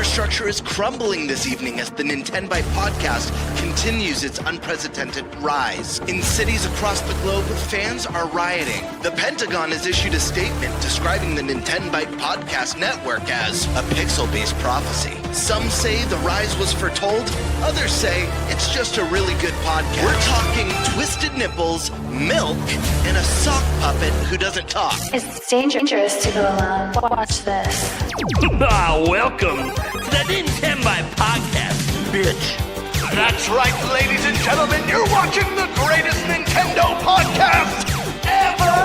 infrastructure is crumbling this evening as the NintenByte Podcast continues its unprecedented rise. In cities across the globe, fans are rioting. The Pentagon has issued a statement describing the NintenByte Podcast network as a pixel-based prophecy. Some say the rise was foretold, others say it's just a really good podcast. We're talking twisted nipples, milk, and a sock puppet who doesn't talk. It's dangerous to go alone. Watch this. Welcome to the NintenByte Podcast, bitch. That's right, ladies and gentlemen, you're watching the greatest Nintendo podcast ever!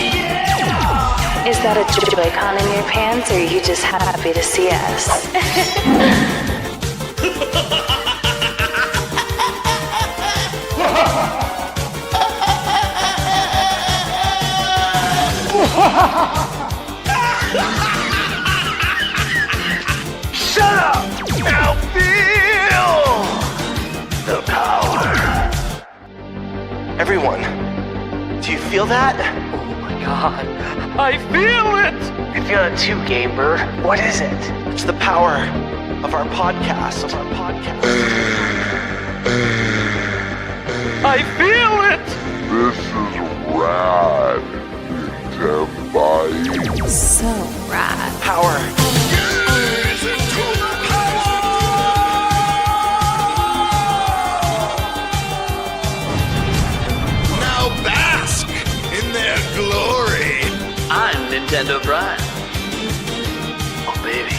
Yeah! Is that a Joy-Con in your pants, or are you just happy to see us? Shut up! Now feel the power. Everyone, do you feel that? Oh my god, I feel it! I feel it too, Gamer. What is it? It's the power of our podcast, I feel it! This is rad, NintenByte. So rad. Power. Now bask in their glory. I'm Nintendo Brian. Oh, baby.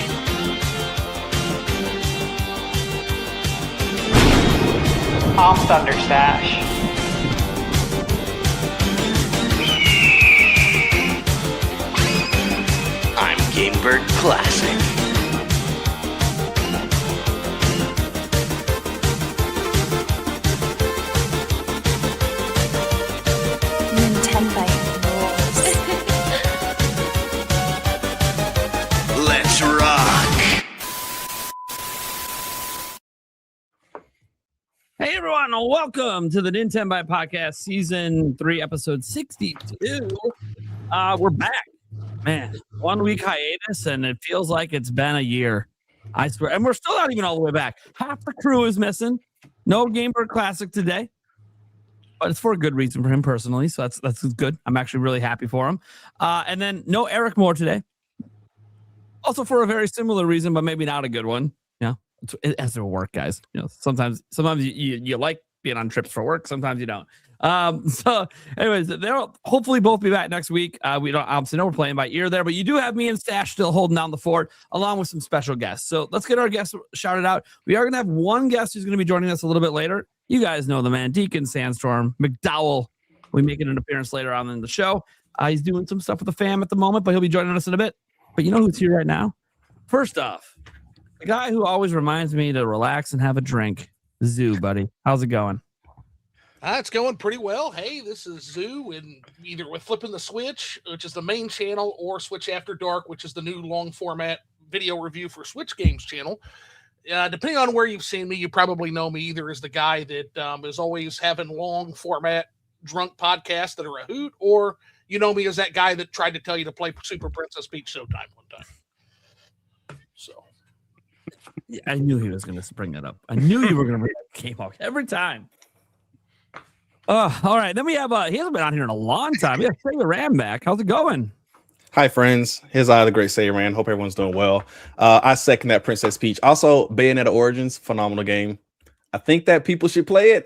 I'm Thunderstash. I'm Gamebird Classic. NintenByte rules. Let's rock. Hey everyone, welcome to the NintenByte Podcast, Season 3, Episode 62. We're back. Man, 1 week hiatus, and it feels like it's been a year. I swear. And we're still not even all the way back. Half the crew is missing. No Gamebird Classic today. But it's for a good reason for him personally, so that's good. I'm actually really happy for him. And then no Eric Moore today. Also for a very similar reason, but maybe not a good one. Yeah, it has to work, guys. You know, sometimes you like being on trips for work. Sometimes you don't. So anyways, they'll hopefully both be back next week. We don't obviously know we're playing by ear there, but you do have me and Stash still holding down the fort along with some special guests. So let's get our guests shouted out. We are going to have one guest who's going to be joining us a little bit later. You guys know the man, Deacon Sandstorm McDowell. We making an appearance later on in the show. He's doing some stuff with the fam at the moment, but he'll be joining us in a bit. But you know who's here right now? First off, the guy who always reminds me to relax and have a drink. Zoo, buddy. How's it going? It's going pretty well. Hey, this is Zoo, and either with Flipping the Switch, which is the main channel, or Switch After Dark, which is the new long format video review for Switch Games channel. Depending on where you've seen me, you probably know me either as the guy that is always having long format drunk podcasts that are a hoot, or you know me as that guy that tried to tell you to play Super Princess Peach Showtime one time. So. Yeah, I knew he was going to bring that up. I knew you were going to bring that game up every time. All right. Then we have, he hasn't been on here in a long time. We have Sailor Ram back. How's it going? Hi, friends. Here's the great Sailor Ram. Hope everyone's doing well. I second that Princess Peach. Also, Bayonetta Origins, phenomenal game. I think that people should play it.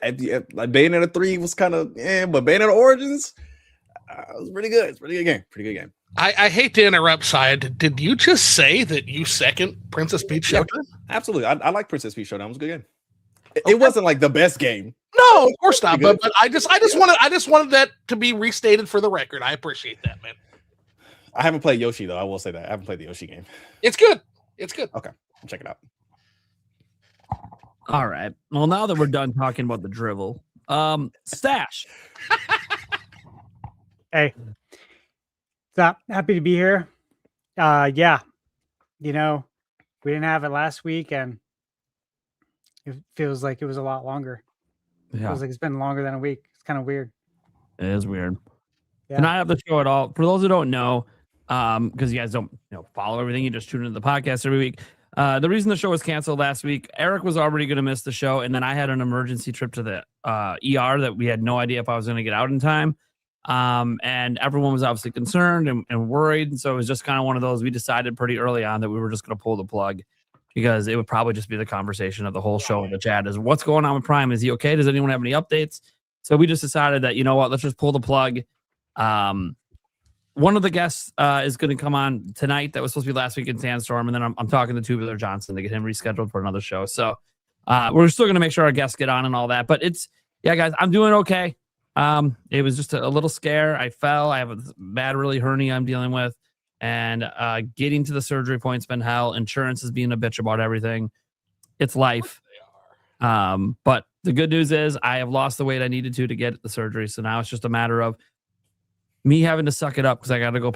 Like Bayonetta 3 was kind of, but Bayonetta Origins, it was pretty good. It's a pretty good game. Pretty good game. I hate to interrupt, Syed. Did you just say that you second Princess Peach Showtime? Yeah, absolutely. I like Princess Peach Showtime. It was a good game. It wasn't like the best game. No, of course not. But I just wanted that to be restated for the record. I appreciate that, man. I haven't played Yoshi though. I will say that I haven't played the Yoshi game. It's good. It's good. Okay, I'll check it out. All right. Well, now that we're done talking about the drivel, Stash. Hey, so happy to be here. Yeah, you know, we didn't have it last week, and it feels like it was a lot longer. It feels like it's been longer than a week. It's kind of weird. It is weird. Yeah. And I have the show at all. For those who don't know, because you guys don't follow everything. You just tune into the podcast every week. The reason the show was canceled last week, Eric was already going to miss the show, and then I had an emergency trip to the ER that we had no idea if I was going to get out in time. And everyone was obviously concerned and worried. And so it was just kind of one of those, we decided pretty early on that we were just going to pull the plug because it would probably just be the conversation of the whole show in the chat is what's going on with Prime? Is he okay? Does anyone have any updates? So we just decided that, you know what, let's just pull the plug. One of the guests is going to come on tonight. That was supposed to be last week in Sandstorm. And then I'm talking to Tubular Johnson to get him rescheduled for another show. So we're still going to make sure our guests get on and all that. But yeah, guys, I'm doing okay. It was just a little scare. I fell. I have a bad, really hernia I'm dealing with. And getting to the surgery point's been hell. Insurance is being a bitch about everything. It's life. But the good news is I have lost the weight I needed to get the surgery. So now it's just a matter of me having to suck it up because I got to go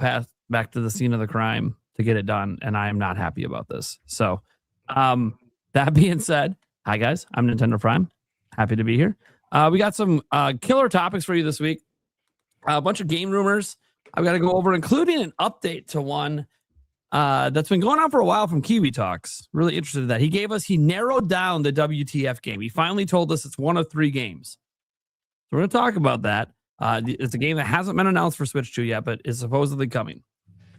back to the scene of the crime to get it done. And I am not happy about this. So that being said, hi, guys. I'm Nintendo Prime. Happy to be here. We got some killer topics for you this week. A bunch of game rumors I've got to go over, including an update to one that's been going on for a while from Kiwi Talks. Really interested in that. He narrowed down the WTF game. He finally told us it's one of 3 games. So we're going to talk about that. It's a game that hasn't been announced for Switch 2 yet, but is supposedly coming.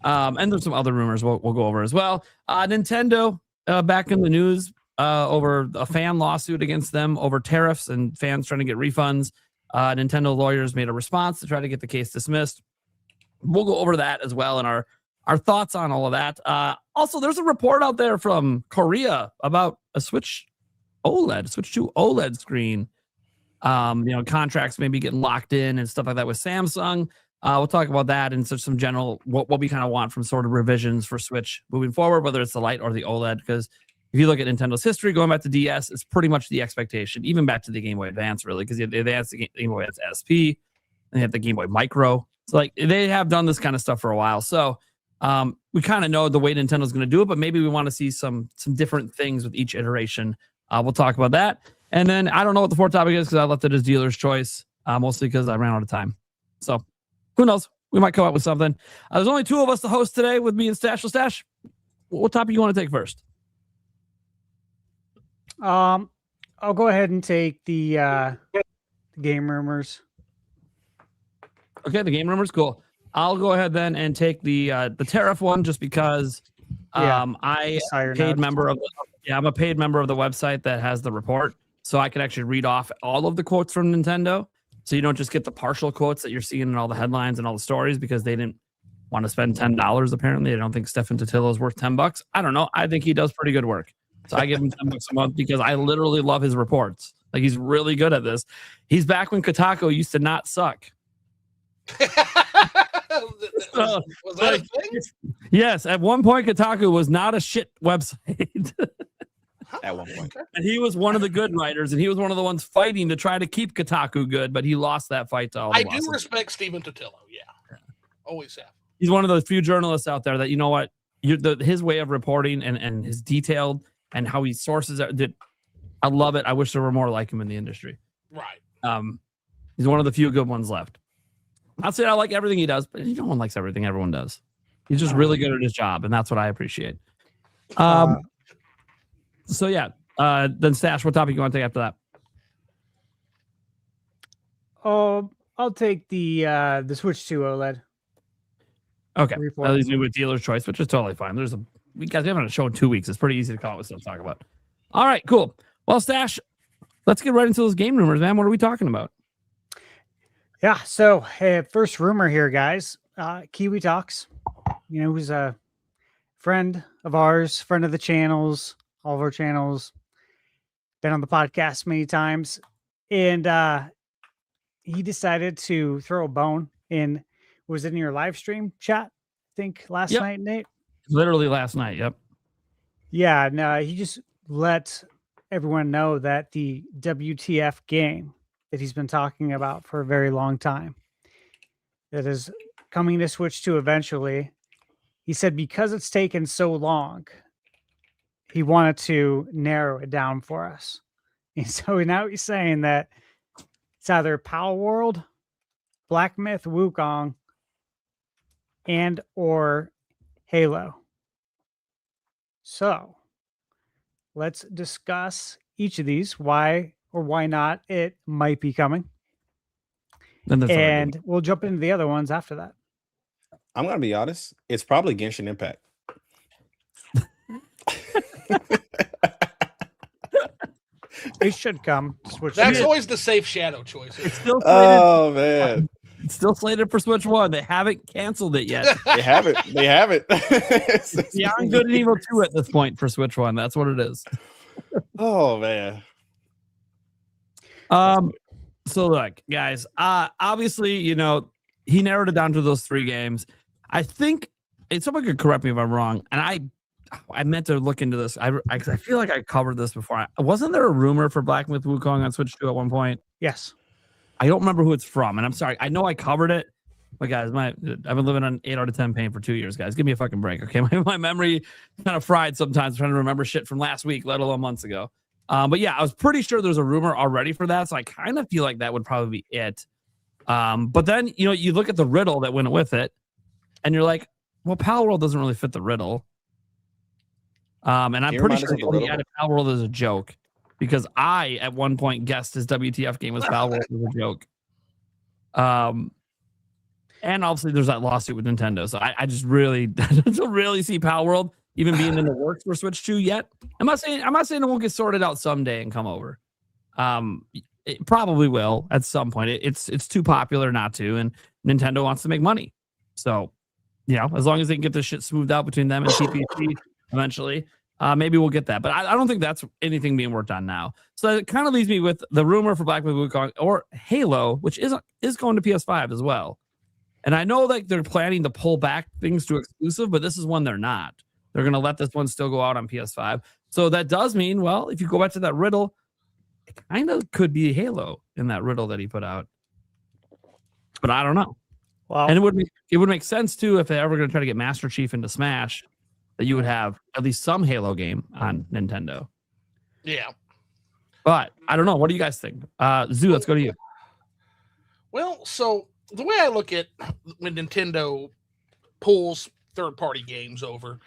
And there's some other rumors we'll go over as well. Nintendo back in the news over a fan lawsuit against them over tariffs and fans trying to get refunds. Nintendo lawyers made a response to try to get the case dismissed. We'll go over that as well and our thoughts on all of that. Also, there's a report out there from Korea about a Switch 2 OLED screen. Contracts maybe getting locked in and stuff like that with Samsung. We'll talk about that and such some general what we kind of want from sort of revisions for Switch moving forward, whether it's the Lite or the OLED. Because if you look at Nintendo's history, going back to DS, it's pretty much the expectation, even back to the Game Boy Advance, really, because they advanced the Game Boy Advance SP, and they have the Game Boy Micro. So like they have done this kind of stuff for a while. So we kind of know the way Nintendo's going to do it, but maybe we want to see some different things with each iteration. We'll talk about that. And then I don't know what the 4th topic is because I left it as dealer's choice, mostly because I ran out of time. So who knows? We might come up with something. There's only 2 of us to host today with me and Stash. So Stash, what topic you want to take first? I'll go ahead and take the game rumors. Okay, the game rumors, cool. I'll go ahead then and take the tariff one just because I'm a paid member of the website that has the report. So I can actually read off all of the quotes from Nintendo. So you don't just get the partial quotes that you're seeing in all the headlines and all the stories because they didn't want to spend $10 apparently. I don't think Stefan Totillo is worth $10. I don't know. I think he does pretty good work. So I give him $10 a month because I literally love his reports. Like he's really good at this. He's back when Kotaku used to not suck. Was that a thing? Yes, at one point Kotaku was not a shit website. At one point. And he was one of the good writers, and he was one of the ones fighting to try to keep Kotaku good, but he lost that fight to all the I do respect Stephen Totillo, yeah. Always have. He's one of those few journalists out there that, you know what, his way of reporting and his detailed and how he sources it, I love it. I wish there were more like him in the industry. Right. He's one of the few good ones left. Not saying I like everything he does, but no one likes everything everyone does. He's just really good at his job, and that's what I appreciate. So yeah, then Stash, what topic you want to take after that? Oh, I'll take the Switch 2 OLED. Okay, that leaves me with dealer's choice, which is totally fine. We haven't had a show in 2 weeks. It's pretty easy to come up with stuff to talk about. All right, cool. Well, Stash, let's get right into those game rumors, man. What are we talking about? Yeah, so first rumor here, guys. Kiwi Talks, who's a friend of ours, friend of the channels, all of our channels, been on the podcast many times, and he decided to throw a bone in. Was it in your live stream chat? I think last night, Nate. Literally last night. Yep. Yeah. No, he just let everyone know that the WTF game that he's been talking about for a very long time, that is coming to Switch 2 eventually. He said because it's taken so long, he wanted to narrow it down for us. And so now he's saying that it's either Power World, Black Myth, Wukong, and or Halo. So let's discuss each of these, why or why not it might be coming. And we'll jump into the other ones after that. I'm going to be honest. It's probably Genshin Impact. It should come. Switch. That's always the safe shadow choice. It's still slated, Oh, man. it's still slated for Switch 1. They haven't canceled it yet. They haven't. They haven't. It's Beyond Good and Evil 2 at this point for Switch 1. That's what it is. Oh, man. So look, guys, obviously, you know, he narrowed it down to those 3 games. I think, and someone could correct me if I'm wrong, and I meant to look into this. I feel like I covered this before. Wasn't there a rumor for Black Myth Wukong on Switch 2 at one point? Yes. I don't remember who it's from, and I'm sorry. I know I covered it, but guys, I've been living on 8 out of 10 pain for 2 years, guys. Give me a fucking break, okay? My memory kind of fried sometimes trying to remember shit from last week, let alone months ago. But yeah, I was pretty sure there's a rumor already for that, so I kind of feel like that would probably be it. But then, you know, you look at the riddle that went with it, and you're like, well, Pal World doesn't really fit the riddle. And I'm pretty sure he added Pal World as a joke, because I, at one point, guessed his WTF game was Pal World as a joke. And obviously, there's that lawsuit with Nintendo, so I just really don't really see Pal World even being in the works for Switch 2 yet. I'm not saying it won't get sorted out someday and come over. It probably will at some point. It's too popular not to, and Nintendo wants to make money. So, you know, as long as they can get this shit smoothed out between them and TPC eventually, maybe we'll get that. But I don't think that's anything being worked on now. So it kind of leaves me with the rumor for Black Myth Wukong or Halo, which is going to PS5 as well. And I know that they're planning to pull back things to exclusive, but this is one they're not. They're going to let this one still go out on PS5. So that does mean, well, if you go back to that riddle, it kind of could be Halo in that riddle that he put out. But I don't know. Wow. And it would make sense, too, if they're ever going to try to get Master Chief into Smash, that you would have at least some Halo game on Nintendo. Yeah. But I don't know. What do you guys think? Zoo, let's go to you. Well, so the way I look at when Nintendo pulls third-party games over,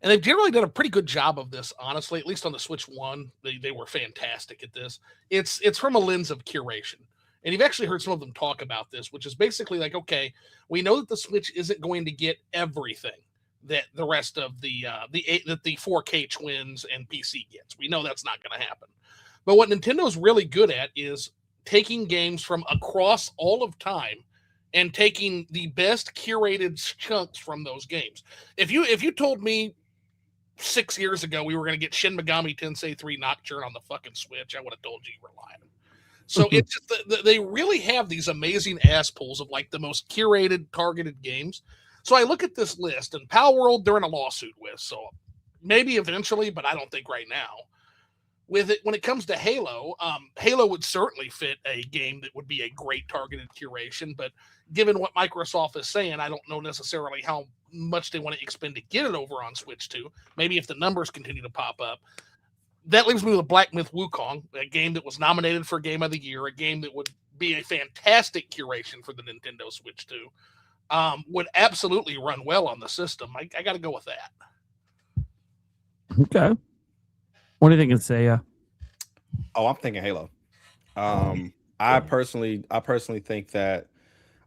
and they've generally done a pretty good job of this, honestly, at least on the Switch 1. They were fantastic at this. It's from a lens of curation. And you've actually heard some of them talk about this, which is basically like, okay, we know that the Switch isn't going to get everything that the rest of the 4K twins and PC gets. We know that's not going to happen. But what Nintendo's really good at is taking games from across all of time and taking the best curated chunks from those games. If you told me 6 years ago we were going to get Shin Megami Tensei 3 Nocturne on the fucking Switch, I would have told you were lying. So it's just they really have these amazing ass pulls of like the most curated, targeted games. So I look at this list, and Pal World they're in a lawsuit with, so maybe eventually, but I don't think right now. With it, when it comes to Halo, Halo would certainly fit a game that would be a great targeted curation. But given what Microsoft is saying, I don't know necessarily how much they want to expend to get it over on Switch 2. Maybe if the numbers continue to pop up. That leaves me with a Black Myth Wukong, a game that was nominated for Game of the Year, a game that would be a fantastic curation for the Nintendo Switch 2. Would absolutely run well on the system. I got to go with that. Okay. What do you think it's Saya? Oh, I'm thinking Halo. I personally think that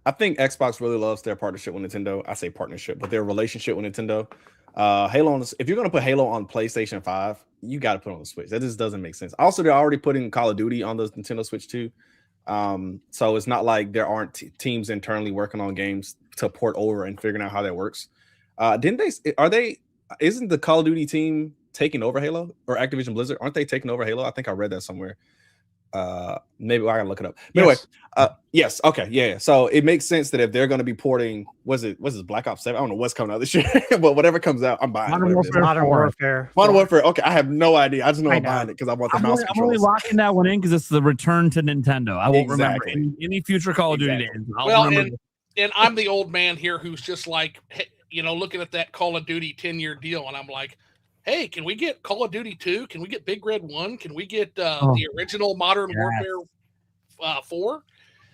Xbox really loves their partnership with Nintendo. I say partnership, but their relationship with Nintendo. Halo if you're gonna put Halo on PlayStation 5, you got to put it on the Switch. That just doesn't make sense. Also, they're already putting Call of Duty on the Nintendo Switch too. So it's not like there aren't teams internally working on games to port over and figuring out how that works. Isn't the Call of Duty team taking over Halo, or Activision Blizzard? Aren't they taking over Halo? I think I read that somewhere. Maybe I gotta look it up. But Yes. Anyway, yes, okay, yeah. So it makes sense that if they're going to be porting, what's this Black Ops 7? I don't know what's coming out this year, but whatever comes out, I'm buying. Modern Warfare. Modern Warfare. Okay, I have no idea. I just know I'm buying it because I want the mouse I'm only controls. locking that one in because it's the return to Nintendo. I won't Exactly. remember any future Call of Duty games. Well, and I'm the old man here who's just like, looking at that Call of Duty 10-year deal, and I'm like, hey, can we get Call of Duty 2? Can we get Big Red 1? Can we get the original Modern Warfare 4?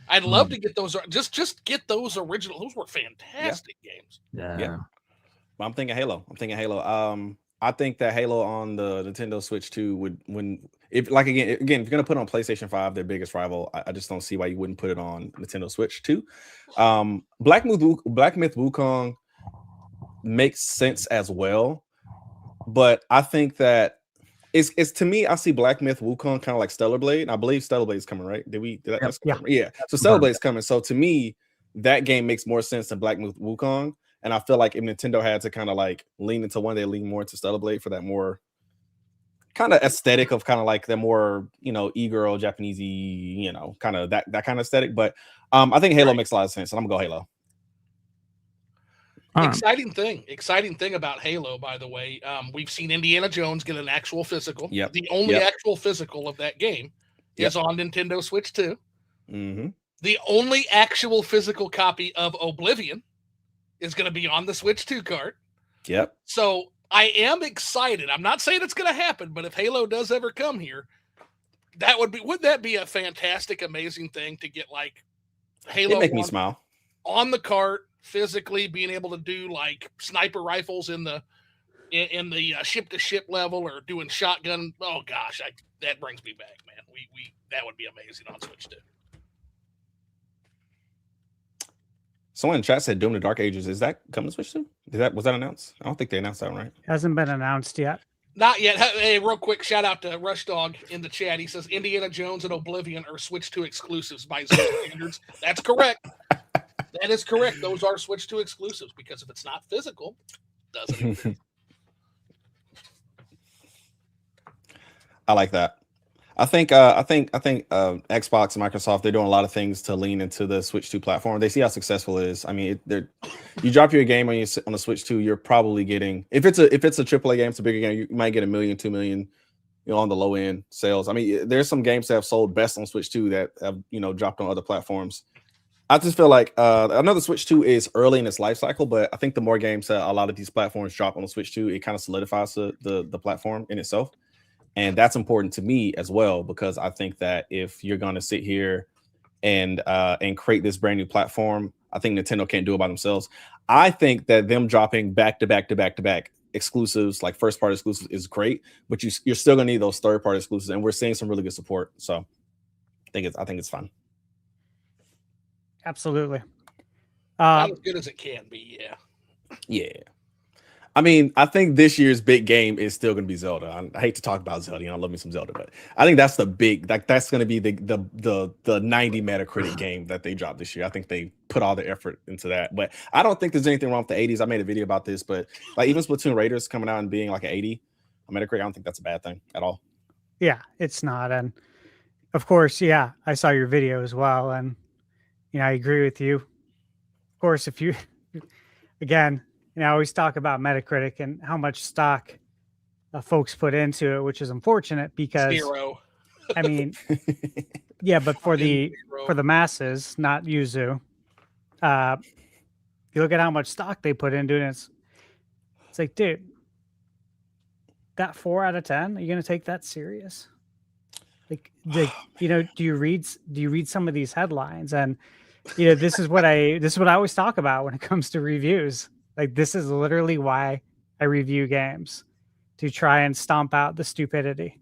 I'd love to get those. Just get those original. Those were fantastic games. Yeah. I'm thinking Halo. I think that Halo on the Nintendo Switch 2 would, if you're gonna put it on PlayStation 5, their biggest rival, I just don't see why you wouldn't put it on Nintendo Switch 2. Black Myth Wukong makes sense as well, but I think that it's to me, I see Black Myth Wukong kind of like Stellar Blade. I believe Stellar Blade is coming, right? Yeah. So Stellar Blade is coming. So to me, that game makes more sense than Black Myth Wukong. And I feel like if Nintendo had to kind of like lean into one, they lean more into Stellar Blade for that more kind of aesthetic of kind of like the more, e-girl, Japanesey, kind of that kind of aesthetic. But I think Halo makes a lot of sense, and I'm gonna go Halo. Exciting thing about Halo, by the way, we've seen Indiana Jones get an actual physical. Yep. The only actual physical of that game is on Nintendo Switch 2. Mm-hmm. The only actual physical copy of Oblivion is going to be on the Switch 2 cart. Yep. So I am excited. I'm not saying it's going to happen, but if Halo does ever come here, would that be a fantastic, amazing thing to get like Halo? It make me smile on the cart, physically being able to do like sniper rifles in the ship to ship level or doing shotgun. Oh gosh, that brings me back, man. We that would be amazing on Switch 2. Someone in chat said Doom the Dark Ages. Is that coming to Switch 2? Was that announced? I don't think they announced that, right? Hasn't been announced yet. Not yet. Hey, real quick, shout out to Rush Dog in the chat. He says Indiana Jones and Oblivion are Switch 2 exclusives by Zoom standards. That's correct. That is correct. Those are Switch 2 exclusives because if it's not physical, it doesn't exist. I like that. I think Xbox and Microsoft, they're doing a lot of things to lean into the Switch 2 platform. They see how successful it is. I mean, you drop your game on the Switch 2, you're probably getting, if it's a AAA game, it's a bigger game, you might get $1 million, $2 million, on the low end sales. I mean, there's some games that have sold best on Switch 2 that have dropped on other platforms. I just feel like another Switch 2 is early in its life cycle, but I think the more games that a lot of these platforms drop on the Switch 2, it kind of solidifies the platform in itself. And that's important to me as well, because I think that if you're going to sit here and create this brand new platform, I think Nintendo can't do it by themselves. I think that them dropping back to back exclusives, like first party exclusives, is great, but you're still going to need those third party exclusives, and we're seeing some really good support. So I think it's fun. Absolutely. Not as good as it can be. Yeah. I mean, I think this year's big game is still going to be Zelda. I hate to talk about Zelda. I love me some Zelda, but I think that's the big, that's going to be the 90 Metacritic game that they dropped this year. I think they put all the effort into that, but I don't think there's anything wrong with the 80s. I made a video about this, but like even Splatoon Raiders coming out and being like an 80 on Metacritic, I don't think that's a bad thing at all. Yeah, it's not. And of course, I saw your video as well. And, I agree with you. Of course, if you, again, I always talk about Metacritic and how much stock folks put into it, which is unfortunate because 0. I mean, but for the masses, not Yuzu, you look at how much stock they put into it, and it's like, dude, that 4 out of 10, are you going to take that serious? Like, do you read some of these headlines? And this is what I always talk about when it comes to reviews. Like, this is literally why I review games, to try and stomp out the stupidity.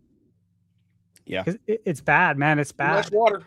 Yeah, it's bad, man. It's bad. Less water.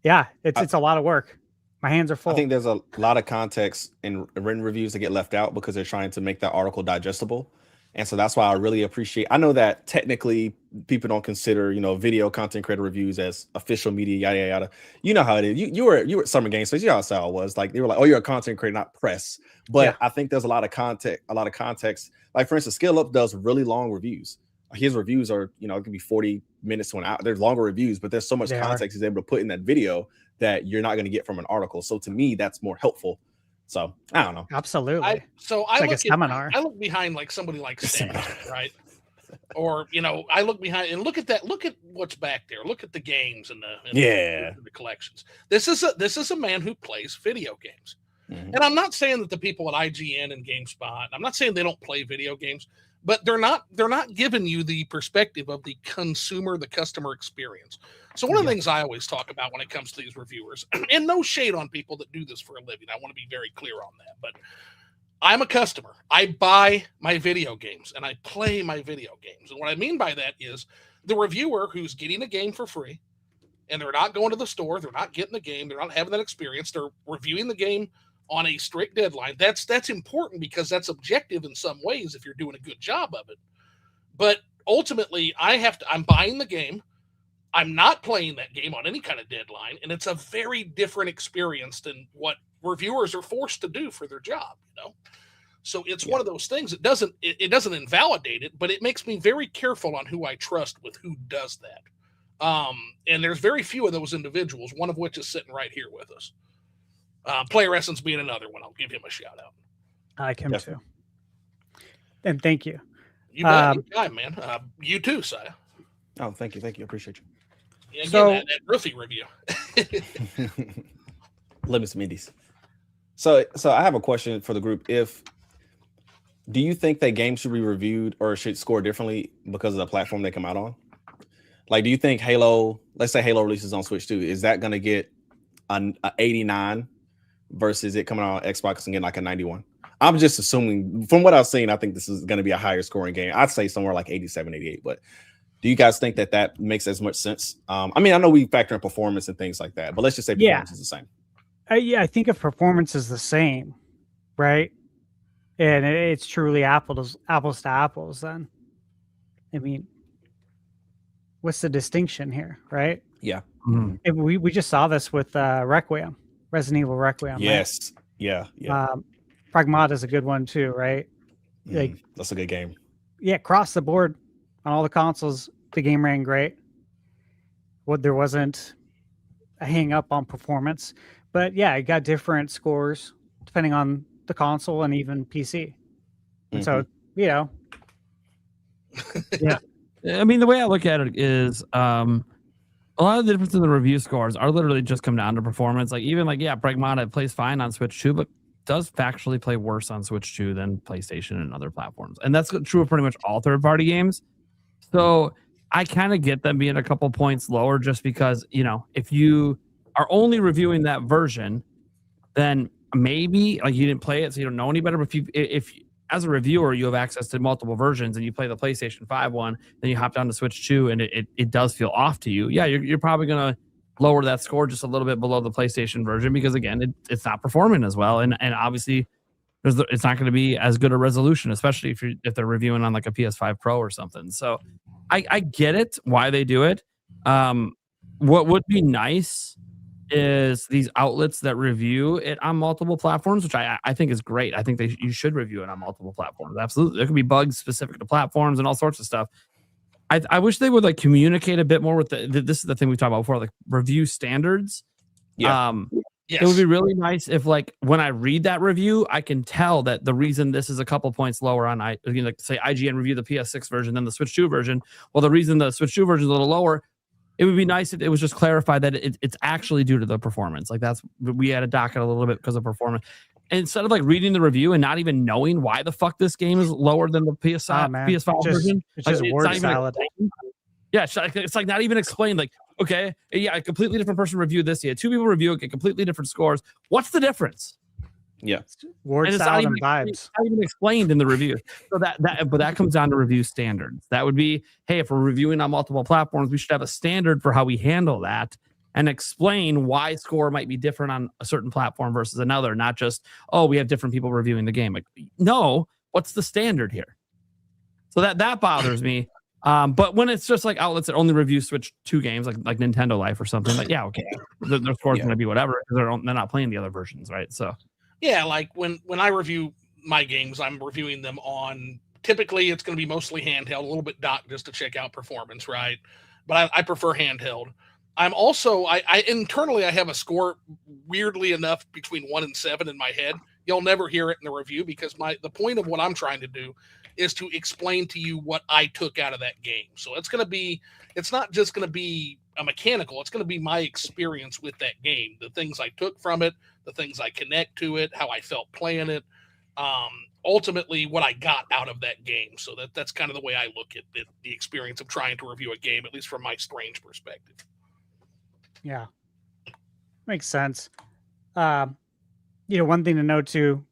Yeah, it's a lot of work. My hands are full. I think there's a lot of context in written reviews that get left out because they're trying to make that article digestible. And so that's why I really appreciate, I know that technically people don't consider, video content creator reviews as official media, yada, yada, yada. You know how it is. You were at Summer Games Fest. You know how it was. Like, they were like, oh, you're a content creator, not press. But I think there's a lot of context. Like, for instance, Skill Up does really long reviews. His reviews are, it can be 40 minutes to an hour. There's longer reviews, but there's so much context he's able to put in that video that you're not going to get from an article. So to me, that's more helpful. So I don't know. Absolutely. I look behind like somebody like Sam, right? Or I look behind and look at that. Look at what's back there. Look at the games and the collections. This is a man who plays video games. Mm-hmm. And I'm not saying that the people at IGN and GameSpot, I'm not saying they don't play video games, but they're not giving you the perspective of the consumer, the customer experience. So one of the things I always talk about when it comes to these reviewers, and no shade on people that do this for a living, I want to be very clear on that, but I'm a customer. I buy my video games and I play my video games. And what I mean by that is the reviewer who's getting a game for free and they're not going to the store, they're not getting the game, they're not having that experience, they're reviewing the game on a strict deadline. That's important because that's objective in some ways if you're doing a good job of it. But ultimately, I'm buying the game. I'm not playing that game on any kind of deadline, and it's a very different experience than what reviewers are forced to do for their job, So it's one of those things that doesn't invalidate it, but it makes me very careful on who I trust with who does that. And there's very few of those individuals, one of which is sitting right here with us. Player Essence being another one. I'll give him a shout out. I like him too. And thank you. You bet. Anytime, man. You too, Saya. Oh, thank you. I appreciate you. Yeah, again, that Roofy review. Lemon Smitties. So I have a question for the group. Do you think that games should be reviewed or should score differently because of the platform they come out on? Like, do you think Halo, let's say Halo releases on Switch 2, is that going to get an 89 versus it coming out on Xbox and getting like a 91? I'm just assuming, from what I've seen, I think this is going to be a higher scoring game. I'd say somewhere like 87, 88. But do you guys think that makes as much sense? I mean, I know we factor in performance and things like that, but let's just say performance is the same. I think if performance is the same, right? And it's truly apples to apples, then I mean, what's the distinction here, right? Yeah. And we just saw this with Requiem, Resident Evil Requiem. Yes. Right? Yeah. Pragmata is a good one too, right? Like, that's a good game. Yeah, across the board on all the consoles, the game ran great. There wasn't a hang up on performance, but yeah, it got different scores depending on the console and even PC. And so, yeah. I mean, the way I look at it is a lot of the difference in the review scores are literally just come down to performance. Like, even Pragmata plays fine on Switch 2, but does factually play worse on Switch 2 than PlayStation and other platforms. And that's true of pretty much all third-party games. So I kind of get them being a couple points lower just because, if you are only reviewing that version, then maybe you didn't play it, so you don't know any better. But if as a reviewer, you have access to multiple versions and you play the PlayStation 5 one, then you hop down to Switch 2 and it does feel off to you. Yeah, you're probably going to lower that score just a little bit below the PlayStation version because, again, it's not performing as well. And obviously, it's not going to be as good a resolution, especially if they're reviewing on like a PS5 Pro or something. So I get it, why they do it. What would be nice is these outlets that review it on multiple platforms, which I think is great. I think you should review it on multiple platforms. Absolutely. There could be bugs specific to platforms and all sorts of stuff. I wish they would communicate a bit more with this is the thing we talked about before, like review standards. Yeah. Yes. It would be really nice if when I read that review, I can tell that the reason this is a couple points lower on say IGN review the PS6 version than the Switch 2 version. Well, the reason the Switch 2 version is a little lower, it would be nice if it was just clarified that it's actually due to the performance. We had to dock it a little bit because of performance. And instead of reading the review and not even knowing why the fuck this game is lower than the PS5 version, it's just word salad. Yeah, it's not even explained. Okay, yeah, a completely different person reviewed this. Yeah, two people review it, get completely different scores. What's the difference? Yeah, word salad and vibes. It's not even explained in the review. So that comes down to review standards. That would be, hey, if we're reviewing on multiple platforms, we should have a standard for how we handle that and explain why score might be different on a certain platform versus another. Not just, oh, we have different people reviewing the game. No, what's the standard here? So that bothers me. But when it's just outlets that only review Switch 2 games, like Nintendo Life or something, yeah, okay, their score's going to be whatever because they're not playing the other versions, right? So, yeah, when I review my games, I'm reviewing them on. Typically, it's going to be mostly handheld, a little bit docked just to check out performance, right? But I prefer handheld. I'm also I internally I have a score weirdly enough between 1 and 7 in my head. You'll never hear it in the review because the point of what I'm trying to do is to explain to you what I took out of that game. So it's not just going to be a mechanical, it's going to be my experience with that game, the things I took from it, the things I connect to it, how I felt playing it. ultimately what I got out of that game. So that's kind of the way I look at it, the experience of trying to review a game, at least from my strange perspective. Yeah, makes sense. One thing to note too,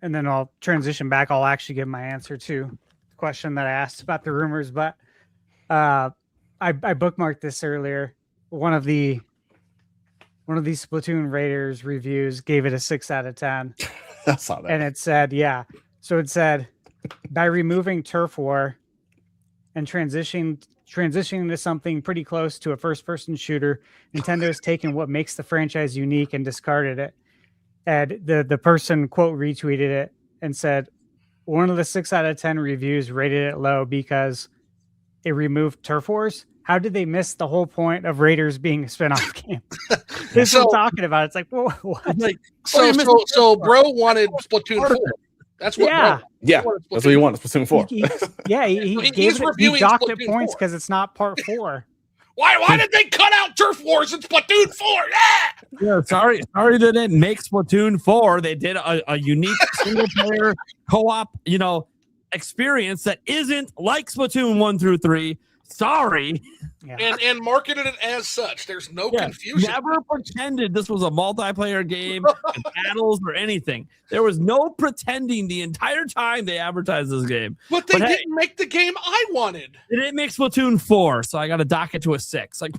and then I'll transition back. I'll actually give my answer to the question that I asked about the rumors, but I bookmarked this earlier. One of these Splatoon Raiders reviews gave it a 6 out of 10. I saw that. And it said, so it said, by removing turf war and transitioning to something pretty close to a first-person shooter, Nintendo has taken what makes the franchise unique and discarded it. And the person, quote, retweeted it and said, one of the 6 out of 10 reviews rated it low because it removed turf wars. How did they miss the whole point of Raiders being a spinoff game? This is what I'm talking about. It's like, whoa, what? Like, so bro wanted Splatoon 4. That's what. Yeah, that's what you want. Splatoon 4. He docked it points because it's not part 4. Why did they cut out Turf Wars in Splatoon 4? Yeah, sorry they didn't make Splatoon 4. They did a unique single player co-op, experience that isn't like Splatoon 1 through 3. Sorry. Yeah. And marketed it as such. There's no confusion. Never pretended this was a multiplayer game, battles or anything. There was no pretending the entire time they advertised this game. But they didn't make the game I wanted. They didn't make Splatoon 4, so I got to dock it to a 6. Like,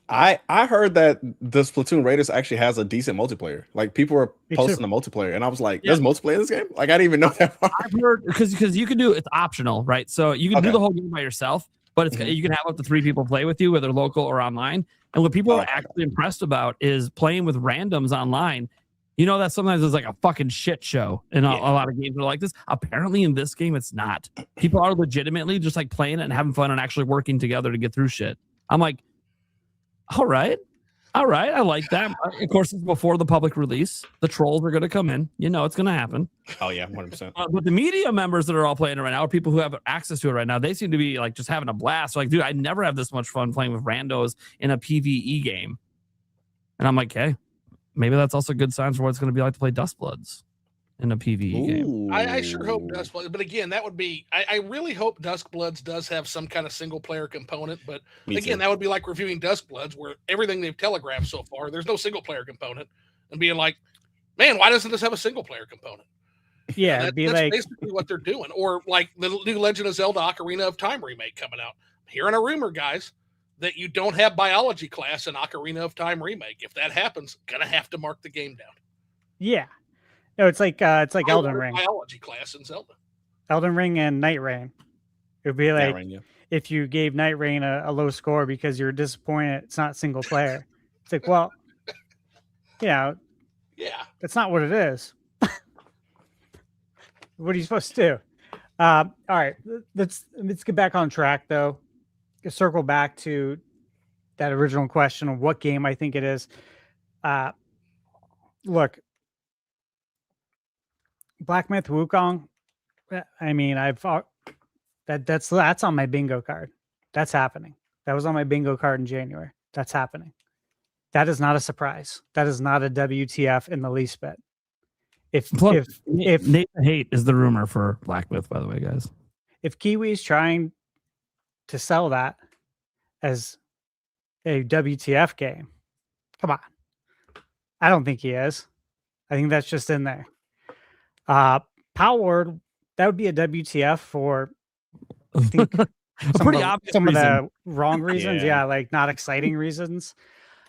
I heard that the Splatoon Raiders actually has a decent multiplayer. Like people were posting the multiplayer, and I was like, "There's multiplayer in this game." Like I didn't even know that part. I've heard because you can do it's optional, right? So you can do the whole game by yourself, but it's you can have up to 3 people play with you, whether local or online. And what people are actually impressed about is playing with randoms online. You know that sometimes it's like a fucking shit show, and a lot of games are like this. Apparently, in this game, it's not. People are legitimately just like playing it and having fun and actually working together to get through shit. I'm like, all right, I like that. Of course, it's before the public release. The trolls are going to come in. It's going to happen. Oh yeah, 100%. But the media members that are all playing it right now, or people who have access to it right now, they seem to be like just having a blast. Like, dude, I never have this much fun playing with randos in a PvE game. And I'm like, hey, maybe that's also good signs for what it's going to be like to play Dustbloods in a PvE game. I sure hope Duskbloods, but again, that would be. I really hope Duskbloods does have some kind of single player component. But again, that would be like reviewing Duskbloods, where everything they've telegraphed so far, there's no single player component, and being like, man, why doesn't this have a single player component? Yeah, that's basically what they're doing. Or like the new Legend of Zelda Ocarina of Time remake coming out. I'm hearing a rumor, guys, that you don't have biology class in Ocarina of Time remake. If that happens, gonna have to mark the game down. Yeah. No, it's like Elden Ring. Biology class in Zelda. Elden Ring and Night Rain. It would be like if you gave Night Rain a low score because you're disappointed it's not single player. It's like, well, that's not what it is. What are you supposed to do? All right, let's get back on track though. Circle back to that original question of what game I think it is. Look. Black Myth Wukong. I mean, that's on my bingo card. That's happening. That was on my bingo card in January. That's happening. That is not a surprise. That is not a WTF in the least bit. If Nate the Hate is the rumor for Black Myth, by the way, guys. If Kiwi's trying to sell that as a WTF game, come on. I don't think he is. I think that's just in there. Power, that would be a WTF for I think some of the wrong reasons. Yeah, like not exciting reasons.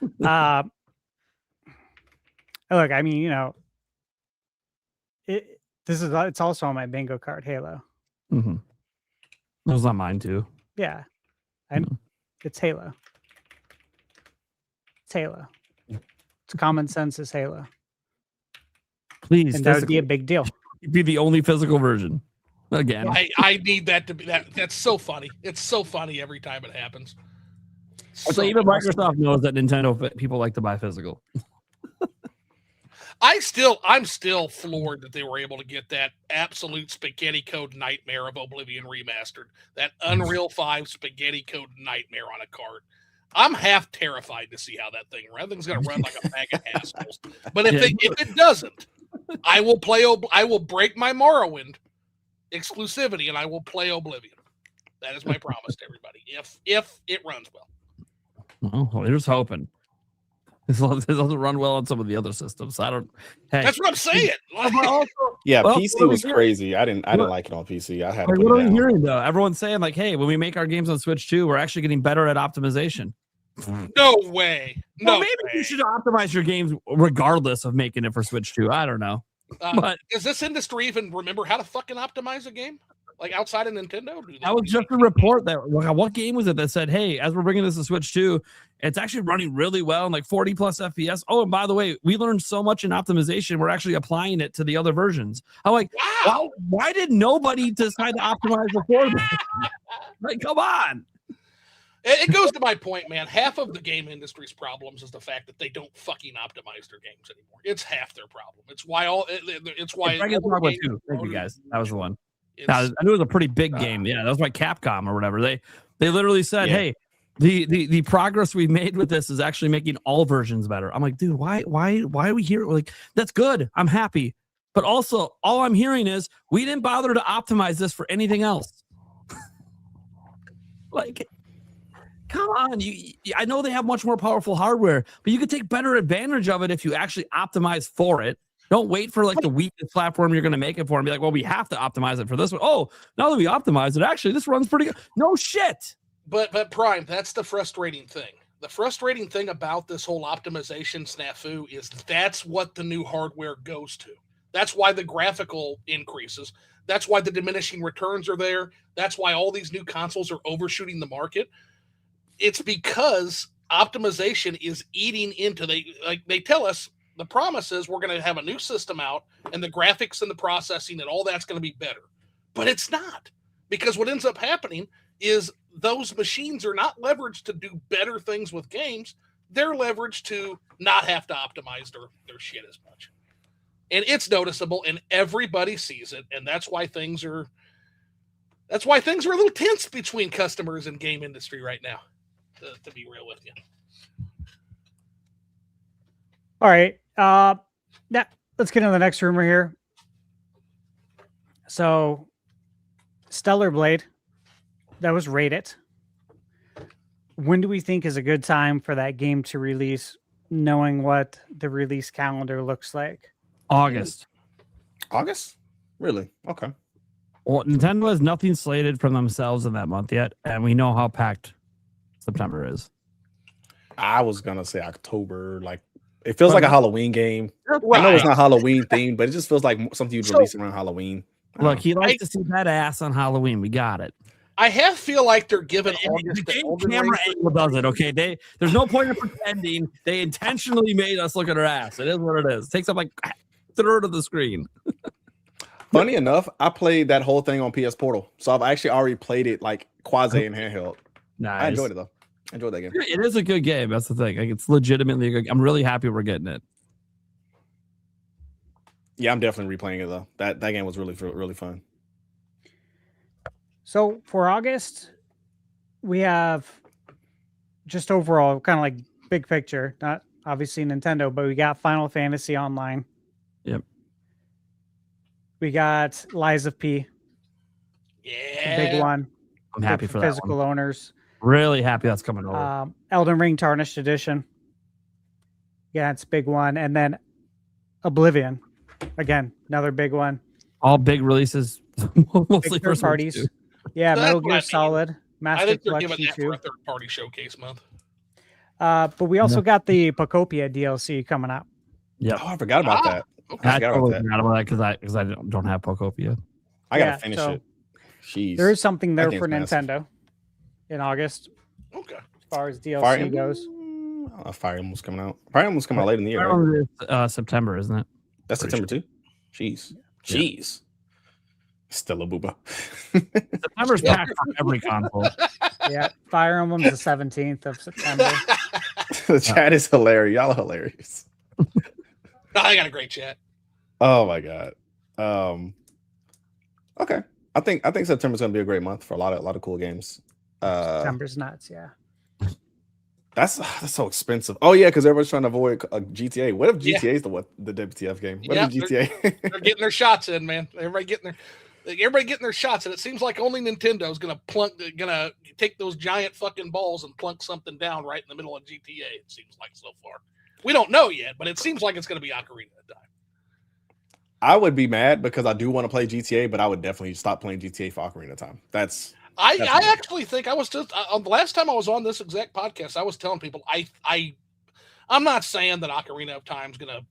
Look, I mean, it's also on my bingo card, Halo. Mm-hmm. That was on mine too. Yeah, it's Halo. It's Halo. It's common sense is Halo. Please, and that would be a big deal. It'd be the only physical version. Again, I need that to be that. That's so funny. It's so funny every time it happens. So even Microsoft knows that Nintendo people like to buy physical. I'm still floored that they were able to get that absolute spaghetti code nightmare of Oblivion remastered. That Unreal 5 spaghetti code nightmare on a card. I'm half terrified to see how that thing runs. That thing's going to run like a bag of assholes. But if it doesn't, I will play. I will break my Morrowind exclusivity, and I will play Oblivion. That is my promise to everybody. If it runs well. Well, here's hoping. It doesn't run well on some of the other systems. I don't. Hey, That's what I'm saying. Yeah, Well, PC was crazy. I didn't like it on PC. I had to Like, put what it are we down. hearing though? Everyone's saying like, "Hey, when we make our games on Switch 2, we're actually getting better at optimization." No way. No. Well, maybe way. you should optimize your games regardless of making it for Switch 2. I don't know. But Does this industry even remember how to fucking optimize a game? Like outside of Nintendo? that was just a report that what game was it that said, "Hey, as we're bringing this to Switch 2, it's actually running really well and like 40 plus FPS." Oh, and by the way, we learned so much in optimization. We're actually applying it to the other versions. I'm like, wow. Why did nobody decide to optimize before that? Like, come on. It goes to my point, man. Half of the game industry's problems is the fact that they don't fucking optimize their games anymore. It's half their problem. It's why Dragon's Dogma 2. Thank you guys. That was the one. I knew it was a pretty big game. Yeah, that was by Capcom or whatever. They literally said, "Hey, the progress we've made with this is actually making all versions better." I'm like, dude, why are we here? Like, that's good. I'm happy. But also, all I'm hearing is we didn't bother to optimize this for anything else. Like, come on. I know they have much more powerful hardware, but you could take better advantage of it if you actually optimize for it. Don't wait for like the weakest platform you're going to make it for and be like, well, we have to optimize it for this one. Oh, now that we optimize it, actually, this runs pretty good. No shit. But Prime, that's the frustrating thing. The frustrating thing about this whole optimization snafu is that's what the new hardware goes to. That's why the graphical increases. That's why the diminishing returns are there. That's why all these new consoles are overshooting the market. It's because optimization is eating into they tell us the promise is we're going to have a new system out and the graphics and the processing and all that's going to be better. But it's not, because what ends up happening is those machines are not leveraged to do better things with games. They're leveraged to not have to optimize their shit as much. And it's noticeable and everybody sees it. And that's why things are a little tense between customers and game industry right now, to be real with you. All right. Let's get into the next rumor here. So, Stellar Blade, that was rated. When do we think is a good time for that game to release, knowing what the release calendar looks like? August. Really? Okay. Well, Nintendo has nothing slated from themselves in that month yet, and we know how packed September is. I was gonna say October. Like, it feels like a Halloween game. I know it's not Halloween themed, but it just feels like something you'd release around Halloween. Look, he likes to see that ass on Halloween. We got it. I feel like they're giving the game camera angle does it. Okay, there's no point in pretending. They intentionally made us look at her ass. It is what it is. It takes up like a third of the screen. Funny enough, I played that whole thing on PS Portal, so I've actually already played it like quasi and handheld. Nice. I enjoyed it though. I enjoyed that game. It is a good game. That's the thing. Like, it's legitimately a good. I'm really happy we're getting it. Yeah, I'm definitely replaying it though. That game was really fun. So for August, we have just overall kind of like big picture, not obviously Nintendo, but we got Final Fantasy Online. Yep. We got Lies of P. Yeah. The big one. I'm happy for that physical one. owners. Really happy that's coming over. Elden Ring Tarnished Edition. Yeah, it's a big one. And then Oblivion. Again, another big one. All big releases. Mostly Big third parties. Yeah, That's Metal what I Gear mean. Solid. Master I think they're Collection giving that 2. for a third-party showcase month. But we also got the Pocopia DLC coming out. Yep. Oh, I forgot about that. Okay. I totally forgot about that because I don't have Pocopia. I gotta Yeah, finish so it. Jeez. There is something there That for game's Nintendo in August Okay. as far as DLC Fire goes. Fire Emblem's coming out. Fire Emblem's coming out late in the year. Right? Fire Emblem is, September, isn't it? That's Pretty September too. Jeez. Yeah. Jeez. Still a booba. September's packed for every console. Yeah, Fire Emblem's the 17th of September. The chat is hilarious. Y'all are hilarious. I got a great chat. Oh my god. Okay. I think September's gonna be a great month for a lot of cool games. September's nuts, yeah. That's so expensive. Oh yeah, because everyone's trying to avoid GTA. What if Yeah. GTA is the WTF game? What Yeah, if GTA? They're getting their shots in, man. Everybody getting their shots, and it seems like only Nintendo's gonna take those giant fucking balls and plunk something down right in the middle of GTA. It seems like so far. We don't know yet, but it seems like it's gonna be Ocarina of Time. I would be mad because I do want to play GTA, but I would definitely stop playing GTA for Ocarina of Time. I actually think I was just the last time I was on this exact podcast, I was telling people I'm not saying that Ocarina of Time is gonna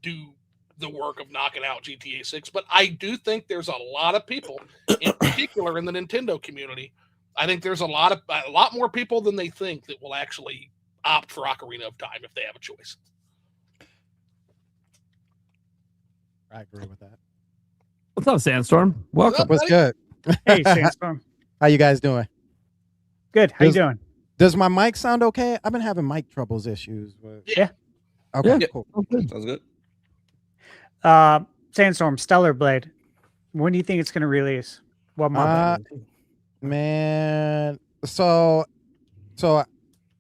do the work of knocking out GTA 6, but I do think there's a lot of people, in particular in the Nintendo community. I think there's a lot more people than they think that will actually opt for Ocarina of Time if they have a choice. I agree with that. What's up, Sandstorm? Welcome. What's good? Hey, Sandstorm. How you guys doing? Good. How you doing? Does my mic sound okay? I've been having mic troubles issues. But... Yeah. Okay, Yeah. cool. Sounds good. Sandstorm, Stellar Blade. When do you think it's going to release? What month? Man, so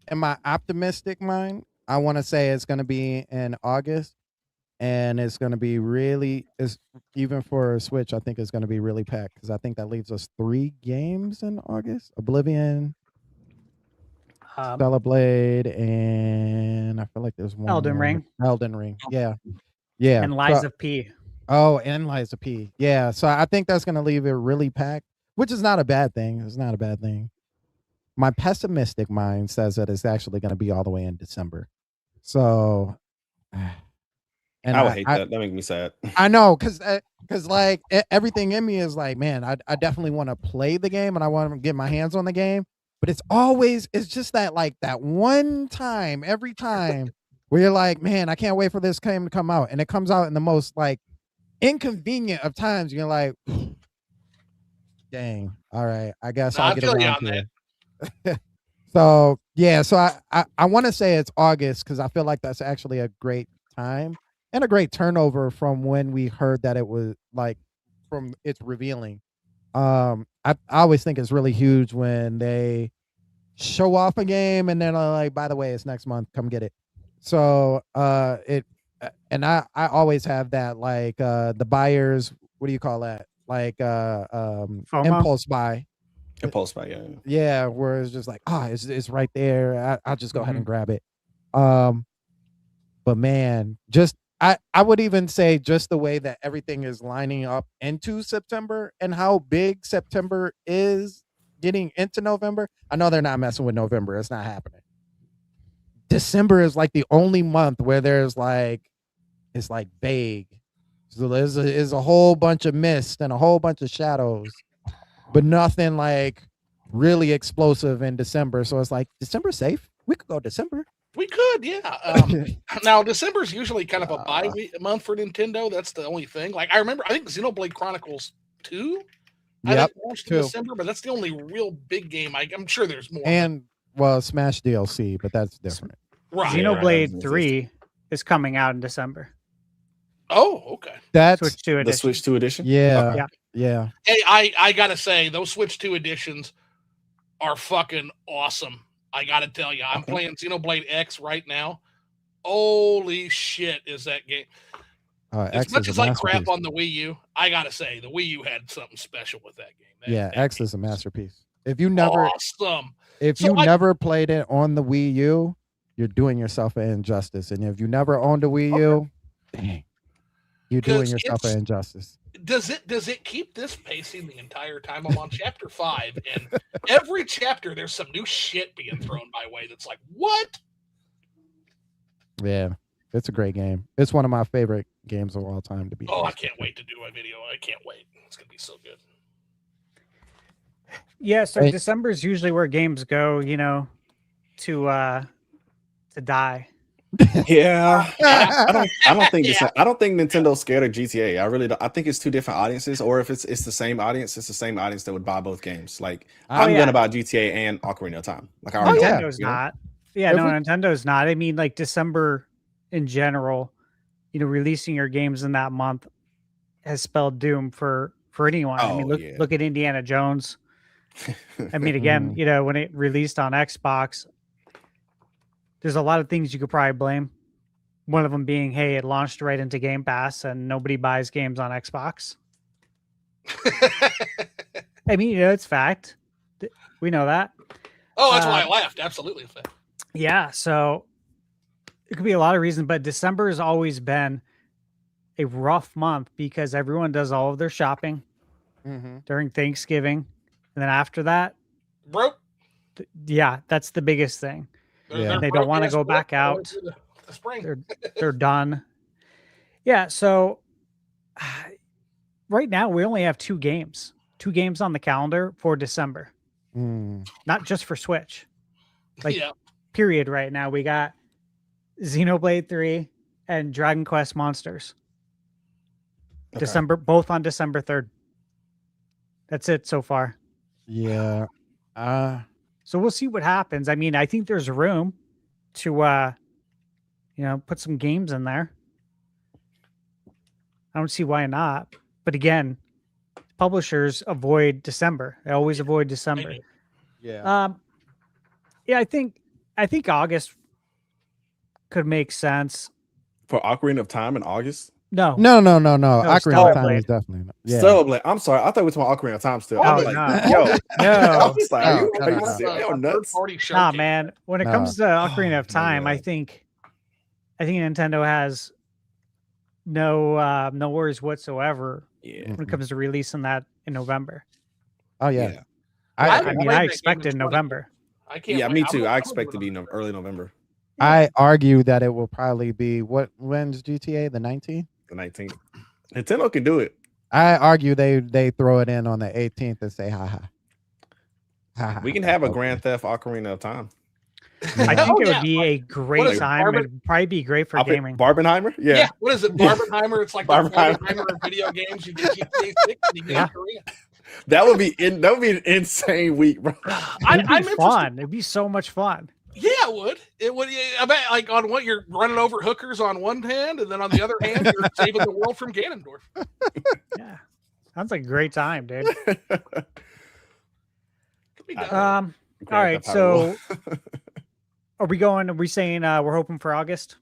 in my optimistic mind, I want to say it's going to be in August, and it's going to be even for Switch. I think it's going to be really packed because I think that leaves us 3 games in August: Oblivion, Stellar Blade, and I feel like there's one Elden more. Ring. Elden Ring, yeah. And Lies of P. Oh, and Liza P. Yeah, so I think that's going to leave it really packed, which is not a bad thing. It's not a bad thing. My pessimistic mind says that it's actually going to be all the way in December. So, and I would hate that. That makes me sad. I know, because like everything in me is like, man, I definitely want to play the game and I want to get my hands on the game. But it's just that like that one time every time where you're like, man, I can't wait for this game to come out, and it comes out in the most like inconvenient of times. You're like, dang, all right, I guess I'll get around to it. So yeah, so I want to say it's August because I feel like that's actually a great time and a great turnover from when we heard that it was like from its revealing. I always think it's really huge when they show off a game and then like, by the way, it's next month, come get it. So and I always have that like the buyers, what do you call that? Like impulse buy. Impulse buy, yeah, where it's just like, it's right there. I'll just go ahead and grab it. But man, just I would even say just the way that everything is lining up into September and how big September is getting into November. I know they're not messing with November. It's not happening. December is like the only month where there's like, it's like vague. So there's a whole bunch of mist and a whole bunch of shadows, but nothing like really explosive in December. So it's like, December safe? We could go December. We could, yeah. Now December's usually kind of a month for Nintendo. That's the only thing. Like I think Xenoblade Chronicles 2. I think launched in December, but that's the only real big game. I'm sure there's more. And well, Smash DLC, but that's different. Right. Xenoblade 3 is coming out in December. Oh, okay. That's Switch 2 edition. The Switch 2 edition? Yeah. Yeah. Hey, I gotta say, those Switch 2 editions are fucking awesome. I gotta tell you, I'm playing Xenoblade X right now. Holy shit, is that game? As much as I crap on the Wii U, I gotta say, the Wii U had something special with that game. X is a masterpiece. If you never awesome. If you never played it on the Wii U, you're doing yourself an injustice. And if you never owned a Wii U, dang, you're doing yourself an injustice. Does it keep this pacing the entire time? I'm on chapter 5, and every chapter there's some new shit being thrown my way that's like, what? Yeah, it's a great game. It's one of my favorite games of all time to be. Oh, I can't wait to do my video. I can't wait. It's gonna be so good. Yeah, so December is usually where games go, to die. Yeah, I don't think I don't think Nintendo's scared of GTA. I really don't. I think it's two different audiences, or if it's the same audience, it's the same audience that would buy both games. Like I'm gonna buy GTA and Ocarina of Time. Like I already know, Nintendo's not. Yeah, Nintendo's not. I mean, like December in general, releasing your games in that month has spelled doom for anyone. I mean, look at Indiana Jones. I mean, again, when it released on Xbox, there's a lot of things you could probably blame. One of them being, hey, it launched right into Game Pass and nobody buys games on Xbox. I mean, it's fact. We know that. Oh, that's why I laughed. Absolutely a fact. Yeah, so it could be a lot of reasons, but December has always been a rough month because everyone does all of their shopping during Thanksgiving. And then after that, broke. Yeah, that's the biggest thing. They're they don't want to go back out. The spring. They're done. Yeah, so right now we only have 2 games on the calendar for December. Not just for Switch. Period. Right now we got Xenoblade 3 and Dragon Quest Monsters. Okay. Both on December 3rd. That's it so far. Yeah. So we'll see what happens. I mean, I think there's room to put some games in there. I don't see why not. But again, publishers avoid December. They always avoid December. Yeah. I think August could make sense. For Ocarina of Time in August? No. Ocarina of Time is definitely not. Yeah. Stellar Blade. I'm sorry. I thought we were talking about Ocarina of Time still. I was like, no. I was like, are you nuts? Nah, man. When it comes to Ocarina of Time, I think Nintendo has no worries whatsoever when it comes to releasing that in November. Oh yeah. I expect in November. I can't. Yeah, me too. I expect to be early November. I argue that it will probably be when's GTA? The 19th? The 19th. Nintendo can do it. I argue they throw it in on the 18th and say ha ha. We can have a Grand Theft Ocarina of Time. I think it would be a great time. It would probably be great for gaming. Barbenheimer? Yeah. What is it? Barbenheimer? It's like Barbenheimer of video games. You get GTA 6 and you get Korea. That would be an insane week, bro. It'd be fun. It'd be so much fun. Yeah, it would. It would. I bet, like, on what you're running over hookers on one hand, and then on the other hand, you're saving the world from Ganondorf. Yeah, sounds like a great time, dude. All right, so are we saying we're hoping for August?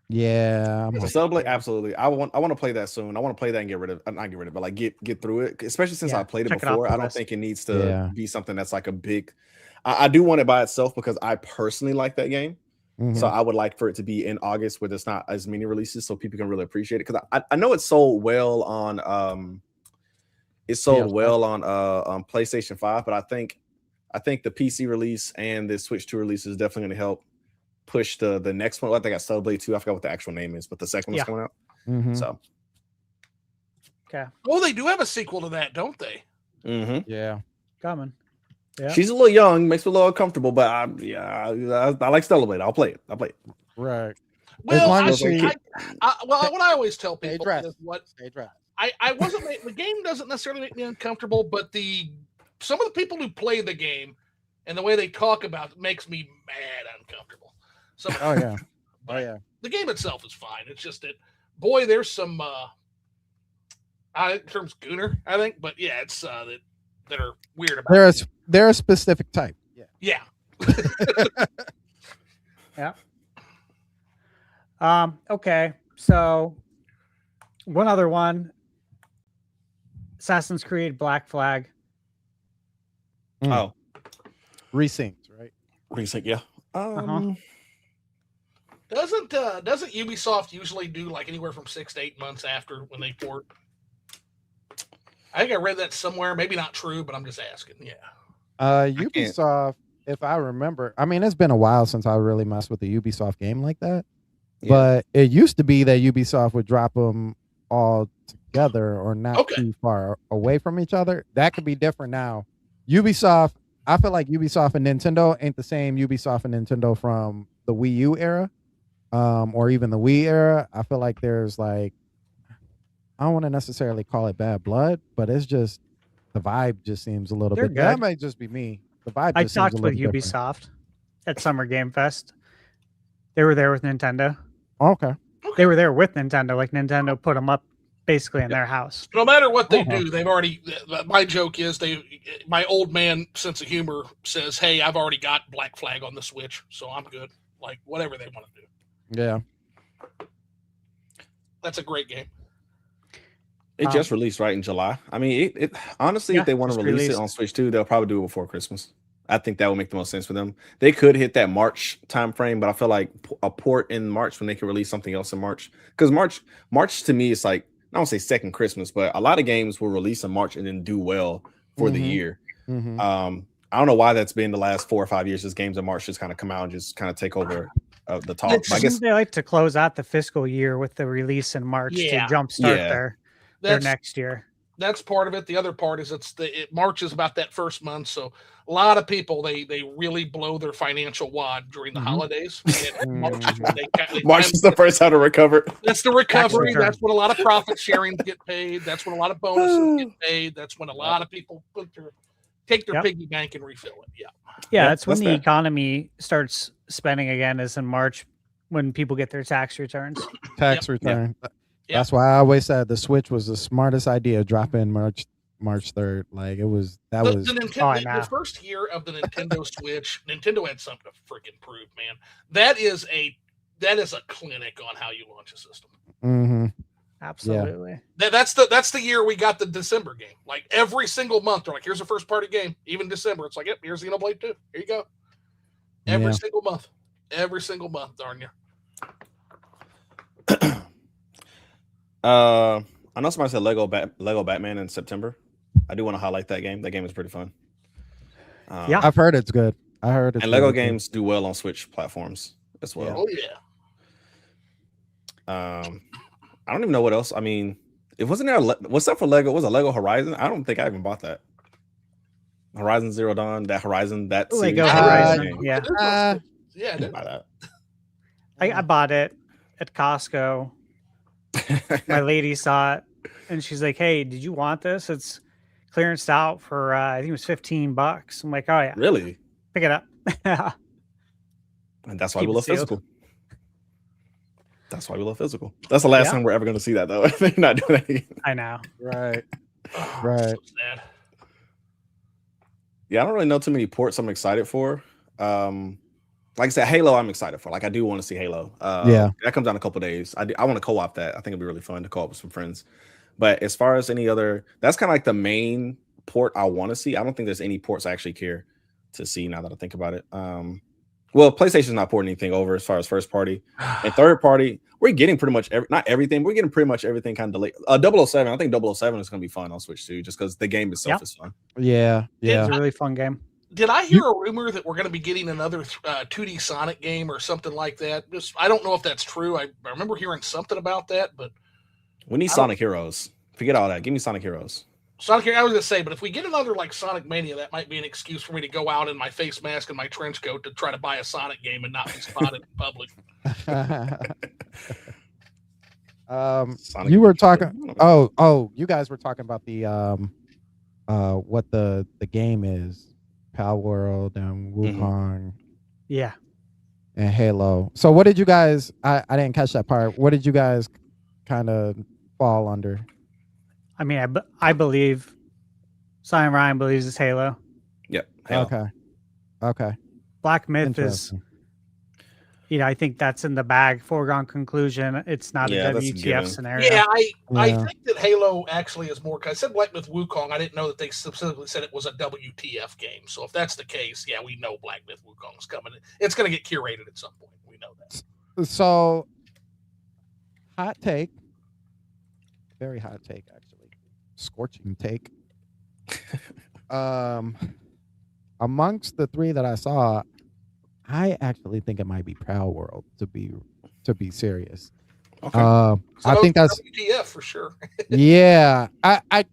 Yeah, Celebrate, absolutely. I want to play that soon. I want to play that and not get rid of it, but like get through it. Especially since I played it before. I don't think it needs to be something that's like a big. I do want it by itself because I personally like that game. So I would like for it to be in August where there's not as many releases so people can really appreciate it. Because I know it's sold well on PlayStation 5, but I think the PC release and the Switch 2 release is definitely going to help push the next one. I think I got Celebrate 2. I forgot what the actual name is, but the second one's coming out. So okay. Oh, they do have a sequel to that, don't they? Yeah. Coming. Yeah. She's a little young, makes me a little uncomfortable, but I like Celebrate. I'll play it. Right. Well, what I always tell people is I wasn't. The game doesn't necessarily make me uncomfortable, but some of the people who play the game and the way they talk about it makes me mad uncomfortable. So, the game itself is fine. It's just that, boy, there's some terms gooner, I think, but yeah, it's that are weird about it. They're a specific type. Yeah. Yeah. Okay. So one other one. Assassin's Creed Black Flag. Oh. Resynced, right? Resynced, yeah. Doesn't Ubisoft usually do like anywhere from 6 to 8 months after when they port? I think I read that somewhere. Maybe not true, but I'm just asking. Yeah. Ubisoft, if I remember, I mean, it's been a while since I really messed with a Ubisoft game like that. Yeah. But it used to be that Ubisoft would drop them all together or not too far away from each other. That could be different now. Ubisoft, I feel like Ubisoft and Nintendo ain't the same Ubisoft and Nintendo from the Wii U era, or even the Wii era. I feel like there's like, I don't want to necessarily call it bad blood, but it's just the vibe just seems a little bit. Good. That might just be me. The vibe. I talked with Ubisoft at Summer Game Fest. They were there with Nintendo. Okay. They were there with Nintendo. Like Nintendo put them up basically in their house. No matter what they do, they've already. My joke is my old man sense of humor says, "Hey, I've already got Black Flag on the Switch, so I'm good." like whatever they want to do. Yeah. That's a great game. It just released right in July. I mean, it honestly, if they want to release it on Switch 2, they'll probably do it before Christmas. I think that would make the most sense for them. They could hit that March time frame, but I feel like a port in March when they can release something else in March. Because March to me is like, I don't say second Christmas, but a lot of games will release in March and then do well for the year. I don't know why that's been the last 4 or 5 years. Just games in March just kind of come out and just kind of take over the talk. I guess they like to close out the fiscal year with the release in March to jumpstart their next year. That's part of it. The other part is March is about that first month, so a lot of people they really blow their financial wad during the holidays. And March is the first time to recover. That's the recovery. That's when a lot of profit sharing get paid. That's when a lot of bonuses get paid. That's when a lot of people take their piggy bank and refill it. Yeah, that's when the economy starts spending again, is in March when people get their tax returns. Return. That's why I always said the Switch was the smartest idea. Drop in March 3rd. Like it was the first year of the Nintendo Switch. Nintendo had something to freaking prove, man. That is a clinic on how you launch a system. Absolutely. Yeah. That's the year we got the December game. Like every single month, they're like, here's a first party game. Even December, it's like, yep, here's Xenoblade 2. Here you go. Every single month. Every single month, darn you. I know somebody said Lego Batman in September. I do want to highlight that game. That game is pretty fun. I've heard it's good. And Lego games do well on Switch platforms as well. Oh yeah. I don't even know what else. I mean, it wasn't there. What's up for Lego? Was a Lego Horizon? I don't think I even bought that. Horizon Zero Dawn. That Horizon. That Lego Horizon. Yeah. I didn't buy that. I bought it at Costco. My lady saw it and she's like, "Hey, did you want this? It's clearanced out for I think it was $15." I'm like, "Oh yeah, really? Pick it up." And that's why we love physical. That's why we love physical. That's the last time we're ever going to see that, though. They're not doing that again. I know. Right. So sad. Yeah, I don't really know too many ports I'm excited for. Like I said, Halo, I'm excited for. Like, I do want to see Halo. That comes out in a couple of days. I want to co-op that. I think it'd be really fun to co-op with some friends. But as far as any other, that's kind of like the main port I want to see. I don't think there's any ports I actually care to see now that I think about it. Well, PlayStation's not porting anything over as far as first party. And third party, we're getting pretty much not everything. We're getting pretty much everything kind of delayed. 007, I think 007 is going to be fun on Switch too, just because the game itself is fun. Yeah. It's a really fun game. Did I hear a rumor that we're going to be getting another 2D Sonic game or something like that? I don't know if that's true. I remember hearing something about that, but we need Sonic Heroes. Forget all that. Give me Sonic Heroes. Sonic Heroes, I was going to say, but if we get another like Sonic Mania, that might be an excuse for me to go out in my face mask and my trench coat to try to buy a Sonic game and not be spotted in public. You were talking. You guys were talking about the what the game is. Pal World and Wukong. Yeah. And Halo. So what did you guys, I didn't catch that part. What did you guys kind of fall under? I mean, I believe Simon Ryan believes it's Halo. Yep. Halo. Okay. Black Myth is, I think that's in the bag. Foregone conclusion. It's not a WTF scenario. Yeah, I think that Halo actually is more. Cause I said Black Myth Wukong. I didn't know that they specifically said it was a WTF game. So if that's the case, we know Black Myth Wukong is coming. It's going to get curated at some point. We know that. So, hot take. Very hot take, actually. Scorching take. Amongst the three that I saw, I actually think it might be Proud World to be serious. Okay. I think that's WTF for sure. Yeah, I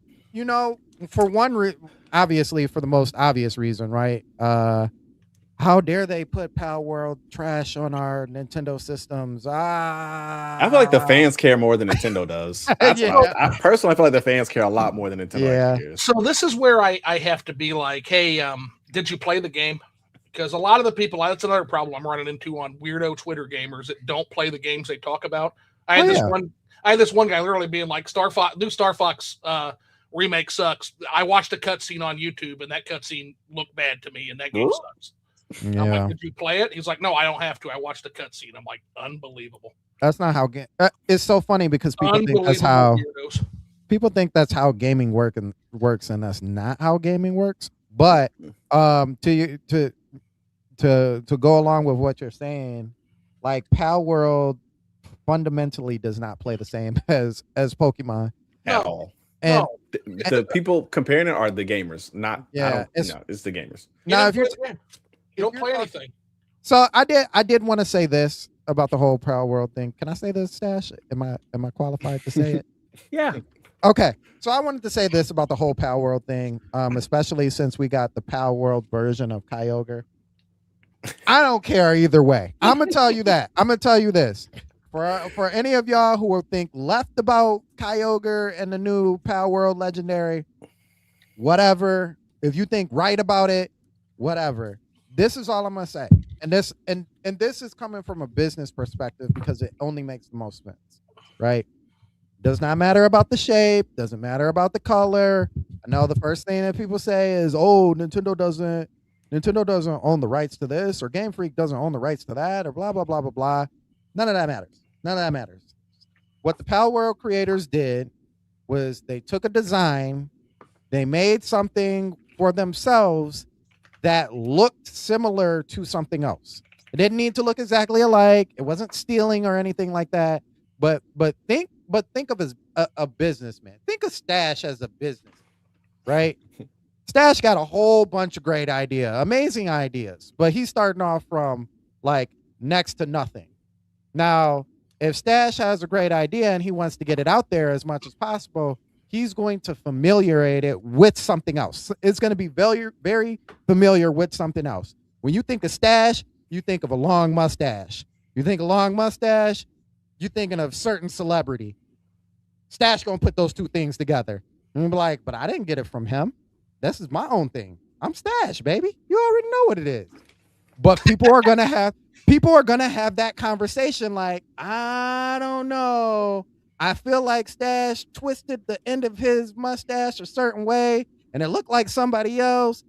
for one obviously for the most obvious reason, right? How dare they put Pal World trash on our Nintendo systems? I feel like the fans care more than Nintendo does. I personally feel like the fans care a lot more than Nintendo cares. So this is where I have to be like, hey, did you play the game? Because a lot of the people, that's another problem I'm running into on weirdo Twitter gamers that don't play the games they talk about. I had this one guy literally being like, new Star Fox remake sucks. I watched a cutscene on YouTube and that cutscene looked bad to me and that game sucks. I'm Yeah. like, did you play it? He's like, no, I don't have to. I watched the cutscene. I'm like, unbelievable. That's not how it's so funny because people think that's how gaming works, and that's not how gaming works. But to go along with what you're saying, like Pal World fundamentally does not play the same as Pokemon at all. And the people comparing it are the gamers, not it's the gamers. Now, if you don't play anything. So I did want to say this about the whole Pal World thing. Can I say this, Stash? Am I qualified to say it? Yeah. Okay. So I wanted to say this about the whole Pal World thing, especially since we got the Pal World version of Kyogre. I don't care either way. I'm gonna tell you that. I'm gonna tell you this. For any of y'all who will think left about Kyogre and the new Pal World Legendary, whatever. If you think right about it, whatever. This is all I'm gonna say. And this is coming from a business perspective because it only makes the most sense, right? Does not matter about the shape, doesn't matter about the color. I know the first thing that people say is, oh, Nintendo doesn't own the rights to this, or Game Freak doesn't own the rights to that, or blah, blah, blah, blah, blah. None of that matters. None of that matters. What the Pal World creators did was they took a design, they made something for themselves that looked similar to something else. It didn't need to look exactly alike. It wasn't stealing or anything like that. But think of as a businessman. Think of Stash as a business, right? Stash got a whole bunch of great amazing ideas, but he's starting off from like next to nothing. Now, if Stash has a great idea and he wants to get it out there as much as possible, he's going to familiarize it with something else. It's going to be very, very familiar with something else. When you think of Stash, you think of a long mustache. You think of long mustache, you're thinking of certain celebrity. Stash going to put those two things together. And be like, but I didn't get it from him. This is my own thing. I'm Stash, baby. You already know what it is. But people are going to have that conversation like, I don't know. I feel like Stash twisted the end of his mustache a certain way and it looked like somebody else.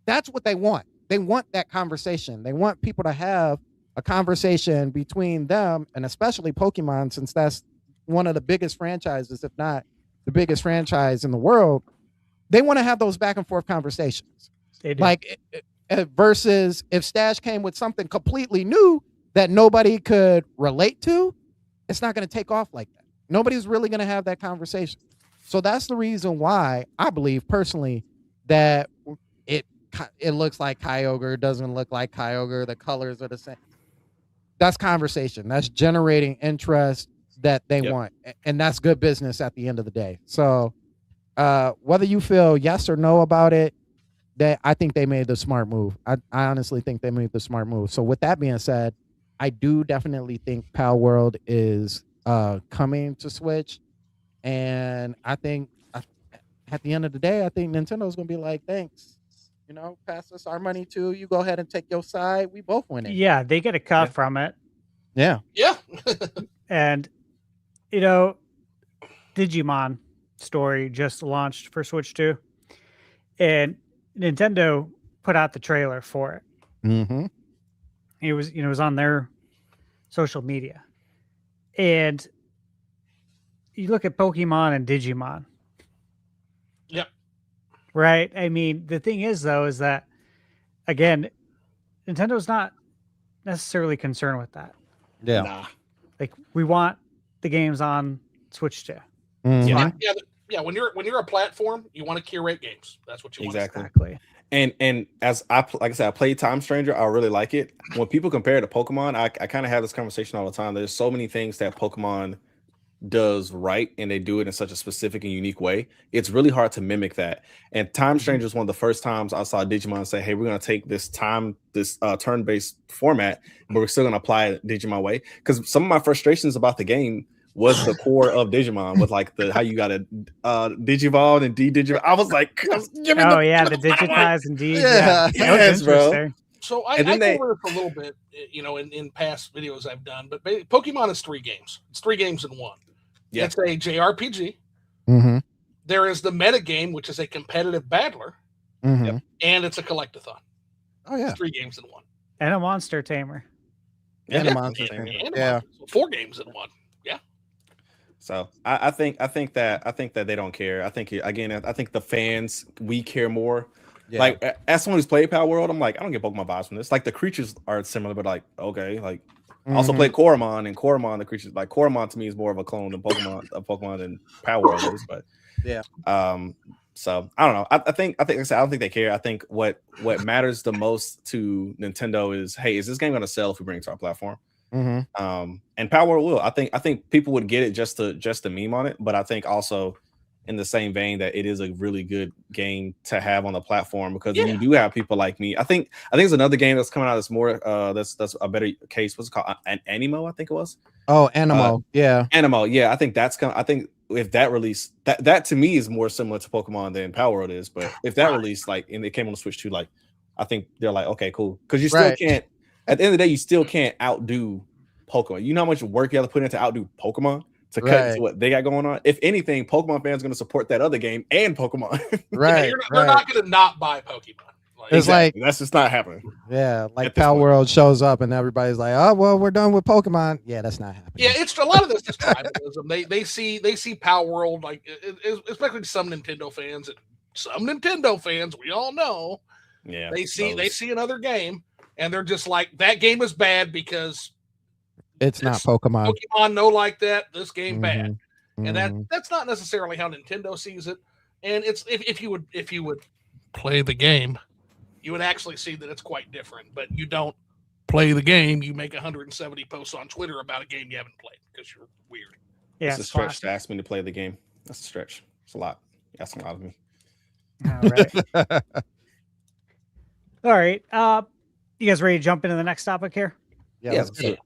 That's what they want. They want that conversation. They want people to have a conversation between them, and especially Pokemon, since that's one of the biggest franchises, if not the biggest franchise in the world. They want to have those back and forth conversations. They do. Like versus if Stash came with something completely new that nobody could relate to, it's not going to take off like that. Nobody's really going to have that conversation. So that's the reason why I believe personally that it looks like Kyogre, doesn't look like Kyogre, the colors are the same. That's conversation. That's generating interest that they want. And that's good business at the end of the day. So whether you feel yes or no about it, I think they made the smart move. I honestly think they made the smart move. So with that being said, I do definitely think Pal World is coming to Switch. And I think at the end of the day, I think Nintendo's going to be like, thanks. You know, pass us our money too. You go ahead and take your side. We both win it. Yeah, they get a cut from it. Yeah. Yeah. And, you know, Digimon story just launched for Switch 2. And Nintendo put out the trailer for it. Mm-hmm. It was on their social media. And you look at Pokemon and Digimon. Yep. Right? I mean, the thing is, though, is that, again, Nintendo's not necessarily concerned with that. Yeah. Nah. Like, we want the games on Switch 2. Mm-hmm. Yeah. When you're a platform, you want to curate games. That's what you want. Exactly. And as like I said, I played Time Stranger. I really like it. When people compare it to Pokemon, I kind of have this conversation all the time. There's so many things that Pokemon does right, and they do it in such a specific and unique way. It's really hard to mimic that. And Time Stranger is one of the first times I saw Digimon say, hey, we're going to take this turn-based format, but we're still going to apply it Digimon way. Because some of my frustrations about the game was the core of Digimon with like how you got to Digivolve and de-Digivolve. I was like, the digitize and de. Yeah, yes, bro. So I go over it for a little bit, you know, in past videos I've done, but Pokemon is 3 games. It's 3 games in one. Yeah. It's a JRPG. Mm-hmm. There is the meta game, which is a competitive battler, mm-hmm. and it's a collectathon. Oh yeah, It's 3 games in one. And a monster tamer. And Yeah. a monster And tamer. a Yeah. monster. So 4 games in one. Yeah. So I think that they don't care. I think the fans, we care more. Yeah. Like as someone who's played Power World, I'm like, I don't get Pokemon vibes from this. Like the creatures are similar, but like okay, like I also played Coromon, and Coromon, the creatures like Coromon to me is more of a clone than Pokemon than Power World is. But yeah. So I don't know. I think like I said, I don't think they care. I think what matters the most to Nintendo is, hey, is this game going to sell if we bring it to our platform? And Power World will. I think people would get it just to meme on it, but I think also in the same vein that it is a really good game to have on the platform, because you do have people like me. I think there's another game that's coming out that's more that's a better case. What's it called? An Animo, I think it was. Oh, Animo. Yeah. Animo. Yeah, I think that's gonna. I think if that release, that to me is more similar to Pokemon than Power World is. But if that release, like, and it came on the Switch too, like, I think they're like, okay, cool, because you still can't. At the end of the day, you still can't outdo Pokemon. You know how much work you have to put in to outdo Pokemon to cut into what they got going on. If anything, Pokemon fans are going to support that other game and Pokemon. Right. They're not going to not buy Pokemon. Like, it's like that's just not happening. Yeah, like Power World shows up and everybody's like, "Oh, well, we're done with Pokemon." Yeah, that's not happening. Yeah, it's a lot of this is tribalism. They see Power World, like especially some Nintendo fans, and some Nintendo fans we all know. Yeah, they see another game and they're just like, that game is bad because it's not Pokemon. Pokemon no like that. This game bad, and that's not necessarily how Nintendo sees it. And it's if you would play the game, you would actually see that it's quite different. But you don't play the game. You make 170 posts on Twitter about a game you haven't played because you're weird. Yeah, it's a stretch to ask me to play the game. That's a stretch. It's a lot. That's a lot of me. All right. All right. You guys ready to jump into the next topic here? Yeah. Let's do it.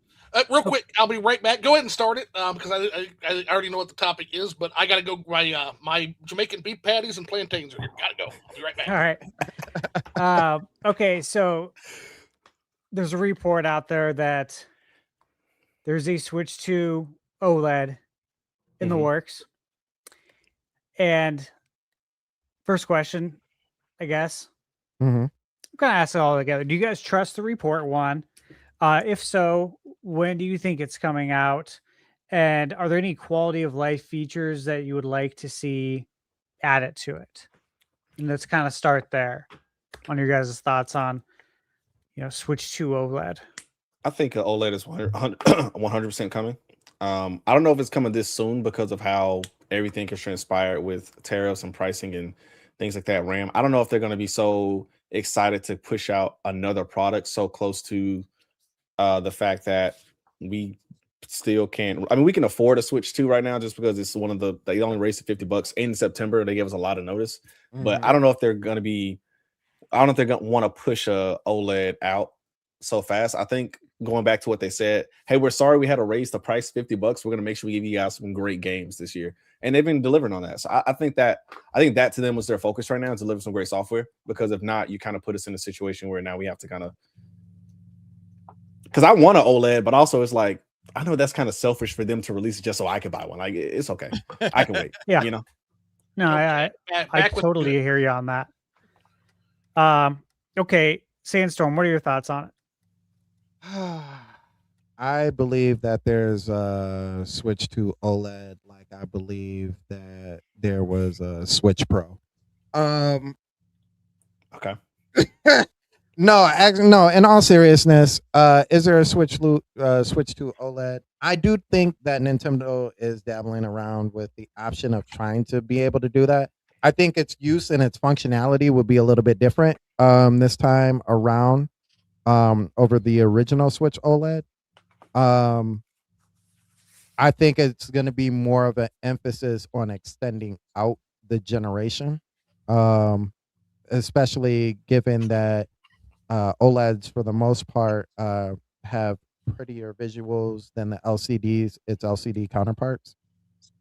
Real quick, I'll be right back. Go ahead and start it because I already know what the topic is, but I got to go. My Jamaican beef patties and plantains are here. Got to go. I'll be right back. All right. Okay, so there's a report out there that there's a switch to OLED in the works. And first question, I guess. I'm going to ask it all together. Do you guys trust the report, one? If so, when do you think it's coming out? And are there any quality of life features that you would like to see added to it? And let's kind of start there on your guys' thoughts on, switch to OLED. I think OLED is 100% coming. I don't know if it's coming this soon because of how everything is transpired with tariffs and pricing and things like that. RAM. I don't know if they're going to be so excited to push out another product so close to the fact that we still can't. I mean, we can afford a Switch 2 right now just because it's one of they only raised it $50 in September. They gave us a lot of notice, but I don't know if they're going to be. I don't know if they're going to want to push a OLED out so fast. I think going back to what they said, hey, we're sorry we had to raise the price $50. We're going to make sure we give you guys some great games this year, and they've been delivering on that. So I think that to them was their focus right now, to deliver some great software. Because if not, you kind of put us in a situation where now we have to kind of. Because I want an OLED, but also it's like, I know that's kind of selfish for them to release it just so I can buy one. Like, it's okay. I can wait. Yeah. No, I totally hear you on that. Okay. Sandstorm, what are your thoughts on it? I believe that there's a switch to OLED. Like I believe that there was a Switch Pro. Okay. No, in all seriousness, is there a switch to OLED? I do think that Nintendo is dabbling around with the option of trying to be able to do that. I think its use and its functionality would be a little bit different this time around over the original Switch OLED. I think it's going to be more of an emphasis on extending out the generation, especially given that OLEDs for the most part have prettier visuals than the LCDs, its LCD counterparts.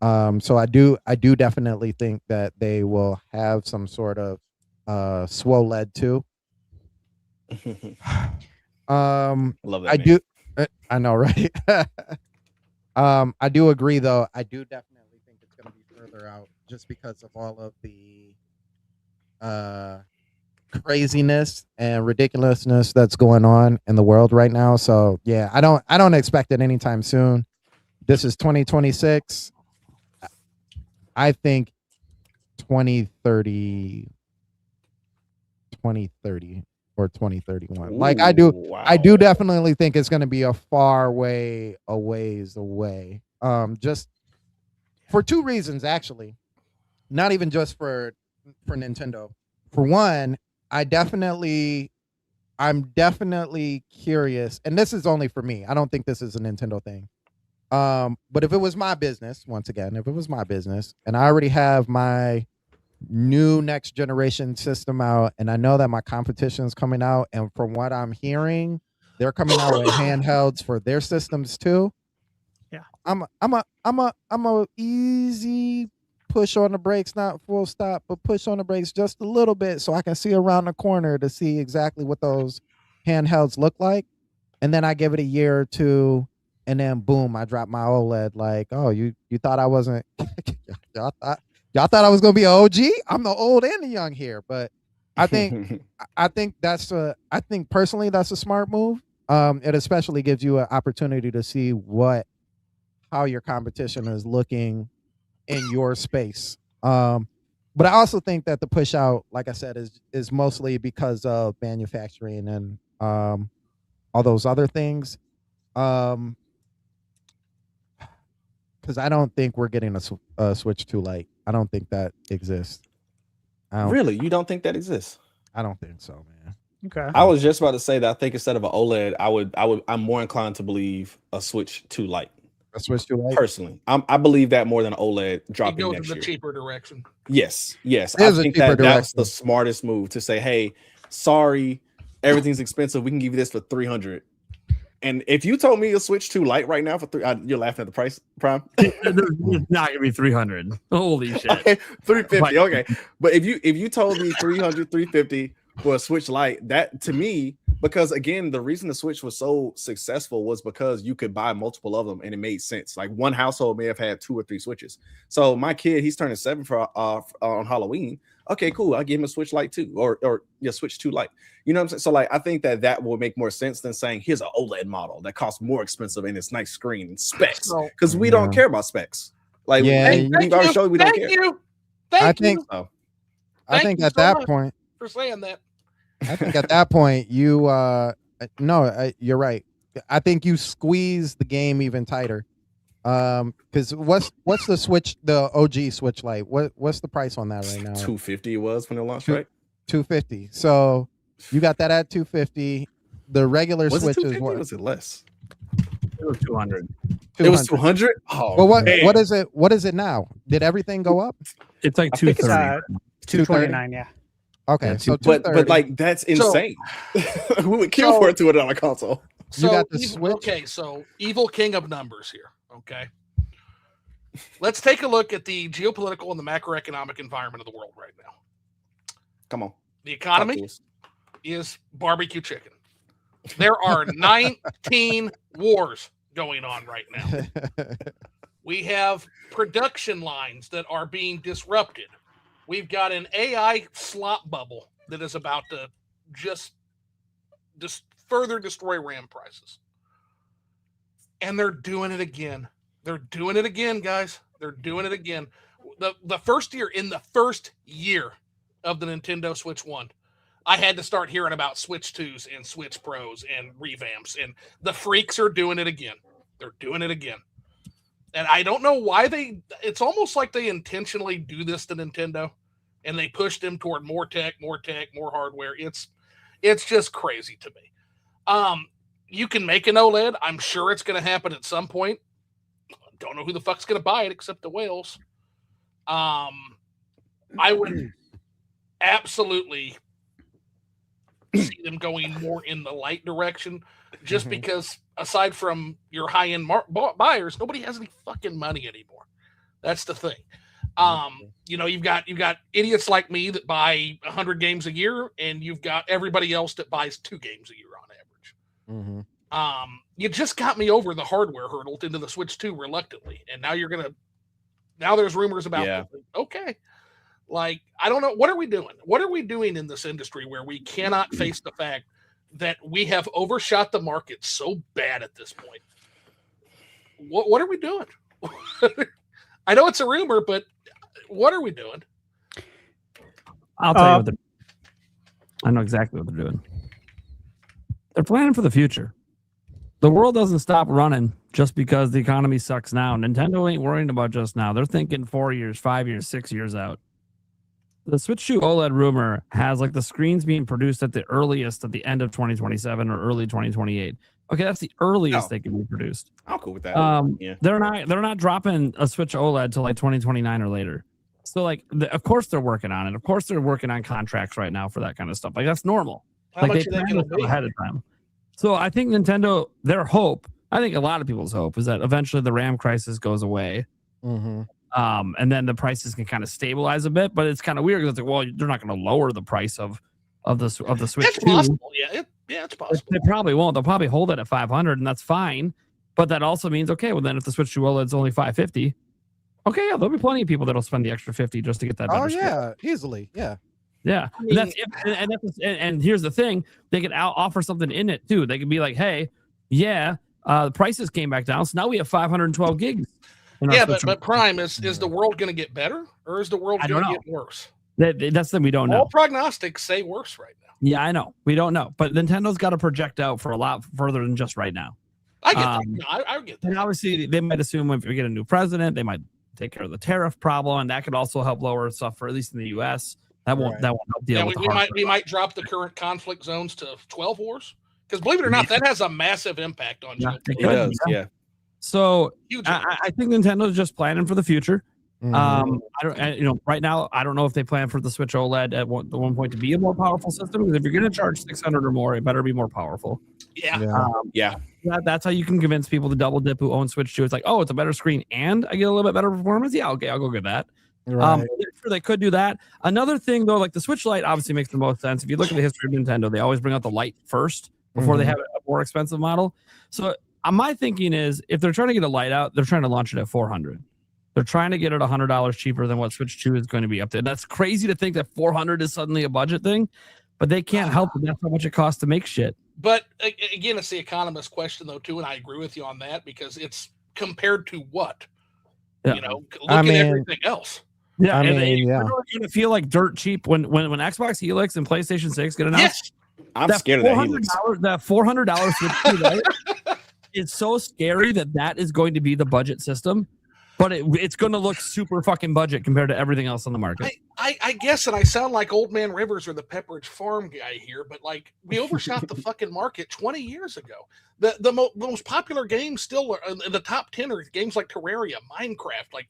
So I do definitely think that they will have some sort of SWOLED too. Love that. I do. I know, right? I do agree, though. I do definitely think it's going to be further out, just because of all of the craziness and ridiculousness that's going on in the world right now. So yeah, I don't expect it anytime soon. This is 2026. I think 2030 or 2031. Like I do definitely think it's going to be a ways away. Just for two reasons, actually. Not even just for Nintendo. For one, I'm definitely curious, and this is only for me. I don't think this is a Nintendo thing. But if it was my business, once again, if it was my business, and I already have my new next generation system out, and I know that my competition is coming out, and from what I'm hearing, they're coming out with handhelds for their systems too. Yeah, I'm a easy push on the brakes, not full stop, but push on the brakes just a little bit so I can see around the corner to see exactly what those handhelds look like. And then I give it a year or two, and then boom, I drop my OLED. Like, oh, you thought I wasn't y'all thought I was gonna be an OG? I'm the old and the young here. But I think I think personally that's a smart move. It especially gives you an opportunity to see how your competition is looking in your space. But I also think that the push out, like I said, is mostly because of manufacturing and all those other things. Because I don't think we're getting a Switch 2 Lite. I don't think that exists. Really? You don't think that exists? I don't think so, man. Okay. I was just about to say that I think instead of an OLED, I'm more inclined to believe a Switch 2 Lite. A Switch 2 Lite? Personally, I believe that more than OLED dropping goes next in the year. cheaper direction. Yes. I There's a think cheaper that's direction. the smartest move to say, hey, sorry, everything's expensive. We can give you this for $300. And if you told me a Switch 2 Lite right now for you're laughing at the price, Prime. It's not gonna be 300. Holy shit. Okay, 350. Okay, but if you told me 300, 350 for a Switch Lite, that to me, because again, the reason the Switch was so successful was because you could buy multiple of them and it made sense. Like one household may have had 2 or 3 Switches. So my kid, he's turning 7 for on Halloween. Okay, cool. I'll give him a Switch Lite 2 or Switch 2 Lite. You know what I'm saying? So like, I think that will make more sense than saying here's an OLED model that costs more expensive and it's nice screen and specs, because we don't care about specs. Like, we've already showed we don't care. I think at that point for saying that. I think at that point you're right. I think you squeeze the game even tighter. Because what's the Switch, the OG Switch Lite? What's the price on that right now? $250 it was when it launched, right? $250. So you got that at $250. The regular was Switch it is what? Was it less? It was 200. It was 200. Oh, well, man. what is it? What is it now? Did everything go up? It's like 230. 229. Yeah. Okay, so but like that's insane. We would kill for a $200 console. You got the Switch. Okay, so evil king of numbers here. Okay, let's take a look at the geopolitical and the macroeconomic environment of the world right now. Come on. The economy is barbecue chicken. There are 19 wars going on right now. We have production lines that are being disrupted. We've got an AI slop bubble that is about to just further destroy RAM prices. And they're doing it again. They're doing it again, guys. They're doing it again. The first year of the Nintendo Switch 1, I had to start hearing about Switch 2s and Switch Pros and revamps, and the freaks are doing it again. They're doing it again. And I don't know why it's almost like they intentionally do this to Nintendo and they push them toward more tech, more hardware. It's just crazy to me. You can make an OLED. I'm sure it's going to happen at some point. Don't know who the fuck's going to buy it except the whales. I would absolutely see them going more in the light direction, just because aside from your high-end buyers, nobody has any fucking money anymore. That's the thing. You've got idiots like me that buy 100 games a year, and you've got everybody else that buys 2 games a year on average. You just got me over the hardware hurdle into the Switch 2 reluctantly, and now now there's rumors about okay, Like, I don't know. What are we doing? What are we doing in this industry where we cannot face the fact that we have overshot the market so bad at this point? What are we doing? I know it's a rumor, but what are we doing? I'll tell you what I know exactly what they're doing. They're planning for the future. The world doesn't stop running just because the economy sucks now. Nintendo ain't worrying about just now. They're thinking 4 years, 5 years, 6 years out. The Switch 2 OLED rumor has like the screens being produced at the earliest at the end of 2027 or early 2028. Okay, that's the earliest they can be produced. I'm cool with that. They're not dropping a Switch OLED till like 2029 or later. So like, of course they're working on it. Of course they're working on contracts right now for that kind of stuff. Like that's normal. How like much they are they plan going this to ahead of time. So I think Nintendo, their hope, I think a lot of people's hope is that eventually the RAM crisis goes away. Mm-hmm. And then the prices can kind of stabilize a bit, but it's kind of weird because it's like, well, they're not going to lower the price of the Switch. It's possible. Yeah, it's possible. They probably won't. They'll probably hold it at 500, and that's fine. But that also means, okay, well then if the Switch 2 OLED is only 550, okay, yeah, there'll be plenty of people that'll spend the extra 50 just to get that. Oh yeah, easily, yeah. Yeah, I mean, and here's the thing: they could offer something in it too. They could be like, "Hey, the prices came back down, so now we have 512 gigs." Yeah, but Prime is the world going to get better or is the world going to get worse? That's the we don't know. All prognostics say worse right now. Yeah, I know. We don't know, but Nintendo's got to project out for a lot further than just right now. I get that. No, I get that. And obviously, they might assume if we get a new president, they might take care of the tariff problem, and that could also help lower stuff for at least in the U.S. That won't help deal with. We might drop the current conflict zones to 12 wars because believe it or not, that has a massive impact on you. It does, yeah. So I think Nintendo's just planning for the future. I don't, right now, I don't know if they plan for the Switch OLED at one point to be a more powerful system. Because if you're going to charge 600 or more, it better be more powerful. Yeah. That's how you can convince people to double dip who own Switch 2. It's like, oh, it's a better screen and I get a little bit better performance. Yeah, okay, I'll go get that. Right. Sure, they could do that. Another thing though, like the Switch Lite obviously makes the most sense. If you look at the history of Nintendo, they always bring out the Lite first before they have a more expensive model. So my thinking is if they're trying to get a Lite out, they're trying to launch it at $400. They're trying to get it $100 cheaper than what Switch 2 is going to be up there. That's crazy to think that $400 is suddenly a budget thing, but they can't help it. That's how much it costs to make shit. But again, it's the economist question though too, and I agree with you on that because it's compared to what? Yeah. You know, look at everything else. Yeah, you're going to feel like dirt cheap when Xbox Helix and PlayStation 6 get announced. Yes. I'm scared of that Helix. That $400 Switch 2, right? It's so scary that is going to be the budget system, but it's going to look super fucking budget compared to everything else on the market. I guess, and I sound like Old Man Rivers or the Pepperidge Farm guy here, but like we overshot the fucking market 20 years ago. The most popular games still are in the top 10 are games like Terraria, Minecraft. Like,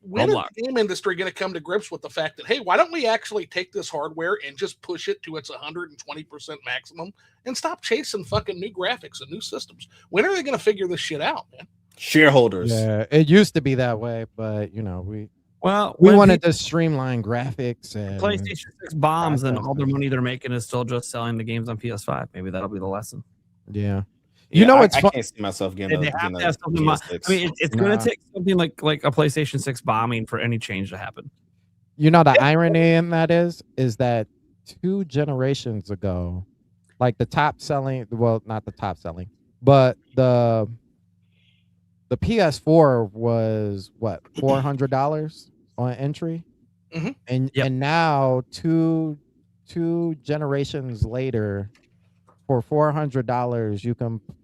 when is the game industry going to come to grips with the fact that, hey, why don't we actually take this hardware and just push it to its 120% maximum and stop chasing fucking new graphics and new systems? When are they going to figure this shit out, man? Shareholders. Yeah, it used to be that way, but you know, we we wanted to streamline graphics and PlayStation 6 bombs, and all their money they're making is still just selling the games on PS5. Maybe that'll be the lesson. Yeah. You know, it's I can't see myself getting. They have to have something. I mean, it's going to take something like a PlayStation 6 bombing for any change to happen. You know, the irony in that is that 2 generations ago, like the top selling, well, not the top selling, but the PS4 was what, $400 on entry, and now two generations later, for $400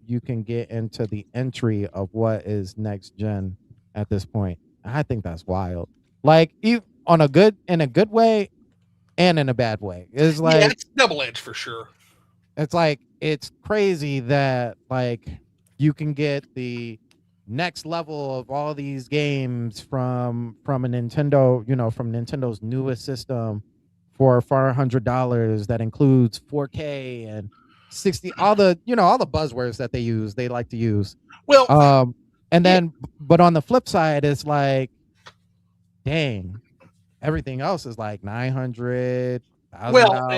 you can get into the entry of what is next gen at this point. I think that's wild. Like, in a good way and in a bad way. It's like it's double edged for sure. It's like it's crazy that like you can get the next level of all these games from a Nintendo, you know, from Nintendo's newest system for $400 that includes 4K and 60, all the buzzwords that they like to use. Well, and then, but on the flip side, it's like, dang, everything else is like $900. Well,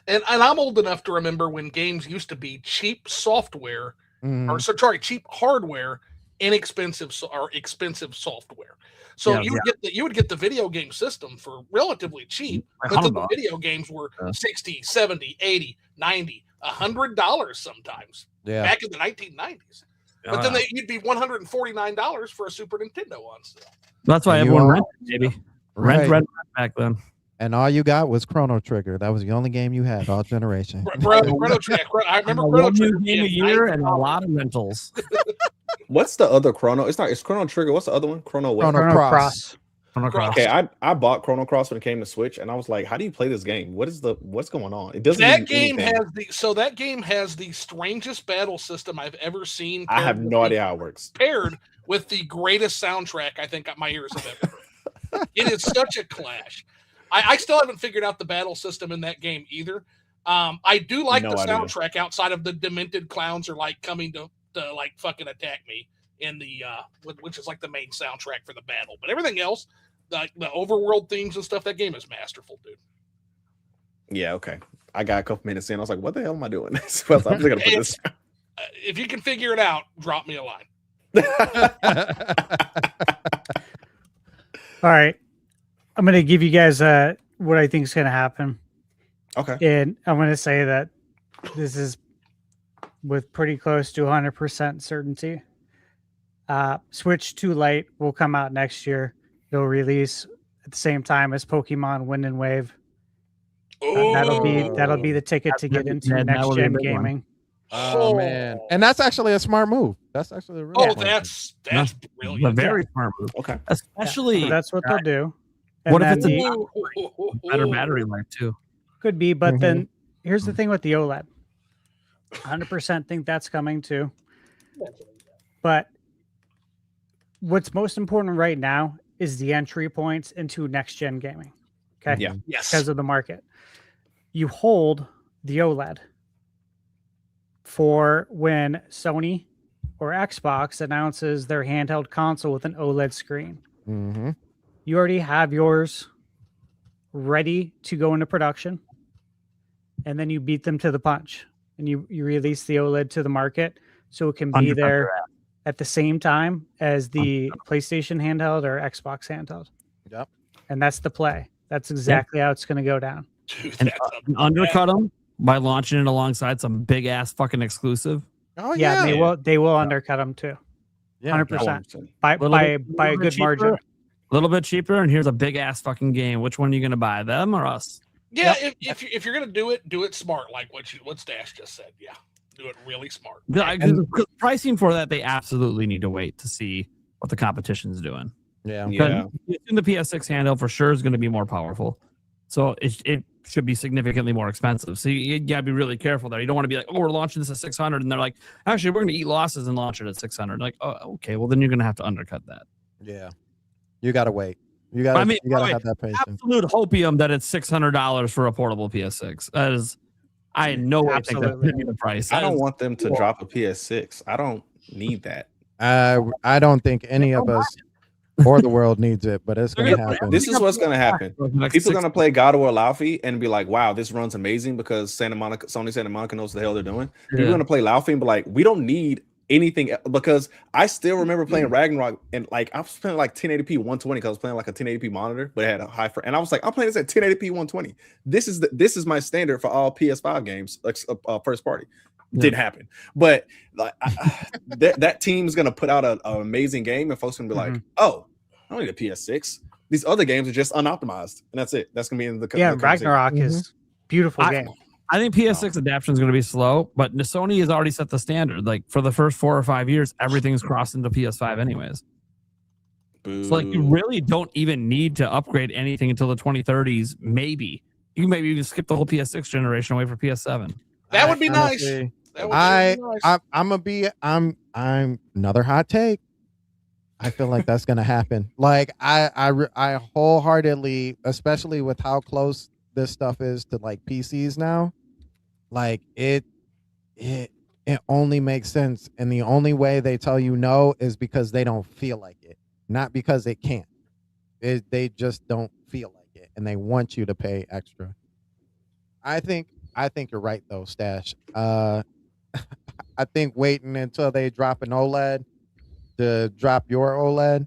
and I'm old enough to remember when games used to be cheap software, cheap hardware inexpensive or expensive software. So you would get the video game system for relatively cheap, but then the video games were 60, 70, 80, 90, $100 sometimes back in the 1990s. But then you'd be $149 for a Super Nintendo on sale. That's why everyone rented, maybe. Rent back then. And all you got was Chrono Trigger. That was the only game you had all generation. Chrono Trigger. I remember Chrono Trigger. Game a year and a lot of rentals. What's the other Chrono? It's Chrono Trigger. What's the other one? Chrono Cross. Okay, I bought Chrono Cross when it came to Switch, and I was like, "How do you play this game? What's going on?" It doesn't. That game has the strangest battle system I've ever seen. I have no idea how it works. Paired with the greatest soundtrack I think my ears have ever heard. It is such a clash. I still haven't figured out the battle system in that game either. I do like the soundtrack outside of the demented clowns are like coming to like fucking attack me in the which is like the main soundtrack for the battle. But everything else, the overworld themes and stuff, that game is masterful, dude. Yeah, okay. I got a couple minutes in. I was like, what the hell am I doing? I'm just gonna put this. If you can figure it out, drop me a line. All right. I'm going to give you guys what I think is going to happen. Okay. And I'm going to say that this is with pretty close to 100% certainty. Switch 2 Lite will come out next year. It'll release at the same time as Pokemon Wind and Wave. That'll be the ticket to get into next gen gaming. Oh man, and that's actually a smart move. That's actually a really that's brilliant. A very smart move. Okay, especially so that's what they'll do. And what if it's a better battery life too? Could be, but then here's the thing with the OLED. 100% think that's coming too. But what's most important right now is the entry points into next gen gaming. Okay. Yeah. Yes. Because of the market. You hold the OLED for when Sony or Xbox announces their handheld console with an OLED screen. Mm-hmm. You already have yours ready to go into production, and then you beat them to the punch, and you release the OLED to the market so it can be there at the same time as the PlayStation handheld or Xbox handheld. Yep. And that's the play. That's exactly how it's going to go down. Dude, and undercut them by launching it alongside some big ass fucking exclusive. Oh yeah, they will undercut them too. 100% by a good margin. A little bit cheaper, and here's a big ass fucking game. Which one are you going to buy, them or us? Yeah, if you're gonna do it smart, like what Stash just said. Yeah, do it really smart. The pricing for that, they absolutely need to wait to see what the competition's doing. Yeah. In the PS6 handheld for sure is going to be more powerful, so it should be significantly more expensive. So you gotta be really careful there. You don't want to be like, oh, we're launching this at 600, and they're like, actually, we're going to eat losses and launch it at 600. Like, oh, okay, well then you're going to have to undercut that. Yeah, you got to wait. You got to have that patience. Absolute hopium that it's $600 for a portable PS6. That is, I know I think that's going to be the price. I don't want them to drop a PS6. I don't need that. I don't think any of us or the world needs it, but it's going to happen. This is what's going to happen. People are going to play God of War Laufey and be like, wow, this runs amazing because Sony Santa Monica knows what the hell they're doing. People are going to play Laufey and be like, we don't need anything, because I still remember playing Ragnarok and like I was playing like 1080p 120 because I was playing like a 1080p monitor, but it had a high and I was like, I'm playing this at 1080p 120. This is my standard for all PS5 games, like first party. Didn't happen, but like that team's gonna put out an amazing game, and folks gonna be like, "Oh, I don't need a PS6. These other games are just unoptimized," and that's it. That's gonna be in the Ragnarok is beautiful game. I think PS6 adaptation is going to be slow, but Sony has already set the standard. Like for the first 4 or 5 years, everything's crossed into PS5 anyways. Boo. So like you really don't even need to upgrade anything until the 2030s. Maybe you can maybe even skip the whole PS6 generation away for PS7. That would be nice. I'm another hot take. I feel like that's gonna happen. Like I wholeheartedly, especially with how close this stuff is to like PCs now, like it only makes sense, and the only way they tell you no is because they don't feel like it, not because it can't. They just don't feel like it, and they want you to pay extra. I think you're right though, Stash. I think waiting until they drop an OLED to drop your OLED.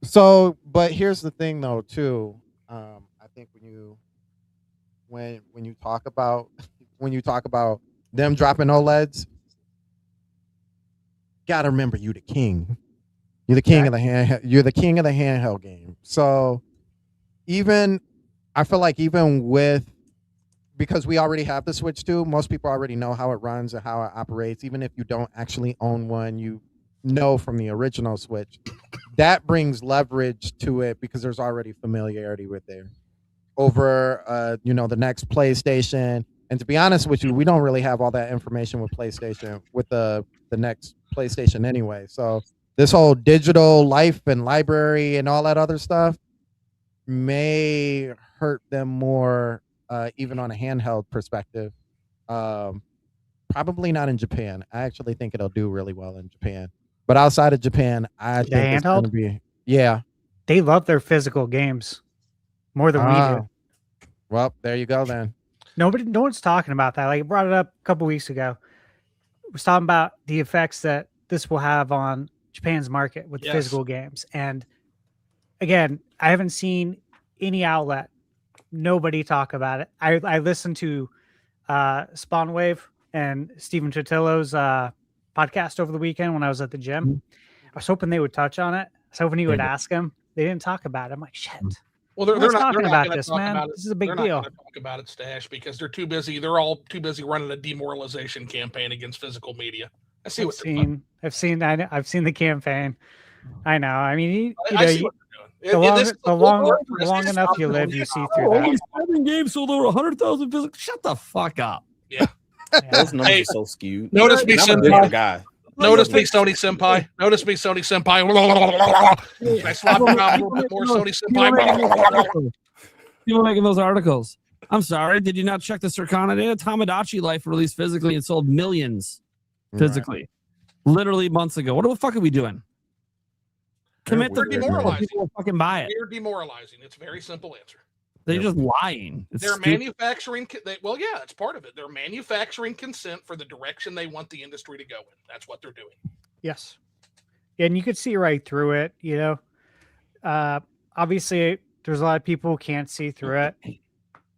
So, but here's the thing, though, too. I think when you talk about them dropping OLEDs, gotta remember you the king. You're the king of the hand. You're the king of the handheld game. So I feel like even because we already have the Switch 2, most people already know how it runs and how it operates. Even if you don't actually own one, you know from the original Switch. That brings leverage to it because there's already familiarity with there. Over the next PlayStation. And to be honest with you, we don't really have all that information with PlayStation, with the next PlayStation anyway. So this whole digital life and library and all that other stuff may hurt them more, even on a handheld perspective. Probably not in Japan. I actually think it'll do really well in Japan. But outside of Japan, I think it's going to be, They love their physical games more than we do. Well, there you go then. No one's talking about that. Like, I brought it up a couple weeks ago. I was talking about the effects that this will have on Japan's market with physical games. And again, I haven't seen any outlet, nobody talk about it. I listened to Spawnwave and Stephen Totillo's podcast over the weekend when I was at the gym. I was hoping they would touch on it. I was hoping he would ask him. They didn't talk about it. I'm like, shit. Well, they're not talking they're about not this, talk man. About it. This is a big they're deal. Not going to talk about it, Stash, because they're too busy. They're all too busy running a demoralization campaign against physical media. I see I've seen the campaign. I know. I mean, I see what they're doing. The long enough you live, you see through that. Only 7 games sold over 100,000 physical. Shut the fuck up. Yeah. Those numbers are so skewed. Notice me, I'm a different guy. Notice me, Sony Senpai. Notice me, Sony Senpai. Can I slap around a little bit more, Sony Senpai? People making those articles. I'm sorry. Did you not check the Circana data? Tamagotchi Life released physically and sold millions physically, literally months ago. What the fuck are we doing? Commit to demoralizing. People will fucking buy it. They're demoralizing. It's a very simple answer. They're just lying. They're manufacturing. It's part of it. They're manufacturing consent for the direction they want the industry to go in. That's what they're doing. Yes. And you could see right through it, obviously there's a lot of people who can't see through it.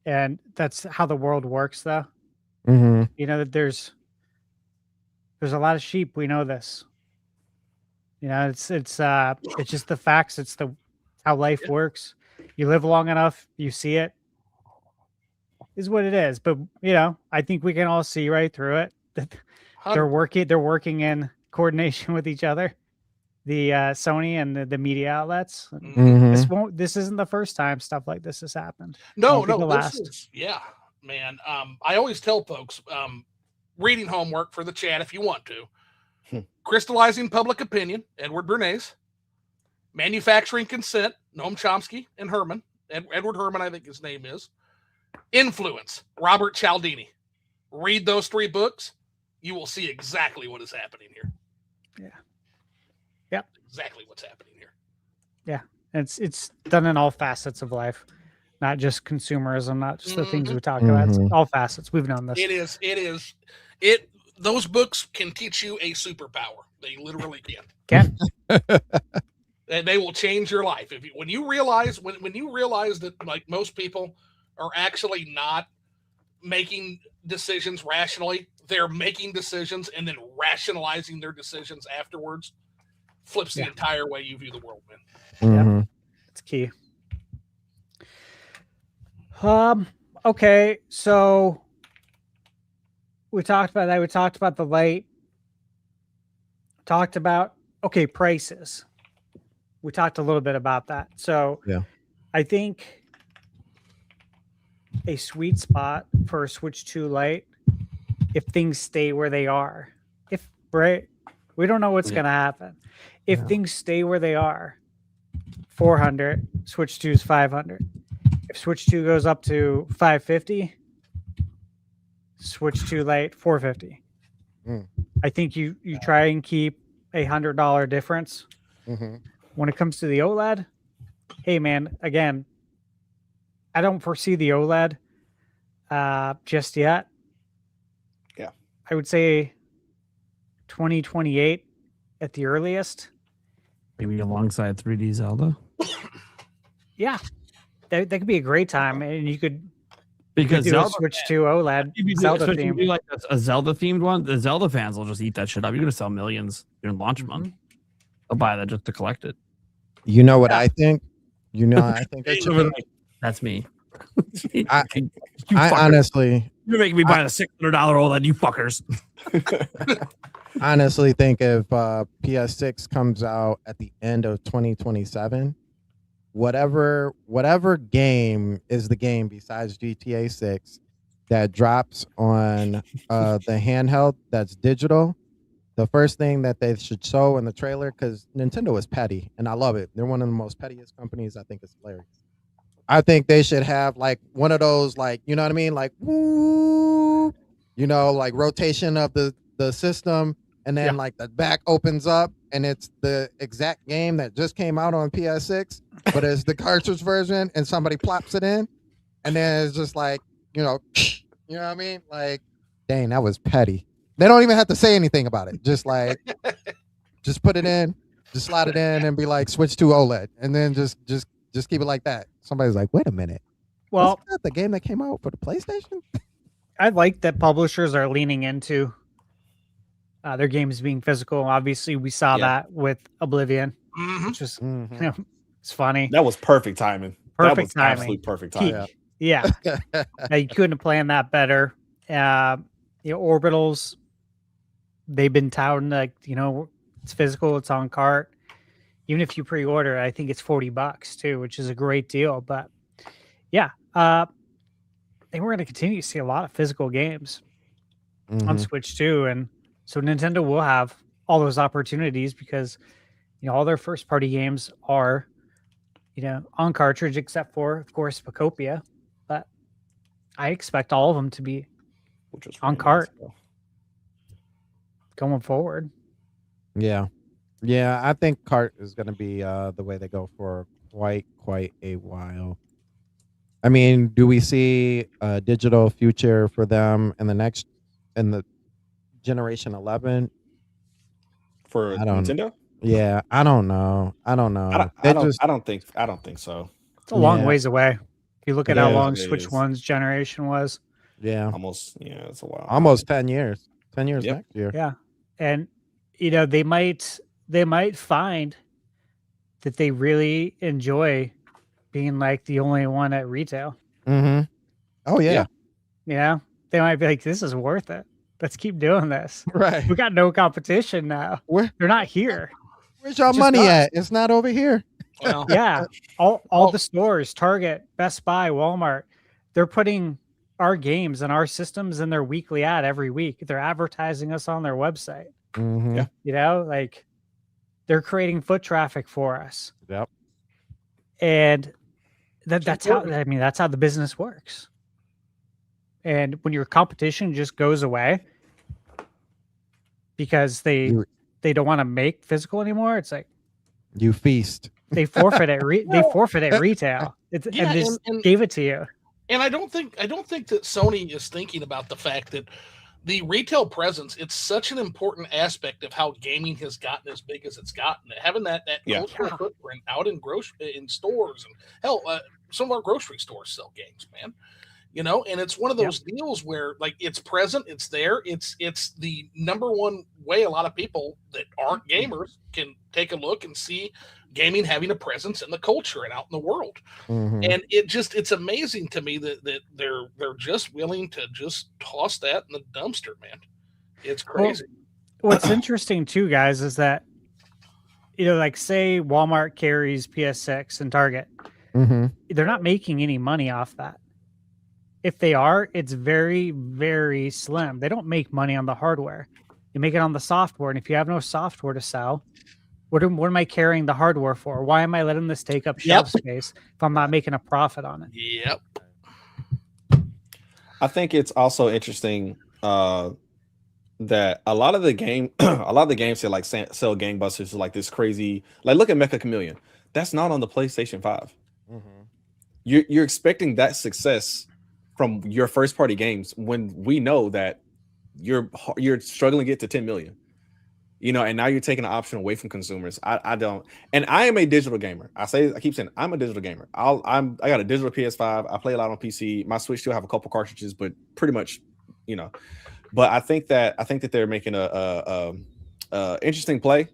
And that's how the world works though. Mm-hmm. That there's a lot of sheep. We know this. It's just the facts. It's how life works. You live long enough, you see it. Is what it is. But I think we can all see right through it that they're working in coordination with each other. The Sony and the media outlets. Mm-hmm. This isn't the first time stuff like this has happened. No. Man. I always tell folks, reading homework for the chat if you want to. Crystallizing Public Opinion, Edward Bernays. Manufacturing Consent, Noam Chomsky and Herman. Edward Herman, I think his name is. Influence, Robert Cialdini. Read those 3 books. You will see exactly what is happening here. Yeah. Exactly what's happening here. Yeah. It's done in all facets of life, not just consumerism, not just the things we talk about. It's all facets. We've known this. It is. Those books can teach you a superpower. They literally can. And they will change your life. When you realize that, like, most people are actually not making decisions rationally, they're making decisions and then rationalizing their decisions afterwards, flips the entire way you view the world, man. Mm-hmm. It's key. Okay, so we talked about that. We talked about the light. Talked about prices. We talked a little bit about that. So I think a sweet spot for a Switch 2 Lite, if things stay where they are, we don't know what's going to happen. If things stay where they are, 400, Switch 2 is 500. If Switch 2 goes up to 550, Switch 2 Lite 450. I think you try and keep $100 difference. When it comes to the OLED, hey man, again, I don't foresee the OLED just yet. Yeah. I would say 2028 at the earliest. Maybe alongside 3D Zelda. Yeah, that could be a great time, and you could Because do Zelda a switch to OLED Zelda especially if theme. you do like a Zelda themed one. The Zelda fans will just eat that shit up. You're gonna sell millions during launch month. They'll buy that just to collect it. You know what I think? You know, I think it should be. That's me. I fuckers. honestly, You're making me buy the $600 OLED, you fuckers. honestly think if PS6 comes out at the end of 2027, whatever game is the game besides GTA 6 that drops on the handheld that's digital, the first thing that they should show in the trailer, because Nintendo is petty and I love it. They're one of the most pettiest companies. I think it's hilarious. I think they should have like one of those, like, you know what I mean? Like, woo, you know, like rotation of the system. And then like the back opens up and it's the exact game that just came out on PS6, but it's the cartridge version and somebody plops it in. And then it's just like, you know what I mean? Like, dang, that was petty. They don't even have to say anything about it. Just like, just put it in, just slide it in and be like, switch to OLED. And then just keep it like that. Somebody's like, wait a minute. Well, wasn't that the game that came out for the PlayStation? I like that publishers are leaning into their games being physical. Obviously, we saw that with Oblivion, which was, you know, it's funny. That was perfect timing. Perfect that was timing. absolute perfect timing. Yeah. You couldn't have planned that better. You know, Orbitals, they've been touting like, you know, it's physical, it's on cart. Even if you pre-order, I think it's $40 too, which is a great deal. But yeah, I think we're going to continue to see a lot of physical games on Switch too. And so Nintendo will have all those opportunities because, you know, all their first-party games are, you know, on cartridge, except for, of course, Pacopia. But I expect all of them to be on cart going forward. Yeah. Yeah, I think cart is going to be the way they go for quite a while. I mean, do we see a digital future for them in the generation 11 for Nintendo? Yeah, I don't know. I don't think so. It's a long ways away. If you look at how long Switch is. 1's generation was. Yeah. It's a while. Almost 10 years. 10 years next year. Yeah. And you know, they might find that they really enjoy being like the only one at retail. Oh yeah. You know, they might be like, this is worth it. Let's keep doing this. Right. We got no competition now. They're not here. Where's your money at? It's not over here. Well, Yeah. All the stores, Target, Best Buy, Walmart, they're putting our games and our systems in their weekly ad every week. They're advertising us on their website. Yeah. You know, like they're creating foot traffic for us. Yep. And that's how the business works. And when your competition just goes away because they don't want to make physical anymore, it's like you feast. They forfeit at retail. And just gave it to you. And I don't think that Sony is thinking about the fact that the retail presence, it's such an important aspect of how gaming has gotten as big as it's gotten. Having that cultural footprint out in stores, and hell, some of our grocery stores sell games, man. You know, and it's one of those deals where like it's present, it's there, it's the number one way a lot of people that aren't gamers can take a look and see gaming having a presence in the culture and out in the world. And it's amazing to me that they're just willing to just toss that in the dumpster, man. It's crazy. Well, what's interesting too, guys, is that, you know, like say Walmart carries PS6 and Target, they're not making any money off that. If they are, it's very, very slim. They don't make money on the hardware. You make it on the software. And if you have no software to sell, what am I carrying the hardware for? Why am I letting this take up shelf space if I'm not making a profit on it? Yep. I think it's also interesting that a lot of the games that like sell gangbusters like this crazy. Like look at Mecha Chameleon. That's not on the PlayStation 5. You're expecting that success from your first party games when we know that you're struggling to get to 10 million. and now you're taking an option away from consumers. I don't, and I am a digital gamer. I keep saying I'm a digital gamer. I got a digital PS5. I play a lot on PC. My Switch still have a couple cartridges, but pretty much, But I think that they're making a interesting play.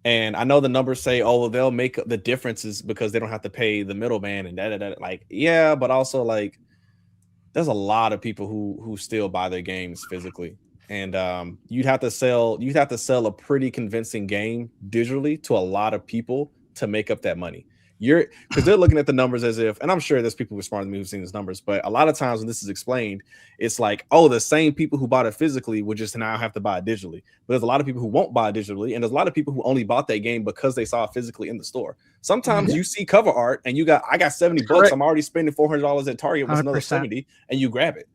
And I know the numbers say, oh, well, they'll make the differences because they don't have to pay the middleman and that. Like, yeah, but also like, there's a lot of people who still buy their games physically, and you'd have to sell a pretty convincing game digitally to a lot of people to make up that money. Because they're looking at the numbers as if, and I'm sure there's people who are smarter than me who've seen these numbers, but a lot of times when this is explained, it's like, oh, the same people who bought it physically would just now have to buy it digitally. But there's a lot of people who won't buy it digitally, and there's a lot of people who only bought that game because they saw it physically in the store. Sometimes you see cover art and I got $70. Correct. I'm already spending $400 at Target with another 70, and you grab it.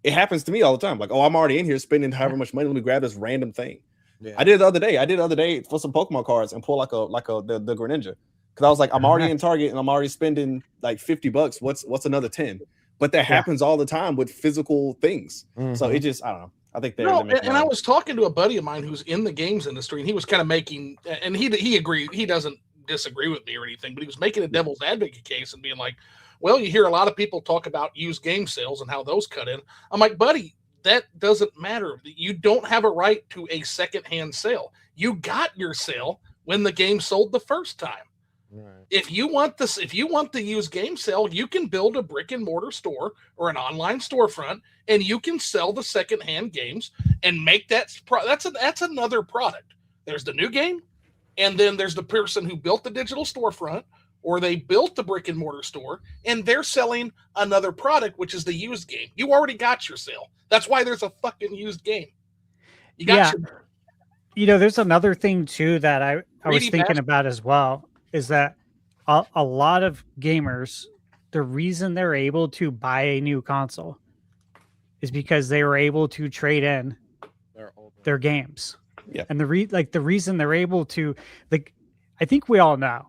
It happens to me all the time. Like, oh, I'm already in here spending however much money. Let me grab this random thing. Yeah. I did it the other day for some Pokemon cards and pull the Greninja. Because I was like, I'm already in Target and I'm already spending like $50. What's another 10? But that happens all the time with physical things. Mm-hmm. So it just, I don't know. I think I was talking to a buddy of mine who's in the games industry, and he was kind of making, and he agreed, he doesn't disagree with me or anything, but he was making a devil's advocate case and being like, well, you hear a lot of people talk about used game sales and how those cut in. I'm like, buddy, that doesn't matter. You don't have a right to a secondhand sale. You got your sale when the game sold the first time. Right. If you want the used game sale, you can build a brick and mortar store or an online storefront, and you can sell the secondhand games and make that's another product. There's the new game, and then there's the person who built the digital storefront, or they built the brick and mortar store, and they're selling another product, which is the used game. You already got your sale. That's why there's a fucking used game. You got there's another thing too that I was thinking about as well. Is that a lot of gamers, the reason they're able to buy a new console is because they were able to trade in their games. Yeah. And the reason they're able to, like, I think we all know.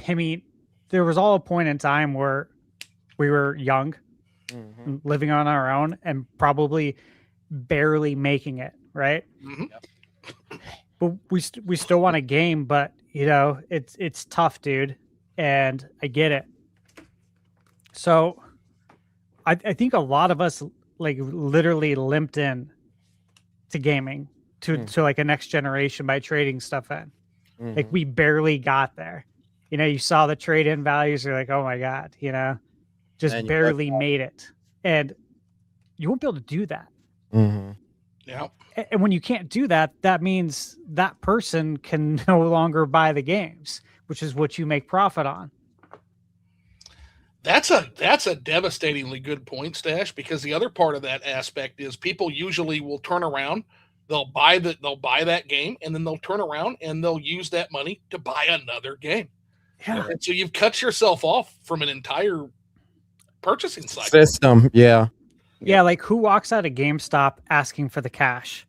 I mean, there was all a point in time where we were young, living on our own, and probably barely making it, right? Mm-hmm. Yep. But we still want a game, but it's tough, dude, and I get it. So I think a lot of us like literally limped in to gaming to like a next generation by trading stuff in. Mm-hmm. Like we barely got there. You saw the trade-in values, you're like, oh my God, just barely made it. And you won't be able to do that. Mm-hmm. Yeah. And when you can't do that, that means that person can no longer buy the games, which is what you make profit on. That's a devastatingly good point, Stash, because the other part of that aspect is people usually will turn around, they'll buy that game, and then they'll turn around and they'll use that money to buy another game. Yeah. And so you've cut yourself off from an entire purchasing cycle. System, yeah. Yeah, like who walks out of GameStop asking for the cash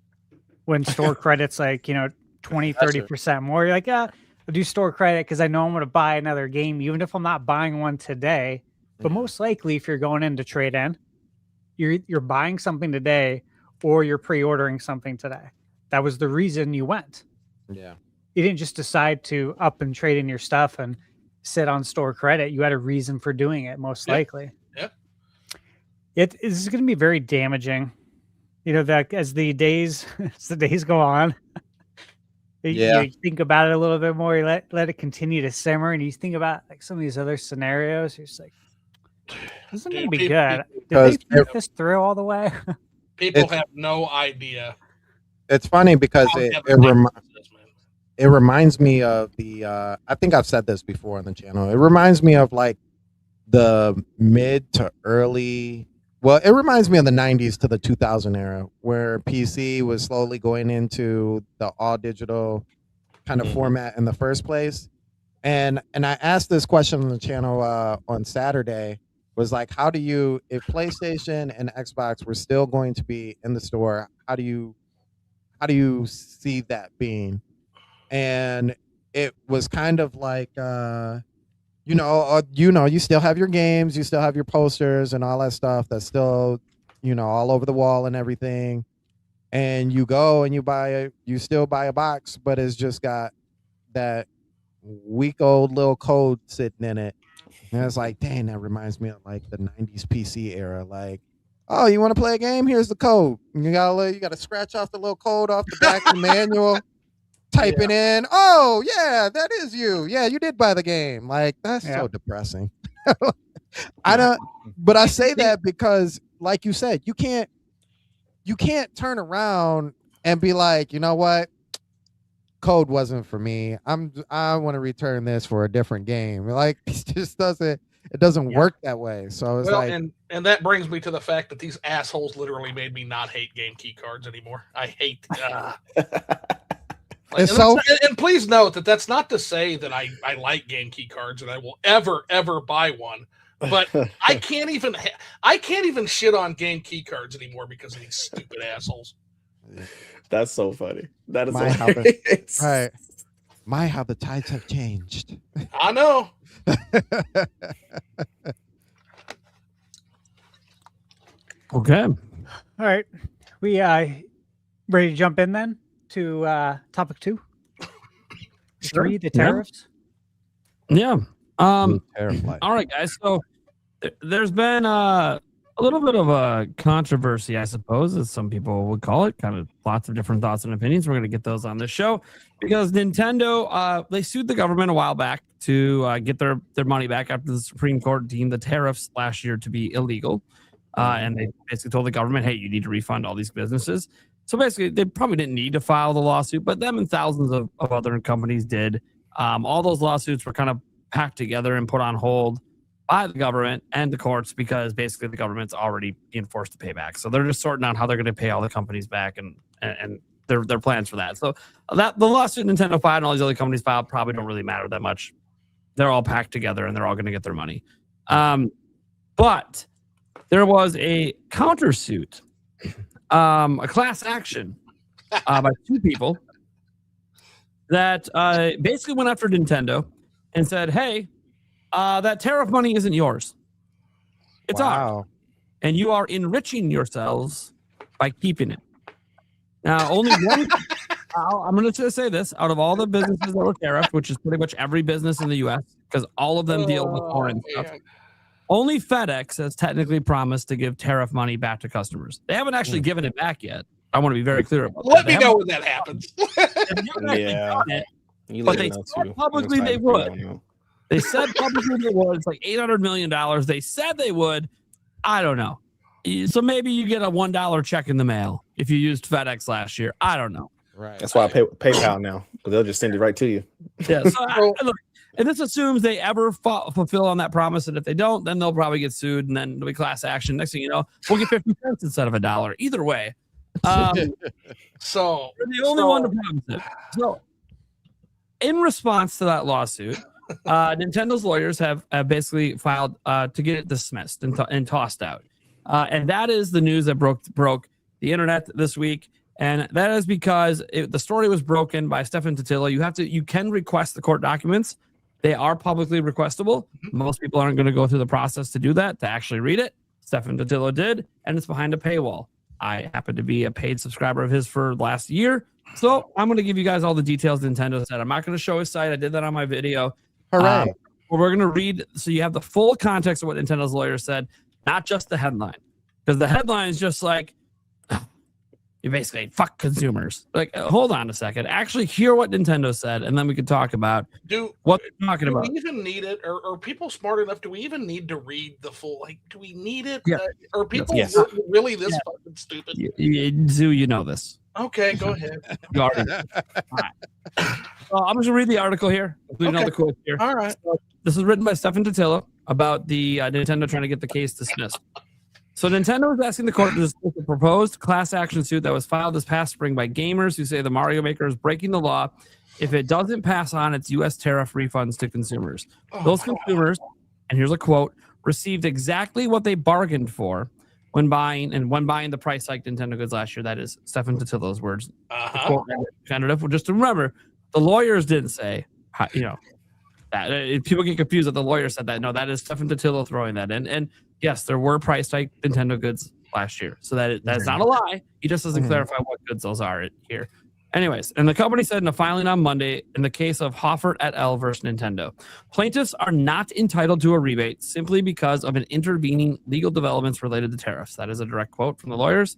when store credit's like, 20, 30% more? You're like, I'll do store credit because I know I'm going to buy another game, even if I'm not buying one today. But most likely, if you're going in to trade in, you're buying something today or you're pre-ordering something today. That was the reason you went. Yeah. You didn't just decide to up and trade in your stuff and sit on store credit. You had a reason for doing it, most likely. Yeah. It is going to be very damaging, that as the days go on, you think about it a little bit more. You let it continue to simmer, and you think about like some of these other scenarios. You're just like, this isn't going to be good. Did they think this through all the way? People have no idea. It's funny because it reminds me of the. I think I've said this before on the channel. It reminds me of like the mid to early. Well, it reminds me of the 90s to the 2000 era where PC was slowly going into the all digital kind of format in the first place. And I asked this question on the channel on Saturday, was like, how do you, if PlayStation and Xbox were still going to be in the store, how do you see that being? And it was kind of like, you still have your games, you still have your posters and all that stuff that's still, all over the wall and everything. and you still buy a box, but it's just got that week old little code sitting in it. And it's like, dang, that reminds me of like the 90s PC era. Like, oh, you want to play a game? Here's the code. And you gotta scratch off the little code off the back of the manual, type it in. Oh, yeah, that is you. Yeah, you did buy the game. Like, that's so depressing. But I say that because, like you said, you can't turn around and be like, you know what? Code wasn't for me. I want to return this for a different game. Like, it just doesn't work that way. So it's and that brings me to the fact that these assholes literally made me not hate game key cards anymore. I hate and please note that that's not to say that I like game key cards and I will ever buy one. But I can't even shit on game key cards anymore because of these stupid assholes. That's so funny. That is right. How the tides have changed. I know. Okay. All right. We ready to jump in then to topic 2? Sure. 3, the tariffs. Yeah. All right, guys. So there's been a little bit of a controversy, I suppose, as some people would call it. Kind of lots of different thoughts and opinions. We're going to get those on this show because Nintendo, they sued the government a while back to get their money back after the Supreme Court deemed the tariffs last year to be illegal. And they basically told the government, hey, you need to refund all these businesses. So basically, they probably didn't need to file the lawsuit, but them and thousands of other companies did. All those lawsuits were kind of packed together and put on hold by the government and the courts because basically the government's already being forced to pay back. So they're just sorting out how they're going to pay all the companies back and their plans for that. So that the lawsuit Nintendo filed and all these other companies filed probably don't really matter that much. They're all packed together and they're all going to get their money. But there was a countersuit, a class action by 2 people that basically went after Nintendo and said, hey, that tariff money isn't yours. It's ours. And you are enriching yourselves by keeping it. Now, only one, I'm going to say this, out of all the businesses that were tariffed, which is pretty much every business in the U.S., because all of them deal with foreign stuff, only FedEx has technically promised to give tariff money back to customers. They haven't actually given it back yet. I want to be very clear about that. Let me know when that happens. But they said publicly they would. They said publicly they would. It's like $800 million. They said they would. I don't know. So maybe you get a $1 check in the mail if you used FedEx last year. I don't know. Right. That's why I pay PayPal now. They'll just send it right to you. Yeah. So look, and this assumes they ever fulfill on that promise. And if they don't, then they'll probably get sued and then there'll be class action. Next thing you know, we'll get 50 cents instead of $1. Either way. So we're the only one to promise it. So in response to that lawsuit, Nintendo's lawyers have basically filed to get it dismissed and tossed out. And that is the news that broke the internet this week. And that is because the story was broken by Stefan Totilo. You can request the court documents. They are publicly requestable. Most people aren't going to go through the process to do that, to actually read it. Stefan Totilo did, and it's behind a paywall. I happen to be a paid subscriber of his for last year. So I'm going to give you guys all the details Nintendo said. I'm not going to show his site. I did that on my video. Hooray. We're going to read, so you have the full context of what Nintendo's lawyer said, not just the headline. Because the headline is just like, you basically fuck consumers. Like, hold on a second. Actually hear what Nintendo said, and then we can talk about what they're talking about. Do we even need it? Are people smart enough? Do we even need to read the full? Like, do we need it? Yeah. Are people really this fucking stupid? Zoo, you know this. Okay, go ahead. You already know. All right. I'm just going to read the article here, including all the quotes here. All right. So, this is written by Stefan Totilo about the Nintendo trying to get the case dismissed. So Nintendo is asking the court to dismiss a proposed class action suit that was filed this past spring by gamers who say the Mario Maker is breaking the law if it doesn't pass on its U.S. tariff refunds to consumers. Those consumers, and here's a quote, received exactly what they bargained for when buying the price hike Nintendo goods last year. That is Stefan Totilo's words. Just to remember, the lawyers didn't say, that. People get confused that the lawyer said that. No, that is Stefan Totilo throwing that in. And yes, there were price hike Nintendo goods last year. So that's not a lie. He just doesn't clarify what goods those are here. Anyways, and the company said in a filing on Monday, in the case of Hoffert et al. Versus Nintendo, plaintiffs are not entitled to a rebate simply because of an intervening legal developments related to tariffs. That is a direct quote from the lawyers.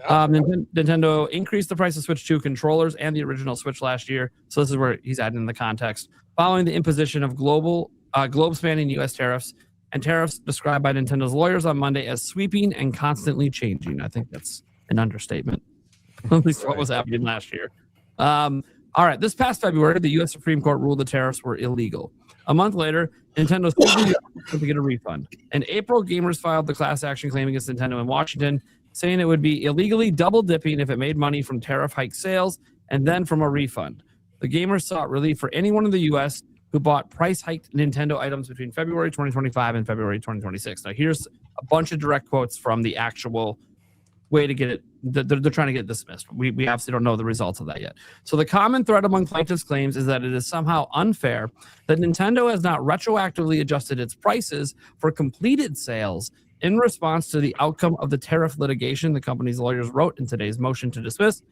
Nintendo increased the price of Switch 2 controllers and the original Switch last year. So this is where he's adding in the context. Following the imposition of globe-spanning U.S. tariffs, and tariffs described by Nintendo's lawyers on Monday as sweeping and constantly changing. I think that's an understatement. At least what was happening last year. All right. This past February, the U.S. Supreme Court ruled the tariffs were illegal. A month later, Nintendo sued to get a refund. In April, gamers filed the class action claim against Nintendo in Washington, saying it would be illegally double dipping if it made money from tariff hike sales and then from a refund. The gamers sought relief for anyone in the U.S. who bought price hiked Nintendo items between February 2025 and February 2026. Now, here's a bunch of direct quotes from the actual way to get it. They're trying to get it dismissed. We obviously don't know the results of that yet. So the common thread among plaintiffs' claims is that it is somehow unfair that Nintendo has not retroactively adjusted its prices for completed sales in response to the outcome of the tariff litigation, the company's lawyers wrote in today's motion to dismiss.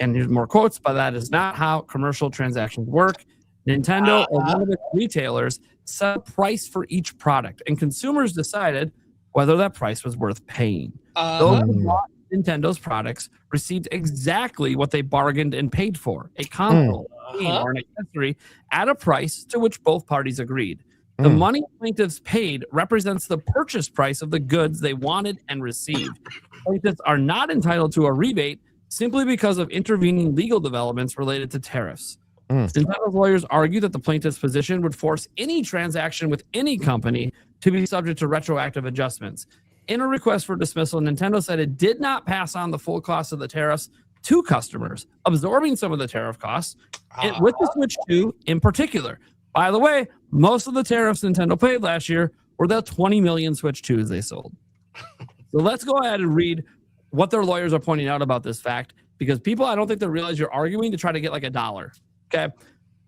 And here's more quotes, but that is not how commercial transactions work. Nintendo or one of its retailers set a price for each product, and consumers decided whether that price was worth paying. Those who bought Nintendo's products received exactly what they bargained and paid for, a console or an accessory at a price to which both parties agreed. The money plaintiffs paid represents the purchase price of the goods they wanted and received. Plaintiffs are not entitled to a rebate simply because of intervening legal developments related to tariffs. Nintendo's lawyers argue that the plaintiff's position would force any transaction with any company to be subject to retroactive adjustments. In a request for dismissal, Nintendo said it did not pass on the full cost of the tariffs to customers, absorbing some of the tariff costs, and with the Switch 2 in particular. By the way, most of the tariffs Nintendo paid last year were the 20 million Switch 2s they sold. So let's go ahead and read what their lawyers are pointing out about this fact, because people, I don't think they realize you're arguing to try to get like $1. Okay.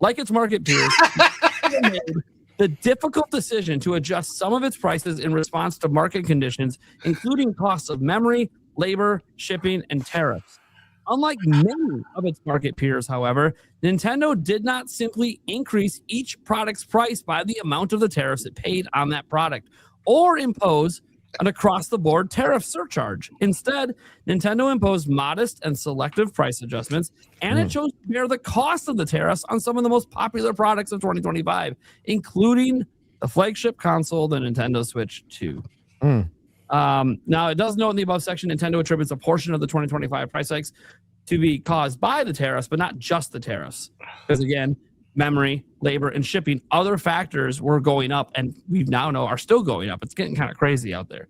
Like its market peers, made the difficult decision to adjust some of its prices in response to market conditions, including costs of memory, labor, shipping, and tariffs. Unlike many of its market peers, however, Nintendo did not simply increase each product's price by the amount of the tariffs it paid on that product or impose an across-the-board tariff surcharge. Instead, Nintendo imposed modest and selective price adjustments, and it chose to bear the cost of the tariffs on some of the most popular products of 2025, including the flagship console, the Nintendo Switch 2. Now, it does note in the above section, Nintendo attributes a portion of the 2025 price hikes to be caused by the tariffs, but not just the tariffs. Because again, memory, labor, and shipping, other factors were going up, and we now know are still going up. It's getting kind of crazy out there.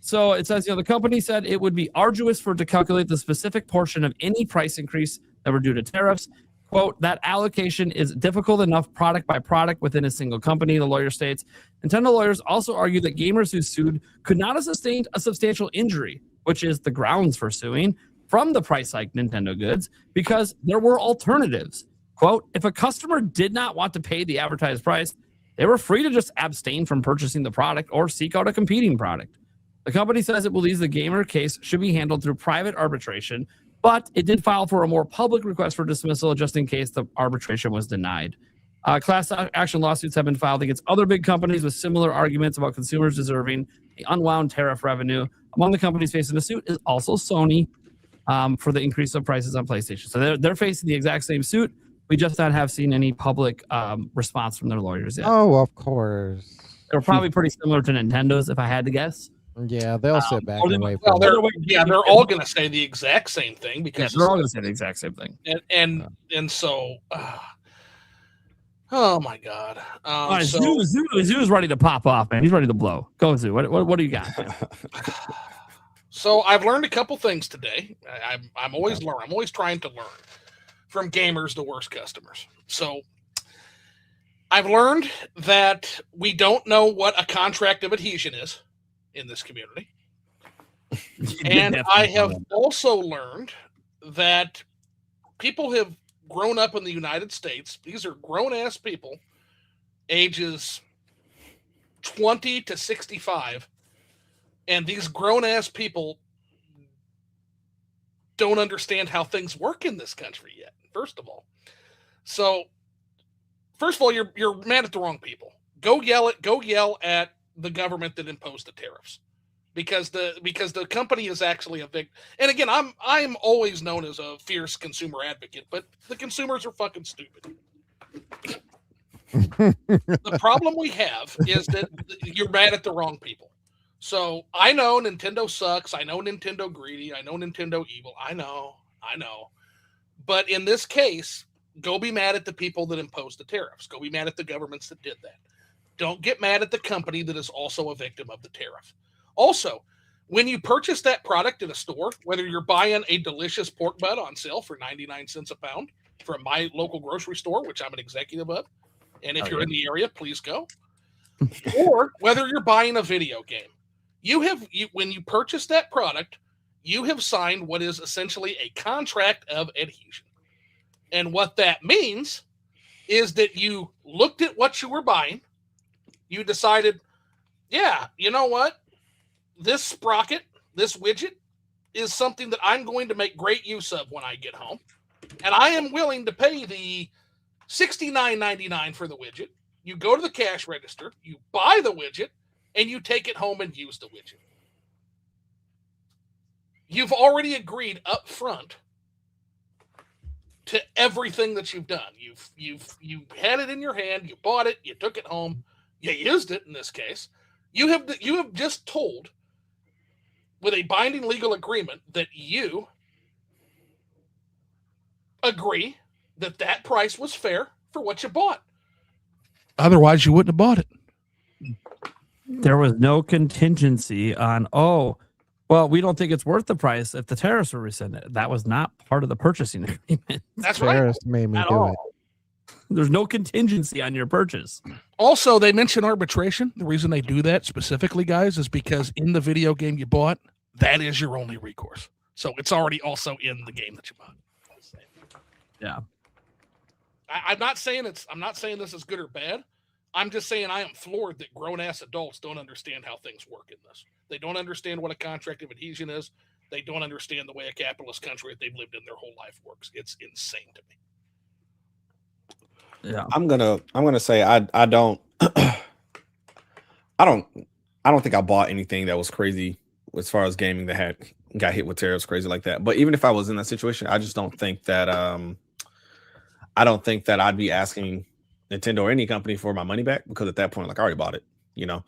So it says, the company said it would be arduous for it to calculate the specific portion of any price increase that were due to tariffs. Quote, that allocation is difficult enough product by product within a single company, the lawyer states. Nintendo lawyers also argue that gamers who sued could not have sustained a substantial injury, which is the grounds for suing, from the price hike Nintendo goods, because there were alternatives. Quote, if a customer did not want to pay the advertised price, they were free to just abstain from purchasing the product or seek out a competing product. The company says it believes the gamer case should be handled through private arbitration, but it did file for a more public request for dismissal just in case the arbitration was denied. Class action lawsuits have been filed against other big companies with similar arguments about consumers deserving the unwound tariff revenue. Among the companies facing the suit is also Sony for the increase of prices on PlayStation. So they're facing the exact same suit. We just not have seen any public response from their lawyers yet. Oh, of course. They're probably pretty similar to Nintendo's, if I had to guess. Yeah, they'll sit back and wait. Well, they're all going to say the exact same thing because they're all going to say the exact same thing. And so, oh my God, right, Zoo's ready to pop off, man. He's ready to blow. Go, Zoo. What do you got? So I've learned a couple things today. I'm always learning. I'm always trying to learn from gamers to worst customers. So I've learned that we don't know what a contract of adhesion is in this community. And I have also learned that people have grown up in the United States. These are grown-ass people, ages 20 to 65, And these grown-ass people don't understand how things work in this country yet, first of all. So, first of all, you're mad at the wrong people. Go yell at the government that imposed the tariffs. Because the company is actually a victim. And again, I'm always known as a fierce consumer advocate, but the consumers are fucking stupid. The problem we have is that you're mad at the wrong people. So I know Nintendo sucks. I know Nintendo greedy. I know Nintendo evil. I know. But in this case, go be mad at the people that imposed the tariffs. Go be mad at the governments that did that. Don't get mad at the company that is also a victim of the tariff. Also, when you purchase that product in a store, whether you're buying a delicious pork butt on sale for 99 cents a pound from my local grocery store, which I'm an executive of, and if you're in the area, please go, or whether you're buying a video game, when you purchase that product, you have signed what is essentially a contract of adhesion. And what that means is that you looked at what you were buying, you decided, yeah, you know what? This sprocket, this widget, is something that I'm going to make great use of when I get home. And I am willing to pay the $69.99 for the widget. You go to the cash register, you buy the widget, and you take it home and use the widget. You've already agreed up front to everything that you've done. You've had it in your hand, you bought it, you took it home, you used it in this case. You have just told, with a binding legal agreement, that you agree that price was fair for what you bought. Otherwise, you wouldn't have bought it. There was no contingency on, well, we don't think it's worth the price if the tariffs were rescinded. That was not part of the purchasing agreement. That's Tariffs made me do it. There's no contingency on your purchase. Also, they mention arbitration. The reason they do that specifically, guys, is because in the video game you bought, that is your only recourse. So it's already also in the game that you bought. Yeah. I'm not saying this is good or bad. I'm just saying I am floored that grown-ass adults don't understand how things work in this. They don't understand what a contract of adhesion is. They don't understand the way a capitalist country that they've lived in their whole life works. It's insane to me. Yeah. I'm gonna say I don't think I bought anything that was crazy as far as gaming that got hit with tariffs crazy like that. But even if I was in that situation, I just don't think that I'd be asking Nintendo or any company for my money back, because at that point, like, I already bought it, you know.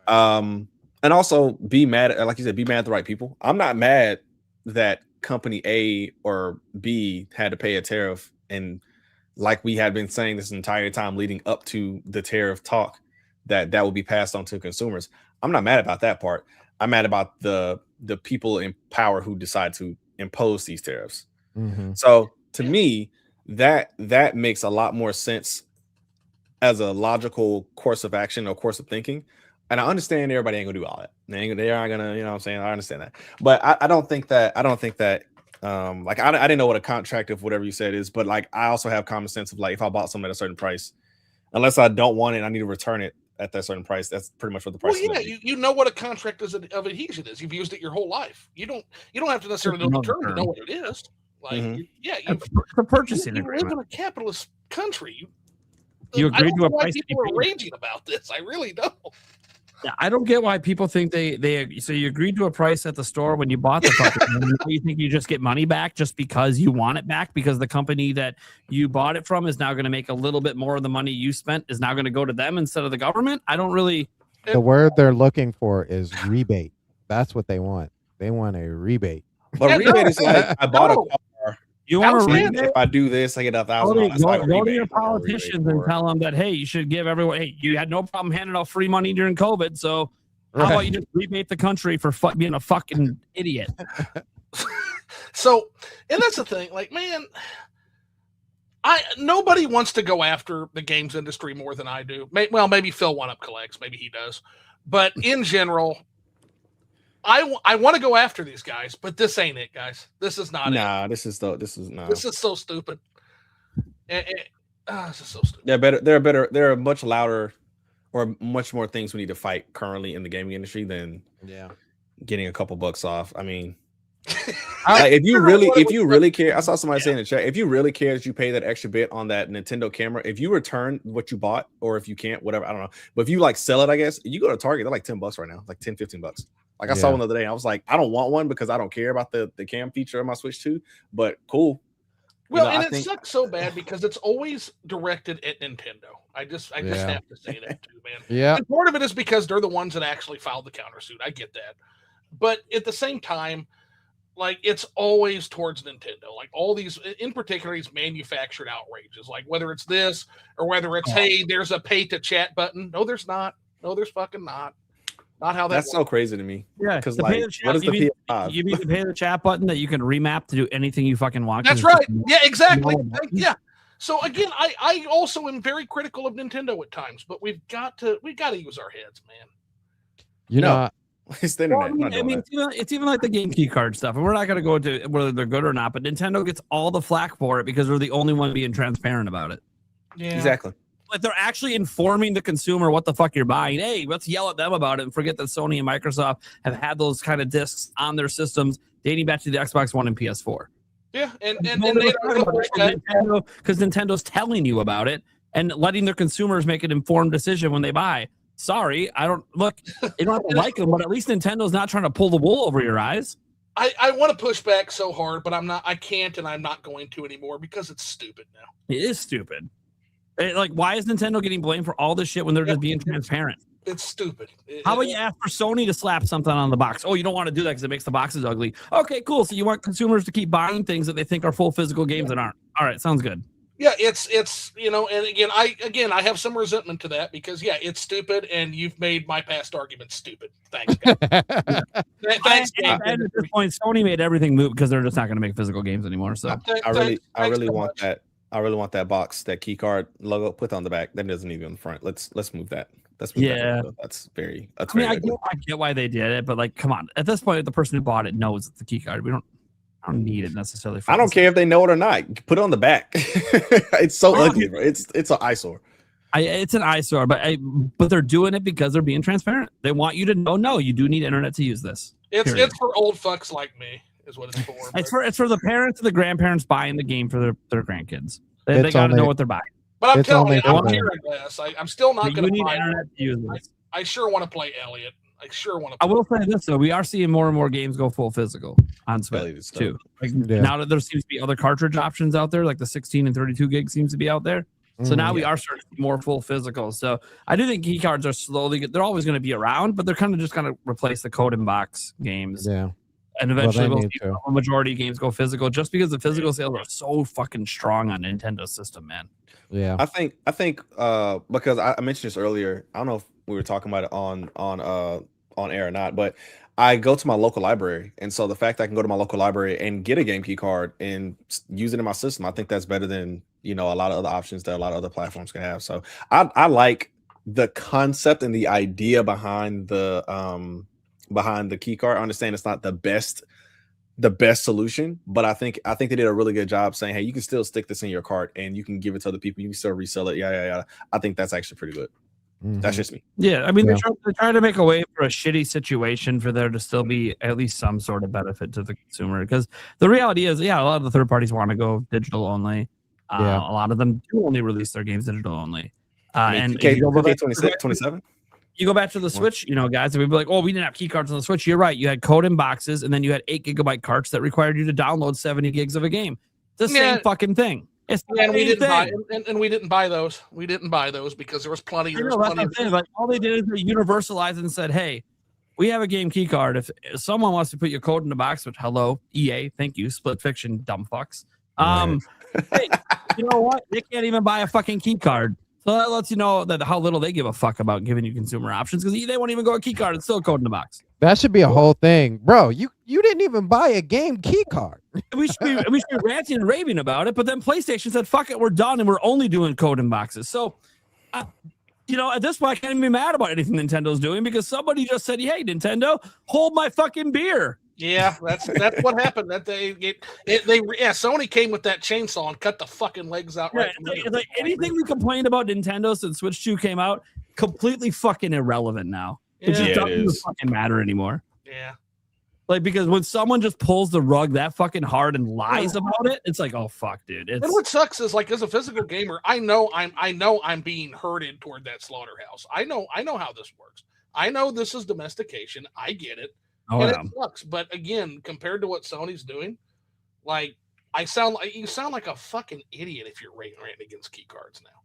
And also be mad at, like you said, be mad at the right people. I'm not mad that company A or B had to pay a tariff, and like we had been saying this entire time leading up to the tariff talk, that will be passed on to consumers. I'm not mad about that part. I'm mad about the people in power who decide to impose these tariffs. Mm-hmm. So to me, that makes a lot more sense as a logical course of action or course of thinking. And I understand everybody ain't gonna do all that. They aren't gonna, you know what I'm saying? I understand that. But I don't think that like I didn't know what a contract of whatever you said is, but like I also have common sense of, like, if I bought something at a certain price, unless I don't want it and I need to return it at that certain price, that's pretty much what the price is. Well, yeah, you know what a contract of adhesion is. You've used it your whole life. You don't have to necessarily know the term to know what it is. Like, for purchasing you live in a capitalist country. You agreed to a price. People are raging about this. I really don't. Yeah, I don't get why people think they. So you agreed to a price at the store when you bought the fucking. You think you just get money back just because you want it back, because the company that you bought it from is now going to make a little bit more of the money you spent is now going to go to them instead of the government? I don't really. The word they're looking for is rebate. That's what they want. They want a rebate. But rebate is like, I bought a car. You want to rebate? If I do this, I get $1,000. Go to your politicians and tell them that, hey, you should give everyone. Hey, you had no problem handing out free money during COVID, so how about you just rebate the country for being a fucking idiot? So, and that's the thing. Like, man, nobody wants to go after the games industry more than I do. Well, maybe Phil One Up collects. Maybe he does. But in general, I want to go after these guys, but this ain't it, guys. This is not it. This is so stupid. This is so stupid. There are much louder or much more things we need to fight currently in the gaming industry than getting a couple bucks off. I mean, like, if you really care, I saw somebody say in the chat, if you really care that you pay that extra bit on that Nintendo camera, if you return what you bought, or if you can't, whatever, I don't know. But if you like sell it, I guess you go to Target, they're like $10 right now, like 10, 15 bucks. Like I saw one the other day. I was like, I don't want one because I don't care about the cam feature of my Switch 2, but cool. Well, and it sucks so bad because it's always directed at Nintendo. I just have to say that too, man. Yeah. And part of it is because they're the ones that actually filed the countersuit. I get that. But at the same time, like, it's always towards Nintendo. Like, all these, in particular, these manufactured outrages. Like, whether it's this or whether it's, hey, there's a pay to chat button. No, there's not. No, there's fucking not. Not how that's so crazy to me. Yeah, because like, what is the PS5? You mean to pay the chat button that you can remap to do anything you fucking want? That's right. Yeah, exactly. Yeah. So again, I also am very critical of Nintendo at times, but we've got to use our heads, man. You know, it's the internet. Well, I mean, it's even like the game key card stuff, and we're not going to go into whether they're good or not. But Nintendo gets all the flack for it because they're the only one being transparent about it. Yeah, exactly. Like, they're actually informing the consumer what the fuck you're buying. Hey, let's yell at them about it and forget that Sony and Microsoft have had those kind of discs on their systems dating back to the Xbox One and PS4. Yeah, and they don't because Nintendo's telling you about it and letting their consumers make an informed decision when they buy. Sorry, I don't look. You don't have to like them, but at least Nintendo's not trying to pull the wool over your eyes. I want to push back so hard, but I'm not. I can't, and I'm not going to anymore because it's stupid now. It is stupid. Like, why is Nintendo getting blamed for all this shit when they're just being transparent? It's stupid. How about you ask for Sony to slap something on the box? Oh, you don't want to do that because it makes the boxes ugly. Okay, cool. So you want consumers to keep buying things that they think are full physical games that aren't. All right, sounds good. Yeah, it's you know, and again I have some resentment to that because it's stupid, and you've made my past argument stupid. Thanks, guys. Thanks. And at this point, Sony made everything move because they're just not going to make physical games anymore. So I really want that. I really want that box, that key card logo put on the back. That doesn't need to be on the front. Let's move that. That's very. I get why they did it, but like, come on. At this point, the person who bought it knows it's the key card. I don't need it necessarily. I don't care if they know it or not. Put it on the back. It's so ugly, bro. It's an eyesore. It's an eyesore, but they're doing it because they're being transparent. They want you to know. No, you do need internet to use this. It's for old fucks like me. Is what it's for. It's for the parents and the grandparents buying the game for their grandkids. They got to know what they're buying. But I'm telling you, I'm hearing this. I'm still not going to buy internet to use this. I sure want to play Elliot. I sure want to. I will say this though: we are seeing more and more games go full physical on Switch too. Now that there seems to be other cartridge options out there, like the 16 and 32 gig seems to be out there. So now we are starting to see more full physical. So I do think key cards are they're always going to be around, but they're kind of just going to replace the code and box games. Yeah. And eventually we'll see a majority of games go physical just because the physical sales are so fucking strong on Nintendo's system, man. Yeah. I think because I mentioned this earlier, I don't know if we were talking about it on air or not, but I go to my local library. And so the fact that I can go to my local library and get a game key card and use it in my system, I think that's better than, a lot of other options that a lot of other platforms can have. So I like the concept and the idea behind the key card. I understand it's not the best solution, but I think they did a really good job saying, hey, you can still stick this in your cart and you can give it to other people. You can still resell it. Yeah. I think that's actually pretty good. That's just me. Yeah, I mean, they're trying to make a way for a shitty situation for there to still be at least some sort of benefit to the consumer. Because the reality is, a lot of the third parties want to go digital only. A lot of them do only release their games digital only. And you go back to 27. You go back to the Switch, guys, and we'd be like, oh, we didn't have key cards on the Switch. You're right. You had code in boxes, and then you had 8 gigabyte carts that required you to download 70 gigs of a game. It's the same fucking thing. And we didn't buy those. We didn't buy those because there was plenty. Like, all they did is they universalized and said, hey, we have a game key card. If someone wants to put your code in the box, which, hello, EA, thank you, Split Fiction, dumb fucks. Hey, you know what? They can't even buy a fucking key card. So that lets you know that how little they give a fuck about giving you consumer options because they won't even go a key card. It's still a code in the box. That should be a whole thing, bro. You didn't even buy a game key card. We should be ranting and raving about it, but then PlayStation said, "Fuck it, we're done, and we're only doing code in boxes." So, at this point, I can't even be mad about anything Nintendo's doing because somebody just said, "Hey, Nintendo, hold my fucking beer." Yeah, that's what happened. That Sony came with that chainsaw and cut the fucking legs out. Right. Like anything we complained about Nintendo since Switch 2 came out, completely fucking irrelevant now. It just doesn't fucking matter anymore. Yeah. Like, because when someone just pulls the rug that fucking hard and lies about it, it's like, oh fuck, dude. And what sucks is, like, as a physical gamer, I know I'm being herded toward that slaughterhouse. I know how this works. I know this is domestication. I get it. And it sucks. But again, compared to what Sony's doing, like, you sound like a fucking idiot if you're ranting against key cards now.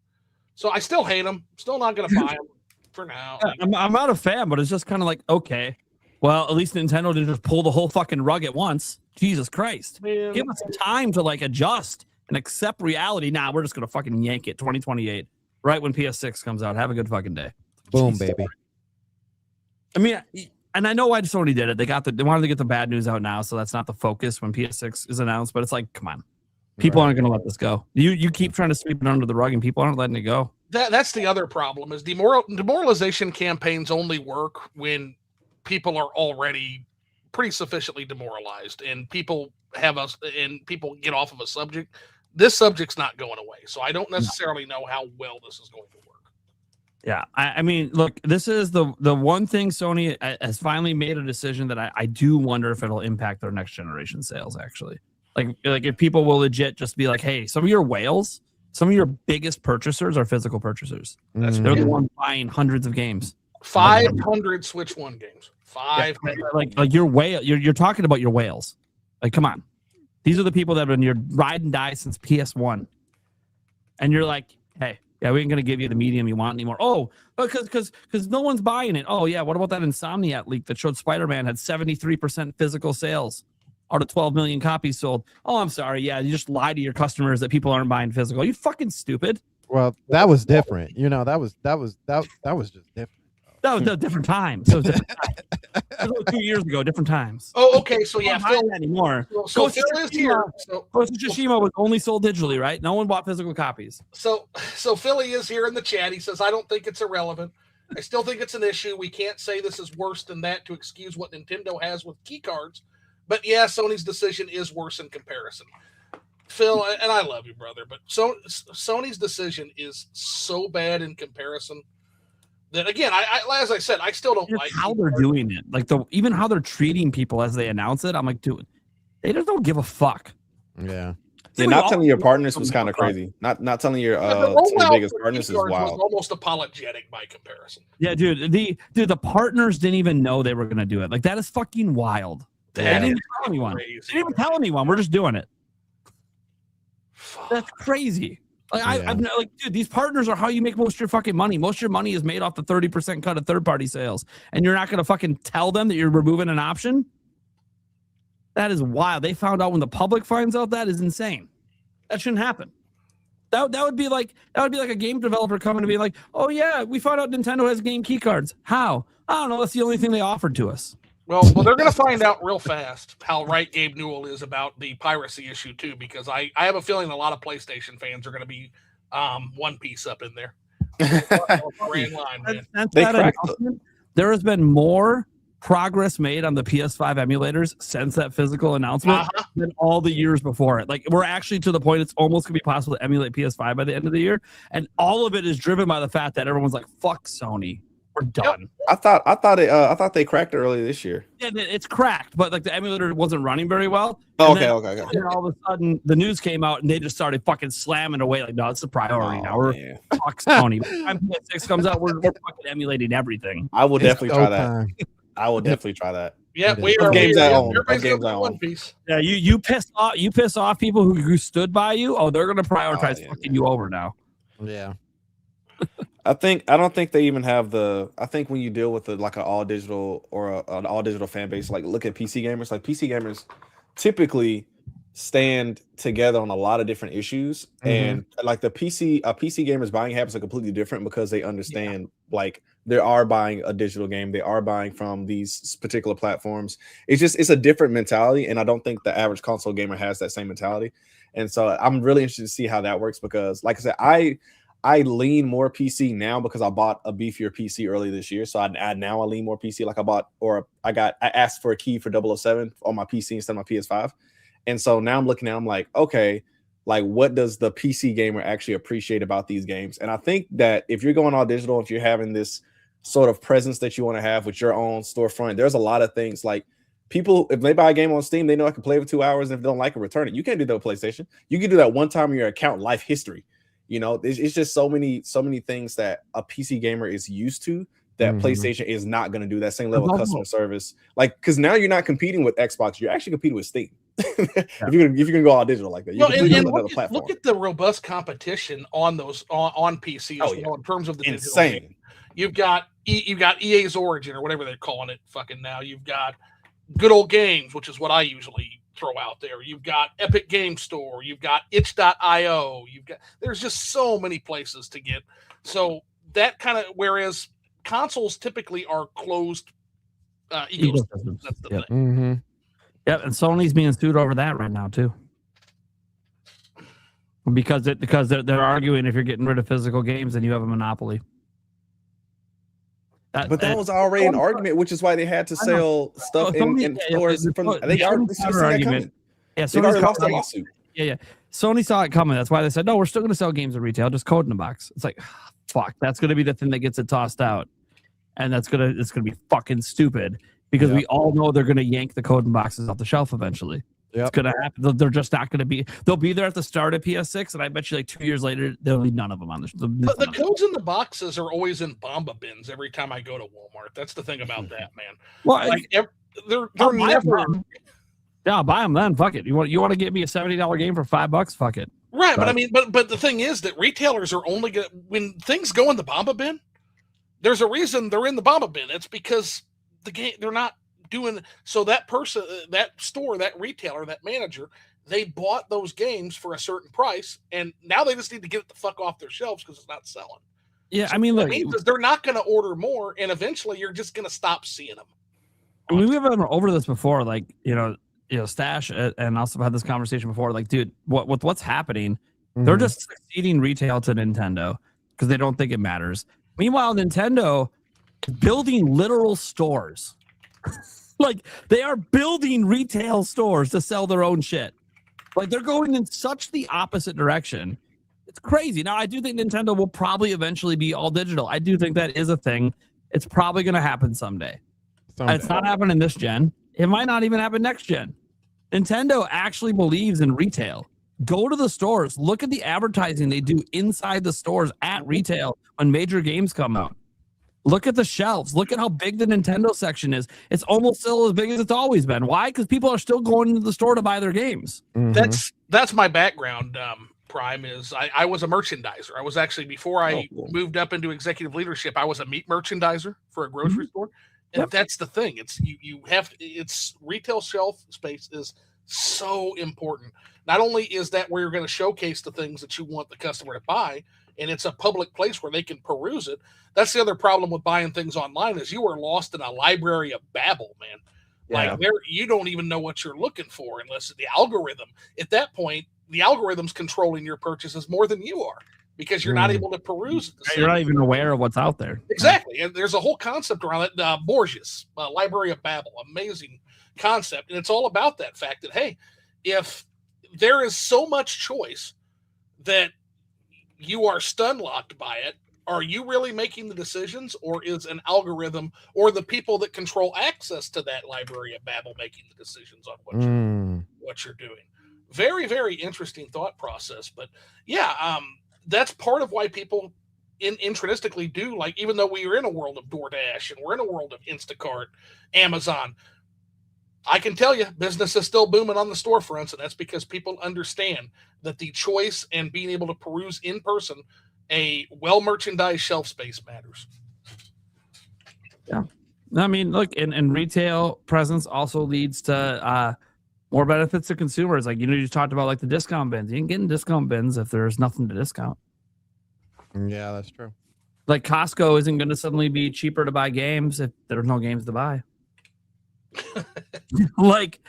So I still hate them. Still not gonna buy them for now. Yeah, I'm not a fan, but it's just kind of like, okay. Well, at least Nintendo didn't just pull the whole fucking rug at once. Jesus Christ. Man. Give us some time to like adjust and accept reality. Nah, we're just going to fucking yank it 2028, right when PS6 comes out. Have a good fucking day. Boom, Jeez. baby. I mean, and I know why Sony did it. They wanted to get the bad news out now, so that's not the focus when PS6 is announced, but it's like, come on. People aren't going to let this go. You keep trying to sweep it under the rug and people aren't letting it go. That's the other problem is demoralization campaigns only work when people are already pretty sufficiently demoralized and people people get off of a subject. This subject's not going away. So I don't necessarily know how well this is going to work. Yeah. I mean, look, this is the one thing Sony has finally made a decision that I do wonder if it'll impact their next generation sales, actually. Like if people will legit just be like, hey, some of your whales, some of your biggest purchasers are physical purchasers. They're the ones buying hundreds of games. 500 Switch 1 games. 500. Like your whale, you're talking about your whales. Like, come on. These are the people that have been your ride and die since PS1. And you're like, hey, yeah, we ain't gonna give you the medium you want anymore. Oh, because no one's buying it. Oh yeah, what about that Insomniac leak that showed Spider-Man had 73% physical sales out of 12 million copies sold? Oh, I'm sorry. Yeah, you just lie to your customers that people aren't buying physical. You fucking stupid. Well, that was different. You know, that was just different. That was a different time. So that was 2 years ago, different times. Oh, okay. So yeah, Phil anymore. So Phil is here. Ghost of Tsushima was only sold digitally, right? No one bought physical copies. So Philly is here in the chat. He says, I don't think it's irrelevant. I still think it's an issue. We can't say this is worse than that to excuse what Nintendo has with key cards. But yeah, Sony's decision is worse in comparison. Phil, and I love you, brother, but Sony's decision is so bad in comparison that, again, I as I said, I still don't like how they're doing it. Like even how they're treating people as they announce it. I'm like, dude, they just don't give a fuck. Yeah. Yeah, not telling your partners was kind of crazy. Not telling your biggest partners is wild. Almost apologetic by comparison. Yeah, dude. The partners didn't even know they were going to do it. Like, that is fucking wild. They didn't tell anyone. They didn't even tell anyone. We're just doing it. That's crazy. Like, I'm like, dude, these partners are how you make most of your fucking money. Most of your money is made off the 30% cut of third-party sales, and you're not going to fucking tell them that you're removing an option? That is wild. They found out when the public finds out. That is insane. That shouldn't happen. That would be like a game developer coming to be like, oh yeah, we found out Nintendo has game key cards. How? I don't know. That's the only thing they offered to us. Well, they're going to find out real fast how right Gabe Newell is about the piracy issue too, because I have a feeling a lot of PlayStation fans are going to be One Piece up in there. There has been more progress made on the PS5 emulators since that physical announcement than all the years before it. Like, we're actually to the point it's almost gonna be possible to emulate PS5 by the end of the year, and all of it is driven by the fact that everyone's like, "Fuck Sony, we're done." Yep. I thought they cracked it earlier this year. Yeah, it's cracked, but like the emulator wasn't running very well. Oh, okay. And then all of a sudden, the news came out, and they just started fucking slamming away. Like, no, it's the priority now. We're fuck Sony. By the time PS6 comes out, we're fucking emulating everything. I will definitely try that. I will definitely try that. Yeah, games at home. One Piece. Yeah, you piss off people who stood by you. Oh, they're gonna prioritize fucking you over now. Yeah. I don't think they even have I think when you deal with like an all digital or an all digital fan base, like look at PC gamers. Like PC gamers typically stand together on a lot of different issues, and like a PC gamer's buying habits are completely different because they understand like they are buying a digital game, they are buying from these particular platforms. It's a different mentality, and I don't think the average console gamer has that same mentality. And so I'm really interested to see how that works, because like I said, I lean more PC now because I bought a beefier PC earlier this year. So I lean more PC. Like I asked for a key for 007 on my PC instead of my PS5. And so now I'm looking at, I'm like, okay, like what does the PC gamer actually appreciate about these games? And I think that if you're going all digital, if you're having this sort of presence that you want to have with your own storefront, there's a lot of things like People, if they buy a game on Steam, they know I can play it for 2 hours. And if they don't like it, return it. You can't do that with PlayStation. You can do that one time in your account life history. You know, it's just so many things that a PC gamer is used to that PlayStation is not going to do. That same level of customer service. Like, because now you're not competing with Xbox. You're actually competing with Steam. if you're gonna go all digital like that. You look at the robust competition on those on PC as well in terms of the insane. Digital game. You've got EA's Origin or whatever they're calling it fucking now. You've got Good Old Games, which is what I usually throw out there. You've got Epic Game Store. You've got itch.io. There's just so many places to get. So that kind of, whereas consoles typically are closed ecosystems. That's the thing. Yep, and Sony's being sued over that right now too, because they're arguing if you're getting rid of physical games, then you have a monopoly. But that was already an argument, which is why they had to sell stuff in stores. They already saw that coming. Yeah, Sony lost the lawsuit. Yeah. Sony saw it coming. That's why they said, no, we're still going to sell games in retail, just code in the box. It's like, fuck, that's going to be the thing that gets it tossed out, and it's going to be fucking stupid because we all know they're going to yank the code in boxes off the shelf eventually. It's going to happen. They're just not going to be. They'll be there at the start of PS6, and I bet you like 2 years later there'll be none of them on the. But the codes in the boxes are always in Bomba bins every time I go to Walmart. That's the thing about that, man. Well, like they're never. Yeah, I'll buy them then. Fuck it. You want to get me a $70 game for $5? Fuck it. Right, but I mean, but the thing is that retailers are only gonna, when things go in the Bomba bin, there's a reason they're in the Bomba bin. It's because the game they're not doing so. That person, that store, that retailer, that manager, they bought those games for a certain price, and now they just need to get it the fuck off their shelves because it's not selling. Yeah, so I mean, look, they're not going to order more, and eventually you're just going to stop seeing them. I mean, we've been over this before, like Stash, and also had this conversation before. Like, dude, what's happening? They're just succeeding retail to Nintendo because they don't think it matters. Meanwhile, Nintendo is building literal stores. Like, they are building retail stores to sell their own shit. Like, they're going in such the opposite direction. It's crazy. Now, I do think Nintendo will probably eventually be all digital. I do think that is a thing. It's probably going to happen someday. It's not happening this gen. It might not even happen next gen. Nintendo actually believes in retail. Go to the stores. Look at the advertising they do inside the stores at retail when major games come out. Look at the shelves. Look at how big the Nintendo section is. It's almost still as big as it's always been. Why? Because people are still going to the store to buy their games. That's my background. Prime is I was a merchandiser. I was actually, before I moved up into executive leadership, I was a meat merchandiser for a grocery store. And that's the thing. It's you have it's retail shelf space is so important. Not only is that where you're going to showcase the things that you want the customer to buy, and it's a public place where they can peruse it. That's the other problem with buying things online is you are lost in a library of babble, man. Like you don't even know what you're looking for unless the algorithm. At that point, the algorithm's controlling your purchases more than you are because you're not able to peruse it. You're not even aware of what's out there. Exactly. And there's a whole concept around it. Borges, Library of Babel, amazing concept. And it's all about that fact that, hey, if there is so much choice that you are stun locked by it, are you really making the decisions, or is an algorithm or the people that control access to that Library of Babel making the decisions on what you're doing? Very, very interesting thought process. But yeah, that's part of why people intrinsically do, like, even though we are in a world of DoorDash and we're in a world of Instacart, Amazon, I can tell you business is still booming on the storefronts, and that's because people understand that the choice and being able to peruse in person a well-merchandised shelf space matters. Yeah. I mean, look, and retail presence also leads to more benefits to consumers. Like, you talked about like the discount bins. You can get in discount bins if there's nothing to discount. Yeah, that's true. Like, Costco isn't going to suddenly be cheaper to buy games if there's no games to buy. like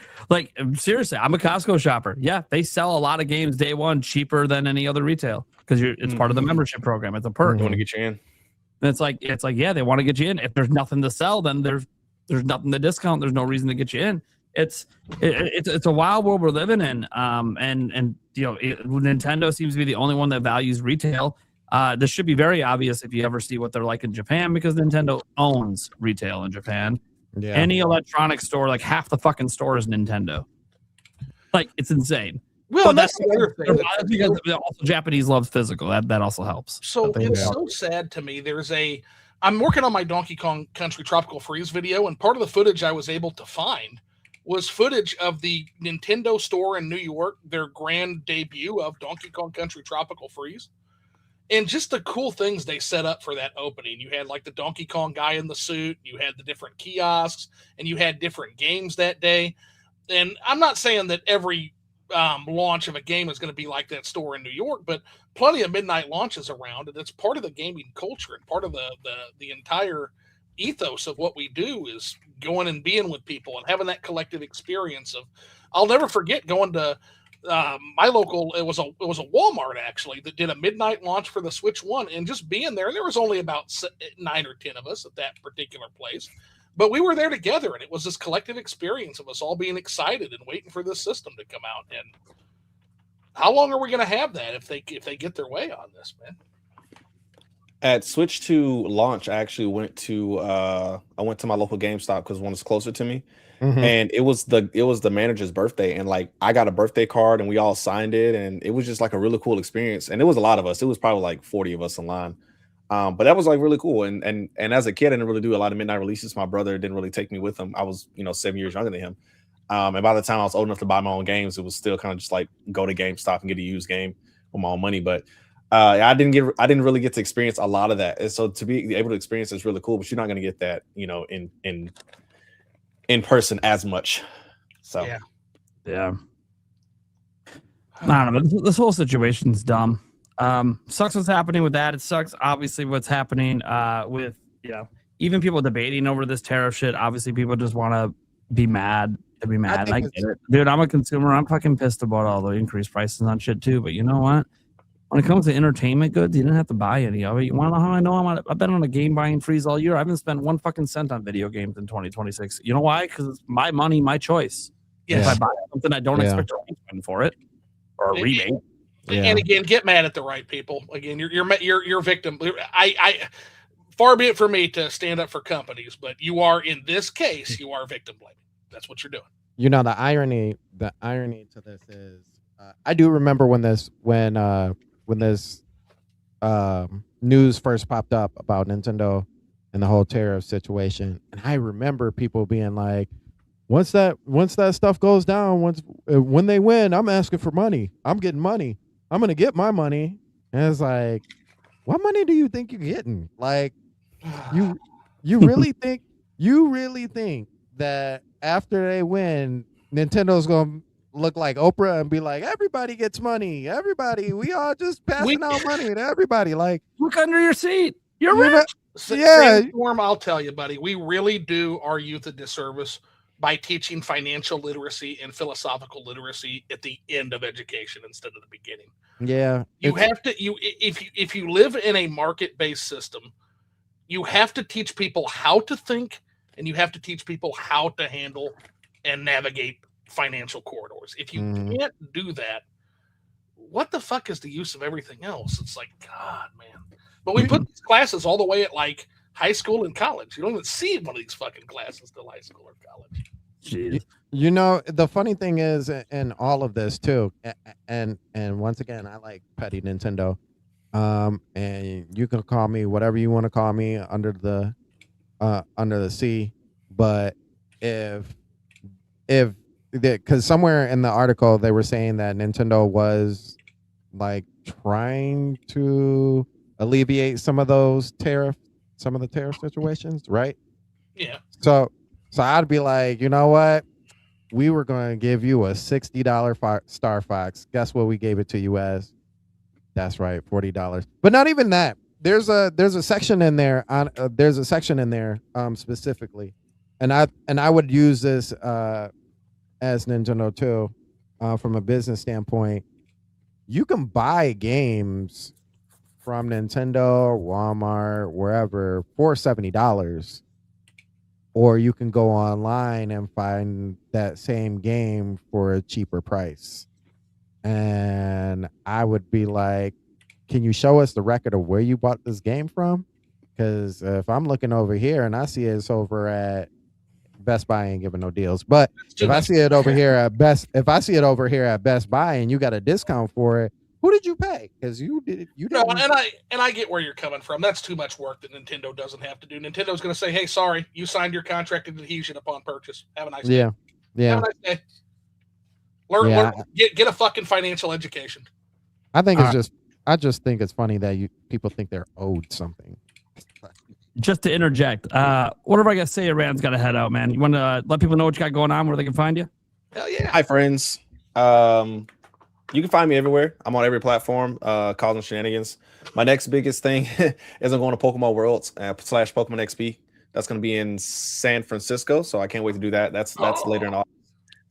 seriously, I'm a Costco shopper. Yeah, they sell a lot of games day one cheaper than any other retail because it's part of the membership program. It's a perk. They want to get you in. And it's like yeah, they want to get you in. If there's nothing to sell, then there's nothing to discount. There's no reason to get you in. It's a wild world we're living in. And Nintendo seems to be the only one that values retail. This should be very obvious if you ever see what they're like in Japan, because Nintendo owns retail in Japan. Yeah. Any electronic store, like half the fucking store is Nintendo. Like, it's insane. Well, But that's the other thing. That's because also Japanese love physical. That also helps. So it's so sad to me. I'm working on my Donkey Kong Country Tropical Freeze video, and part of the footage I was able to find was footage of the Nintendo store in New York, their grand debut of Donkey Kong Country Tropical Freeze. And just the cool things they set up for that opening. You had like the Donkey Kong guy in the suit, you had the different kiosks, and you had different games that day. And I'm not saying that every launch of a game is going to be like that store in New York, but plenty of midnight launches around, and it's part of the gaming culture and part of the entire ethos of what we do is going and being with people and having that collective experience of. I'll never forget going to my local. It was a Walmart actually that did a midnight launch for the Switch 1, and just being there. And there was only about 9 or 10 of us at that particular place. But we were there together, and it was this collective experience of us all being excited and waiting for this system to come out. And how long are we going to have that if they get their way on this, man? At Switch 2 launch, I actually went to my local GameStop because one is closer to me, and it was the manager's birthday, and like I got a birthday card, and we all signed it, and it was just like a really cool experience. And it was a lot of us; it was probably like 40 of us in line. But that was like really cool. And as a kid, I didn't really do a lot of midnight releases. My brother didn't really take me with him. I was, 7 years younger than him. And by the time I was old enough to buy my own games, it was still kind of just like go to GameStop and get a used game with my own money. But I didn't really get to experience a lot of that. And so to be able to experience is really cool, but you're not going to get that, in person as much. So yeah. I don't know. This whole situation's dumb. Sucks what's happening with that. It sucks, obviously, what's happening with, even people debating over this tariff shit. Obviously, people just want to be mad. I get it. Dude, I'm a consumer. I'm fucking pissed about all the increased prices on shit, too. But you know what? When it comes to entertainment goods, you didn't have to buy any of it. You want to know how I know? I've been on a game buying freeze all year. I haven't spent 1 fucking cent on video games in 2026. You know why? Because it's my money, my choice. Yes. If I buy something, I don't expect a refund for it or a rebate. Yeah. And again, get mad at the right people. Again, you're victim. I far be it for me to stand up for companies, but you are, in this case, you are victim blaming. That's what you're doing. The irony to this is, I do remember when this news first popped up about Nintendo and the whole tariff situation, and I remember people being like, once that stuff goes down, when they win, I'm asking for money. I'm getting money. I'm gonna get my money. And it's like, what money do you think you're getting? Like, you really think that after they win, Nintendo's gonna look like Oprah and be like, everybody gets money. Everybody, we all just passing out money to everybody. Like, look under your seat. You're rich. Sandstorm, I'll tell you, buddy, we really do our youth a disservice by teaching financial literacy and philosophical literacy at the end of education instead of the beginning. Yeah. You have to, if you live in a market-based system, you have to teach people how to think, and you have to teach people how to handle and navigate financial corridors. If you can't do that, what the fuck is the use of everything else? It's like, God, man. But we put these classes all the way at like high school and college. You don't even see one of these fucking classes till high school or college. Jeez. The funny thing is in all of this too, and once again, I like petty Nintendo. And you can call me whatever you want to call me under the sea. But because somewhere in the article they were saying that Nintendo was like trying to alleviate some of the tariff situations, right? Yeah. So I'd be like, you know what? We were going to give you a $60 Star Fox. Guess what we gave it to you as? That's right, $40. But not even that. There's a section in there specifically, and I would use this as Nintendo too, from a business standpoint. You can buy games from Nintendo, Walmart, wherever for $70. Or you can go online and find that same game for a cheaper price. And I would be like, can you show us the record of where you bought this game from? Because if I'm looking over here and I see it's over at Best Buy ain't giving no deals. But Too if I much. see it over here at Best Buy and you got a discount for it, who did you pay? Because you No, didn't. and I get where you're coming from. That's too much work that Nintendo doesn't have to do. Nintendo's going to say, "Hey, sorry, you signed your contract of adhesion upon purchase. Have a nice day. Yeah, yeah. Have a nice day. Learn, Yeah. get a fucking financial education." I think All it's I just think it's funny that people think they're owed something. Just to interject, whatever I got to say, Rand's got to head out, man. You want to let people know what you got going on, where they can find you? Hell yeah. Hi, friends. You can find me everywhere. I'm on every platform, causing shenanigans. My next biggest thing is I'm going to Pokemon Worlds / Pokemon XP. That's going to be in San Francisco, so I can't wait to do that. That's later in August.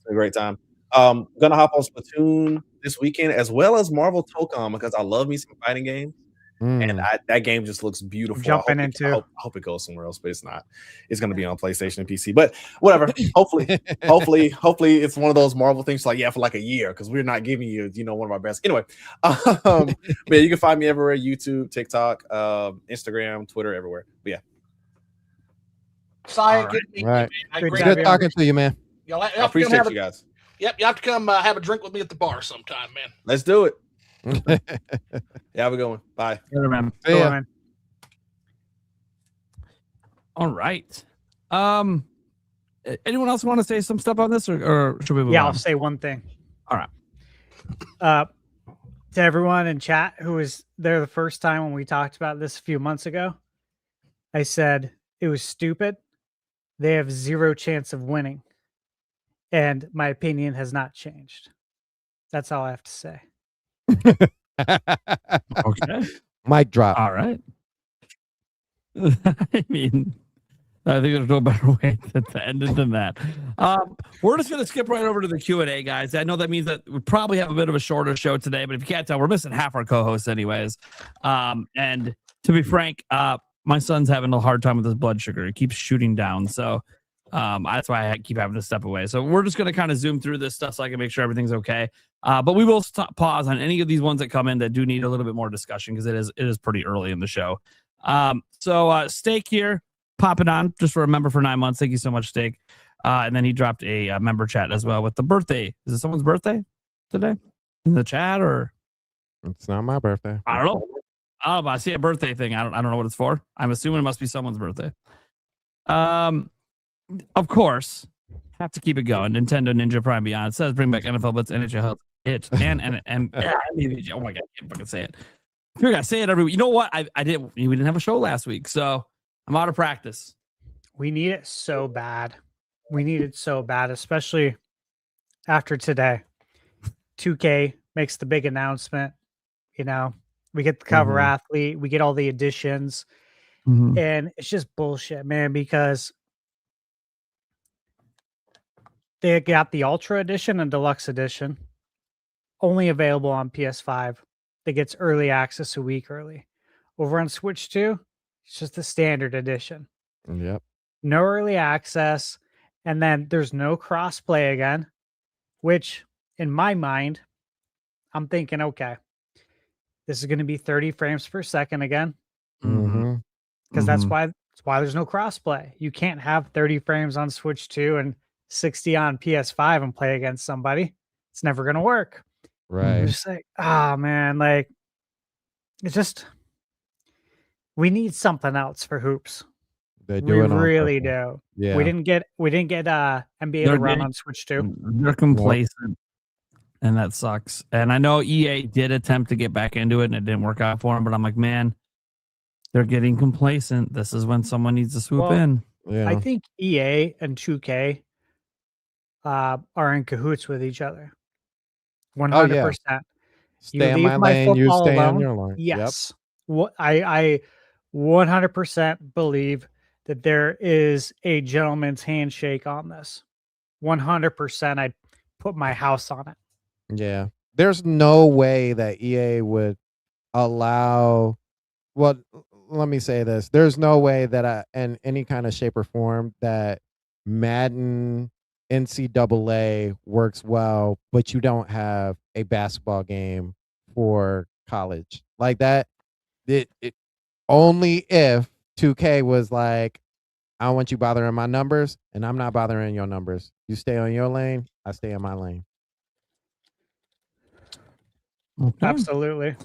It's a great time. Gonna hop on Splatoon this weekend, as well as Marvel Tokon, because I love me some fighting games. And that game just looks beautiful. I hope it goes somewhere else, but it's not. It's going to be on PlayStation and PC. But whatever. Hopefully, it's one of those Marvel things. Like for like a year, because we're not giving you, one of our best. Anyway, but you can find me everywhere: YouTube, TikTok, Instagram, Twitter, everywhere. But yeah. Cy, Good talking to you, man. I appreciate you guys. Yep, you have to come have a drink with me at the bar sometime, man. Let's do it. Yeah, have a good one. Bye. Later, man. Yeah. All right. Anyone else want to say some stuff on this, or should we move on? I'll say one thing. All right. To everyone in chat who was there the first time when we talked about this a few months ago, I said it was stupid. They have zero chance of winning. And my opinion has not changed. That's all I have to say. Okay. Mic drop. All right. I mean, I think there's no better way to end it than that. We're just going to skip right over to the Q&A, guys. I know that means that we probably have a bit of a shorter show today, but if you can't tell, we're missing half our co-hosts anyways. And to be frank, my son's having a hard time with his blood sugar. He keeps shooting down. So that's why I keep having to step away. So we're just going to kind of zoom through this stuff so I can make sure everything's okay. But we will pause on any of these ones that come in that do need a little bit more discussion, because it is pretty early in the show. So Steak here, popping on just for a member for 9 months. Thank you so much, Steak. And then he dropped a member chat as well with the birthday. Is it someone's birthday today in the chat, or? It's not my birthday. I don't know. I see a birthday thing. I don't know what it's for. I'm assuming it must be someone's birthday. Of course, have to keep it going. Nintendo Ninja Prime Beyond. It says bring back NFL Blitz, NHL Health, and oh my god, I can't fucking say it. I figure I say it every week. You know what? I did. We didn't have a show last week, so I'm out of practice. We need it so bad. We need it so bad, especially after today. 2K makes the big announcement. We get the cover athlete, we get all the additions, and it's just bullshit, man, because they got the Ultra Edition and Deluxe Edition only available on PS5. That gets early access a week early. Over on Switch 2, it's just the standard edition. Yep. No early access, and then there's no crossplay again, which in my mind, I'm thinking, okay, this is going to be 30 frames per second again. Because that's why there's no crossplay. You can't have 30 frames on Switch 2 and 60 on PS5 and play against somebody. It's never going to work. Right. It's just like, man, like, it's just, we need something else for hoops. They We really do. Yeah. We didn't get NBA to run on Switch 2. They're complacent, and that sucks. And I know EA did attempt to get back into it, and it didn't work out for them. But I'm like, man, they're getting complacent. This is when someone needs to swoop in. Yeah. I think EA and 2K are in cahoots with each other. 100%. Stay in my lane, you stay on your lane. Yes. What I 100% believe that there is a gentleman's handshake on this. 100%. I'd put my house on it. Yeah. There's no way that EA would allow, well, let me say this. There's no way that in any kind of shape or form that Madden NCAA works well, but you don't have a basketball game for college like that. It only if 2K was like, I don't want you bothering my numbers, and I'm not bothering your numbers. You stay on your lane, I stay in my lane. Okay. Absolutely.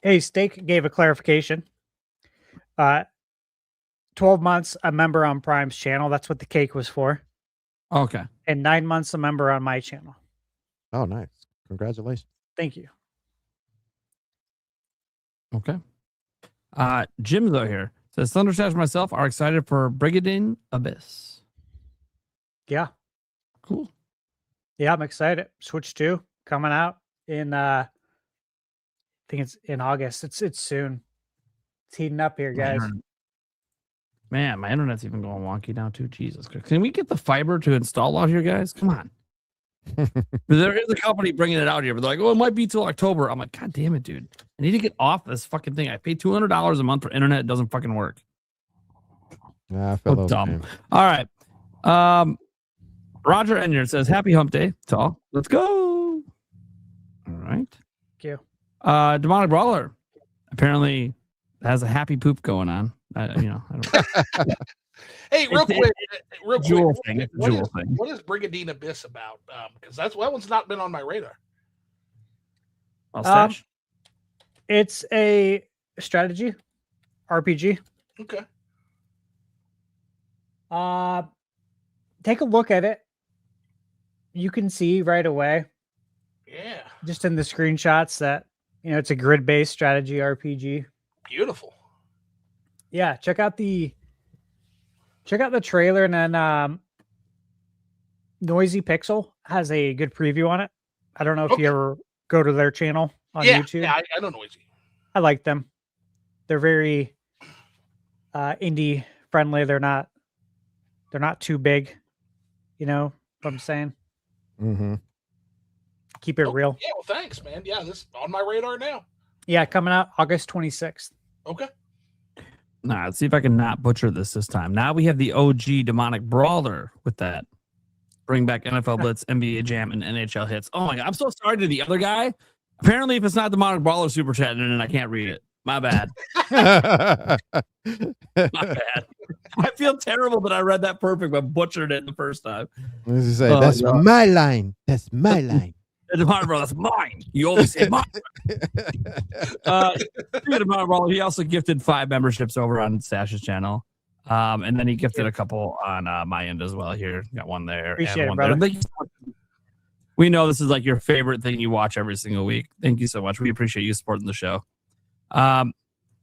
Hey, Steak gave a clarification. 12 months a member on Prime's channel. That's what the cake was for. Okay. And 9 months a member on my channel. Oh, nice. Congratulations. Thank you. Okay. Jim's out here. Says Thunderstash and myself are excited for Brigadine Abyss. Yeah. Cool. Yeah, I'm excited. Switch 2 coming out in I think it's in August. It's soon. It's heating up here, guys. Man, my internet's even going wonky now too. Jesus Christ. Can we get the fiber to install out here, guys? Come on. There is a company bringing it out here, but they're like, oh, it might be till October. I'm like, God damn it, dude. I need to get off this fucking thing. I pay $200 a month for internet. It doesn't fucking work. Yeah, I feel dumb. All right. Roger Enyer says, happy hump day to all. Let's go. All right. Thank you. Demonic Brawler apparently has a happy poop going on. I don't Hey, real quick. Jewel thing. It's a What jewel is, thing. what is Brigadine Abyss about? Because that one's not been on my radar. It's a strategy RPG. Okay. Take a look at it. You can see right away. Yeah. Just in the screenshots that it's a grid-based strategy RPG. Beautiful. Yeah, check out the trailer, and then Noisy Pixel has a good preview on it. I don't know if you ever go to their channel on YouTube. Yeah, I know Noisy. I like them. They're very indie friendly. They're not too big. You know what I'm saying? Mm-hmm. Keep it real. Yeah, well, thanks, man. Yeah, this is on my radar now. Yeah, coming out August 26th. Okay. Nah, let's see if I can not butcher this time. Now we have the OG Demonic Brawler with that. Bring back NFL Blitz, NBA Jam, and NHL hits. Oh my God, I'm so sorry to the other guy. Apparently, if it's not Demonic Brawler super chatting, and I can't read it. My bad. My bad. I feel terrible that I read that perfect, but butchered it the first time. That's my line. That's my line. Demonic Brawler, that's mine. You always say mine. Speaking of Demonic Brawler, he also gifted 5 memberships over on Stash's channel. And then he gifted a couple on my end as well here. Got one there. Appreciate and it, one brother. there. We know this is like your favorite thing you watch every single week. Thank you so much. We appreciate you supporting the show. And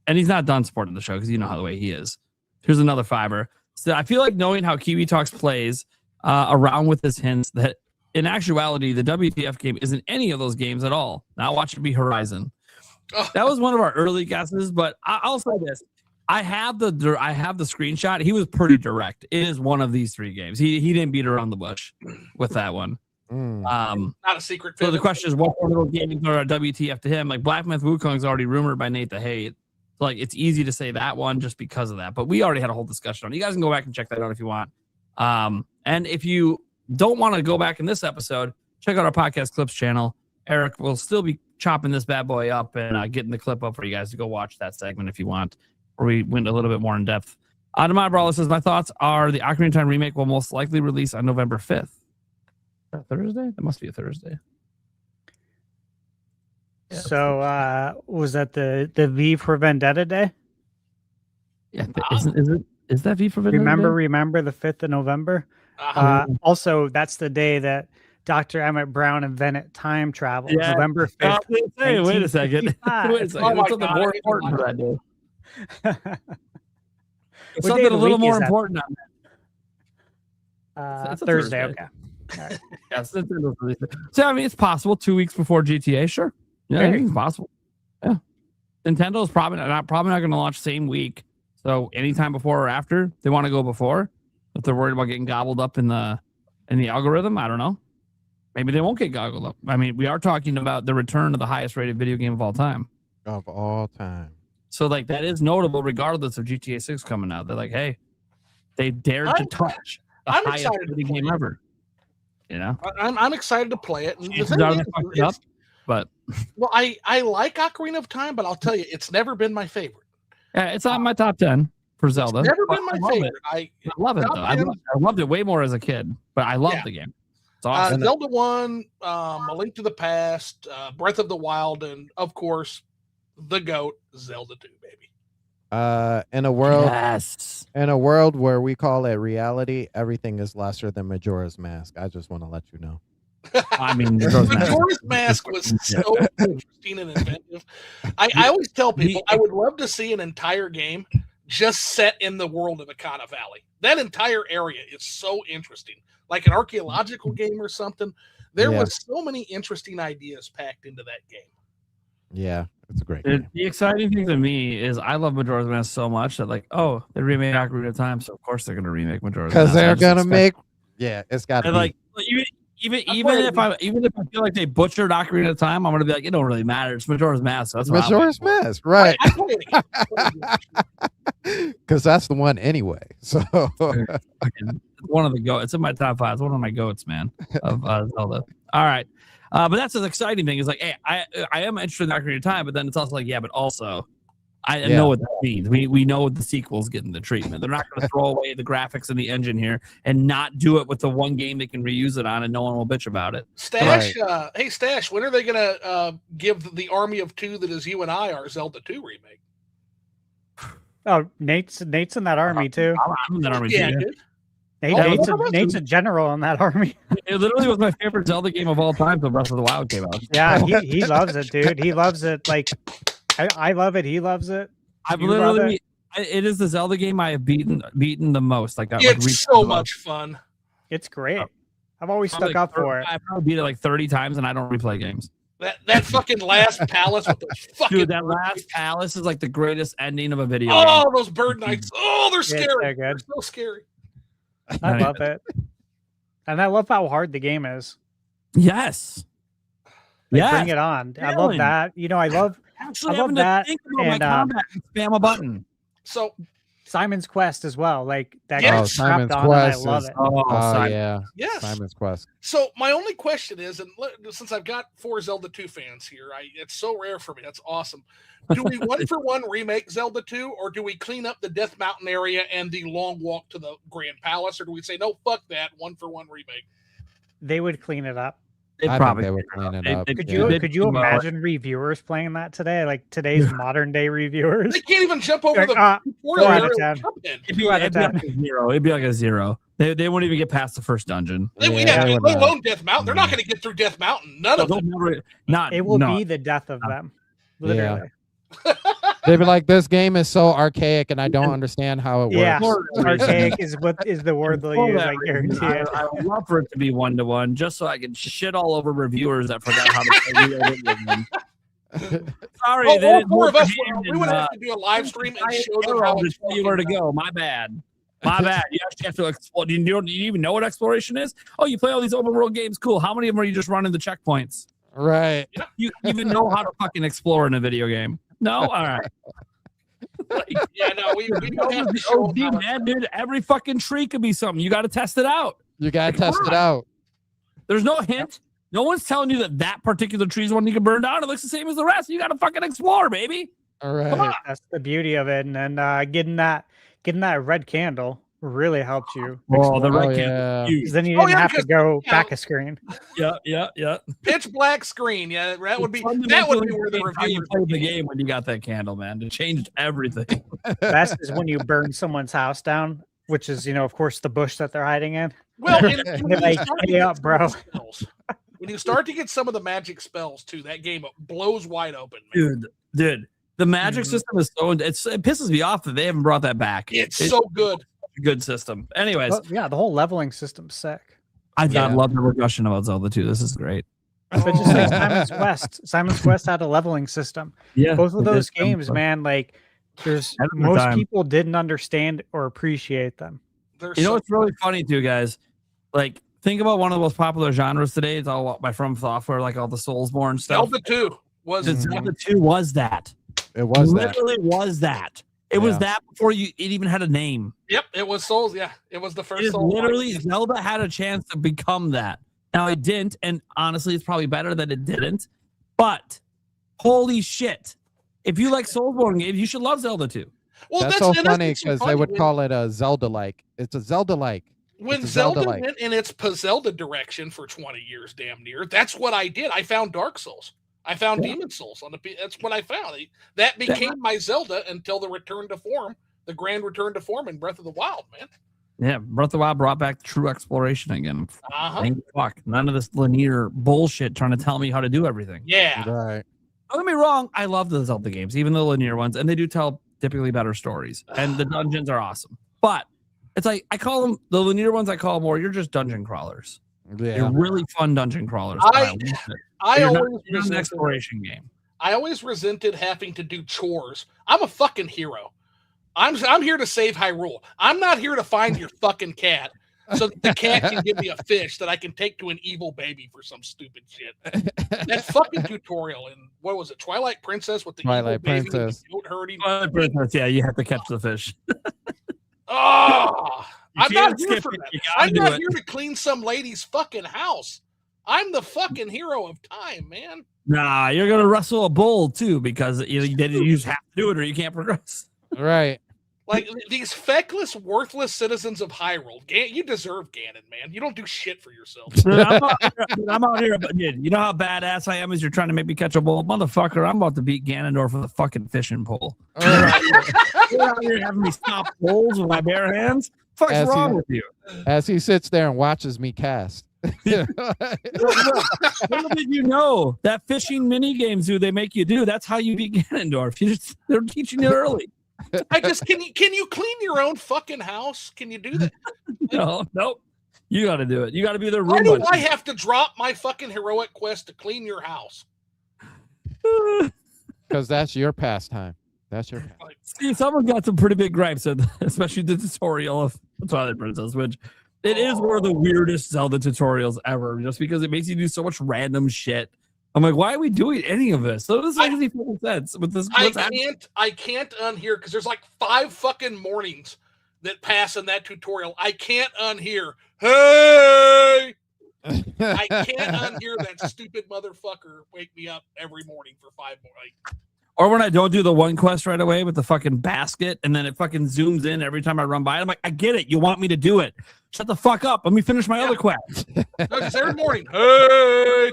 he's not done supporting the show because you know how the way he is. Here's another fiber. So I feel like knowing how Kiwi Talks plays around with his hints that in actuality, the WTF game isn't any of those games at all. Now watch it be Horizon. That was one of our early guesses, but I'll say this. I have the screenshot. He was pretty direct. It is one of these 3 games. He didn't beat around the bush with that one. Not a secret. So the question is, what little games are WTF to him? Like Black Myth Wukong's already rumored by Nate the Hate. So like it's easy to say that one just because of that. But we already had a whole discussion on it. You guys can go back and check that out if you want. And if you don't want to go back in this episode, check out our podcast clips channel. Eric will still be chopping this bad boy up and getting the clip up for you guys to go watch that segment if you want, where we went a little bit more in depth. Demonic Brawler says, my thoughts are the Ocarina of Time remake will most likely release on November 5th. Thursday? That must be a Thursday. Yeah, so was that the V for Vendetta day? Yeah, is that V for Vendetta? Remember the 5th of November? Also, that's the day that Dr. Emmett Brown invented time travel. Yeah. November 5th. Hey, wait a second. Wait a second. What's something more important for that day? Something a little more important on that. Thursday. Okay. All right. Yes, so I mean, it's possible 2 weeks before GTA. Sure. Yeah, I think it's possible. Yeah. Nintendo's probably not going to launch same week. So anytime before or after, they want to go before. If they're worried about getting gobbled up in the algorithm, I don't know. Maybe they won't get goggled up. I mean, we are talking about the return of the highest rated video game of all time. Of all time. So like that is notable regardless of GTA 6 coming out. They're like, hey, they dared to touch the highest rated game ever. You know? I'm excited to play it. And but well, I like Ocarina of Time, but I'll tell you, it's never been my favorite. Yeah, it's on my top 10. for Zelda. It's never but been I my love favorite. it. I love it though. I loved it way more as a kid, but I love the game. It's awesome. Zelda 1, A Link to the Past, Breath of the Wild, and of course, the GOAT, Zelda 2, baby. In a world where we call it reality, everything is lesser than Majora's Mask. I just want to let you know. I mean, Majora's Mask was so interesting and inventive. I always tell people I would love to see an entire game just set in the world of Akana Valley. That entire area is so interesting, like an archaeological game or something. There was so many interesting ideas packed into that game. Yeah, it's a great game. The exciting thing to me is I love Majora's Mask so much that they remade Ocarina of Time, so of course they're going to remake Majora's Mask. Because they're going to make, it's got to be. Like even if I feel like they butchered Ocarina of Time, I'm going to be like, it don't really matter. It's Majora's Mask. So that's Majora's Mask, right? Because that's the one anyway. So one of the goats. It's in my top 5. It's one of my goats, man, of Zelda. All right. But that's an exciting thing. Is like, hey, I am interested in Ocarina of Time, but then it's also like, but also I know what that means. We know the sequel's getting the treatment. They're not going to throw away the graphics and the engine here and not do it with the one game they can reuse it on, and no one will bitch about it. Stash, hey Stash, when are they going to give the army of 2 that is you and I our Zelda 2 remake? Oh, Nate's in that army too. I'm in that army too. Nate's a general in that army. It literally was my favorite Zelda game of all time till Breath of the Wild came out. Yeah, he loves it, dude. He loves it. Like I love it. He loves it. It is the Zelda game I have beaten the most. It's so much fun. It's great. I've always stuck up for it. I probably beat it like 30 times, and I don't replay games. That fucking last palace with the fucking dude, that last palace is like the greatest ending of a video game. Oh, those bird knights. Oh, they're scary. They're so scary. I love it. And I love how hard the game is. Yes. Bring it on. I love that. I love that. And spam a button. So Simon's Quest as well. Like that gets Simon's Quest. I love it. Yeah. Yes. Simon's Quest. So my only question is, and since I've got 4 Zelda 2 fans here, it's so rare for me. That's awesome. Do we 1-for-1 remake Zelda 2, or do we clean up the Death Mountain area and the long walk to the Grand Palace, or do we say no, fuck that, 1-for-1 remake? They would clean it up. I think they would clean it up. Could you imagine reviewers playing that today? Like today's modern day reviewers? They can't even jump over the 4 out of 10. It'd be like a 0. They won't even get past the first dungeon. Let alone Death Mountain. They're not going to get through Death Mountain. None of them. It will be the death of them. Literally. Yeah. They'd be like, this game is so archaic and I don't understand how it works. Yeah, archaic is the word they'll use. I guarantee it. I would love for it to be 1-to-1 just so I can shit all over reviewers that forgot how to play real video games. Sorry, all 4 of us. We would have to do a live stream and show them how to tell you where to go. My bad. You actually have to explore. Do you even know what exploration is? Oh, you play all these open world games. Cool. How many of them are you just running the checkpoints? Right. You even know how to fucking explore in a video game? No? All right. We don't have to show them. Man, dude, every fucking tree could be something. You got to test it out. You got to test it out. There's no hint. No one's telling you that particular tree is one you can burn down. It looks the same as the rest. You got to fucking explore, baby. All right. That's the beauty of it. And then getting that red candle really helped you. Oh, the red candle. Then you didn't have to go back a screen. Yeah. Pitch black screen. Yeah, that would be where the review played the game when you got that candle, man. It changed everything. Best is when you burn someone's house down, which is, of course, the bush that they're hiding in. Well, hey up, bro. When you start to get some of the magic spells too, that game blows wide open, man. Dude. The magic system is so it pisses me off that they haven't brought that back. It's so good. Good system. Anyways, the whole leveling system's sick. I love the discussion about Zelda 2. This is great. But just like Simon's Quest. Simon's Quest had a leveling system. Yeah, both of those games, man. Like, most people didn't understand or appreciate them. What's really funny too, guys? Like, think about one of the most popular genres today. It's all by From Software, like all the Soulsborne stuff. Zelda 2 was Zelda 2 was that. It was literally was that. It was that before it even had a name. Yep, it was Souls. Yeah, it was the first. Literally, Zelda had a chance to become that. Now it didn't, and honestly, it's probably better that it didn't. But holy shit, if you like Soulsborne games, you should love Zelda 2. Well, That's so and funny what's so because they funny would when- call it a Zelda-like. It's a Zelda-like. When It's a Zelda Zelda-like. went in its Zelda direction for 20 years, damn near, that's what I did. I found Dark Souls. I found Demon Souls on the. That's what I found. That became my Zelda until the return to form, the grand return to form in Breath of the Wild, man. Yeah, Breath of the Wild brought back true exploration again. Uh-huh. Thank fuck. None of this linear bullshit trying to tell me how to do everything. Yeah. Right. Don't get me wrong, I love the Zelda games, even the linear ones, and they do tell typically better stories. And the dungeons are awesome. But it's like I call them the linear ones, I call them more, you're just dungeon crawlers. Yeah. You're really fun dungeon crawlers. I You're always not an resented, exploration game. I always resented having to do chores. I'm a fucking hero. I'm here to save Hyrule. I'm not here to find your fucking cat so that the cat can give me a fish that I can take to an evil baby for some stupid shit. That fucking tutorial in what was it, Twilight Princess with the Twilight evil baby Princess. with the goat herding. Yeah, you have to catch the fish. Oh, I'm not here for it, that. you gotta I'm do not it. here to clean some lady's fucking house. I'm the fucking hero of time, man. Nah, you're gonna wrestle a bull too because you just have to do it or you can't progress. Right. Like these feckless, worthless citizens of Hyrule, you deserve Ganon, man. You don't do shit for yourself. Dude, I'm out here, but dude, you know how badass I am as you're trying to make me catch a bull, motherfucker. I'm about to beat Ganondorf with a fucking fishing pole. You're out here having me stop bulls with my bare hands. What's wrong with you? As he sits there and watches me cast. Little did you know that fishing mini games they make you do? That's how you beat Ganondorf. They're teaching you early. Can you clean your own fucking house? Can you do that? Nope. You got to do it. You got to be the Why Roomba. do I have to drop my fucking heroic quest to clean your house? Because that's your pastime. That's your pastime. See, someone got some pretty big gripes, especially the tutorial of Twilight Princess, which it is one of the weirdest Zelda tutorials ever, just because it makes you do so much random shit. I'm like, why are we doing any of this? So this doesn't make any sense with this. I can't unhear because there's like 5 fucking mornings that pass in that tutorial. I can't unhear. Hey, I can't unhear that stupid motherfucker wake me up every morning for 5 more. Or when I don't do the one quest right away with the fucking basket, and then it fucking zooms in every time I run by it. I'm like, I get it. You want me to do it. Shut the fuck up. Let me finish my other quest. No, just every morning. Hey,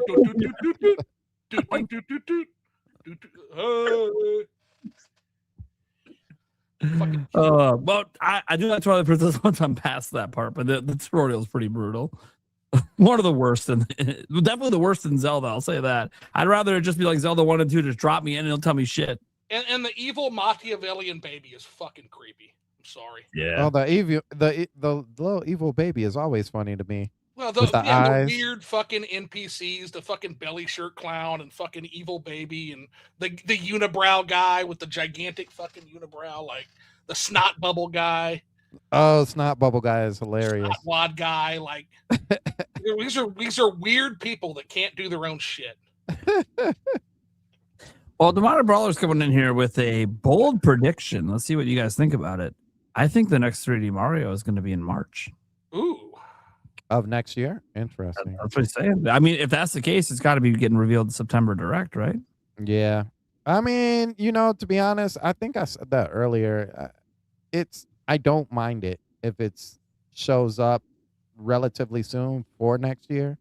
Well, I do that Twilight Princess once I'm past that part, but the tutorial is pretty brutal. One of the worst, and definitely the worst in Zelda. I'll say that. I'd rather it just be like Zelda 1 and 2, just drop me in and it'll tell me shit. And the evil Machiavellian baby is fucking creepy. I'm sorry. Yeah. Oh, the little evil baby is always funny to me. Well, With the eyes. weird fucking NPCs, the fucking belly shirt clown and fucking evil baby and the unibrow guy with the gigantic fucking unibrow, like the snot bubble guy. Oh, Snot Bubble guy is hilarious. Snot wad guy, like these are weird people that can't do their own shit. Well, the Modern Brawler's coming in here with a bold prediction. Let's see what you guys think about it. I think the next 3D Mario is going to be in March. Ooh. Of next year? Interesting. That's what he's saying. I mean, if that's the case, it's got to be getting revealed in September Direct, right? Yeah. I mean, to be honest, I think I said that earlier. I don't mind it if it shows up relatively soon for next year.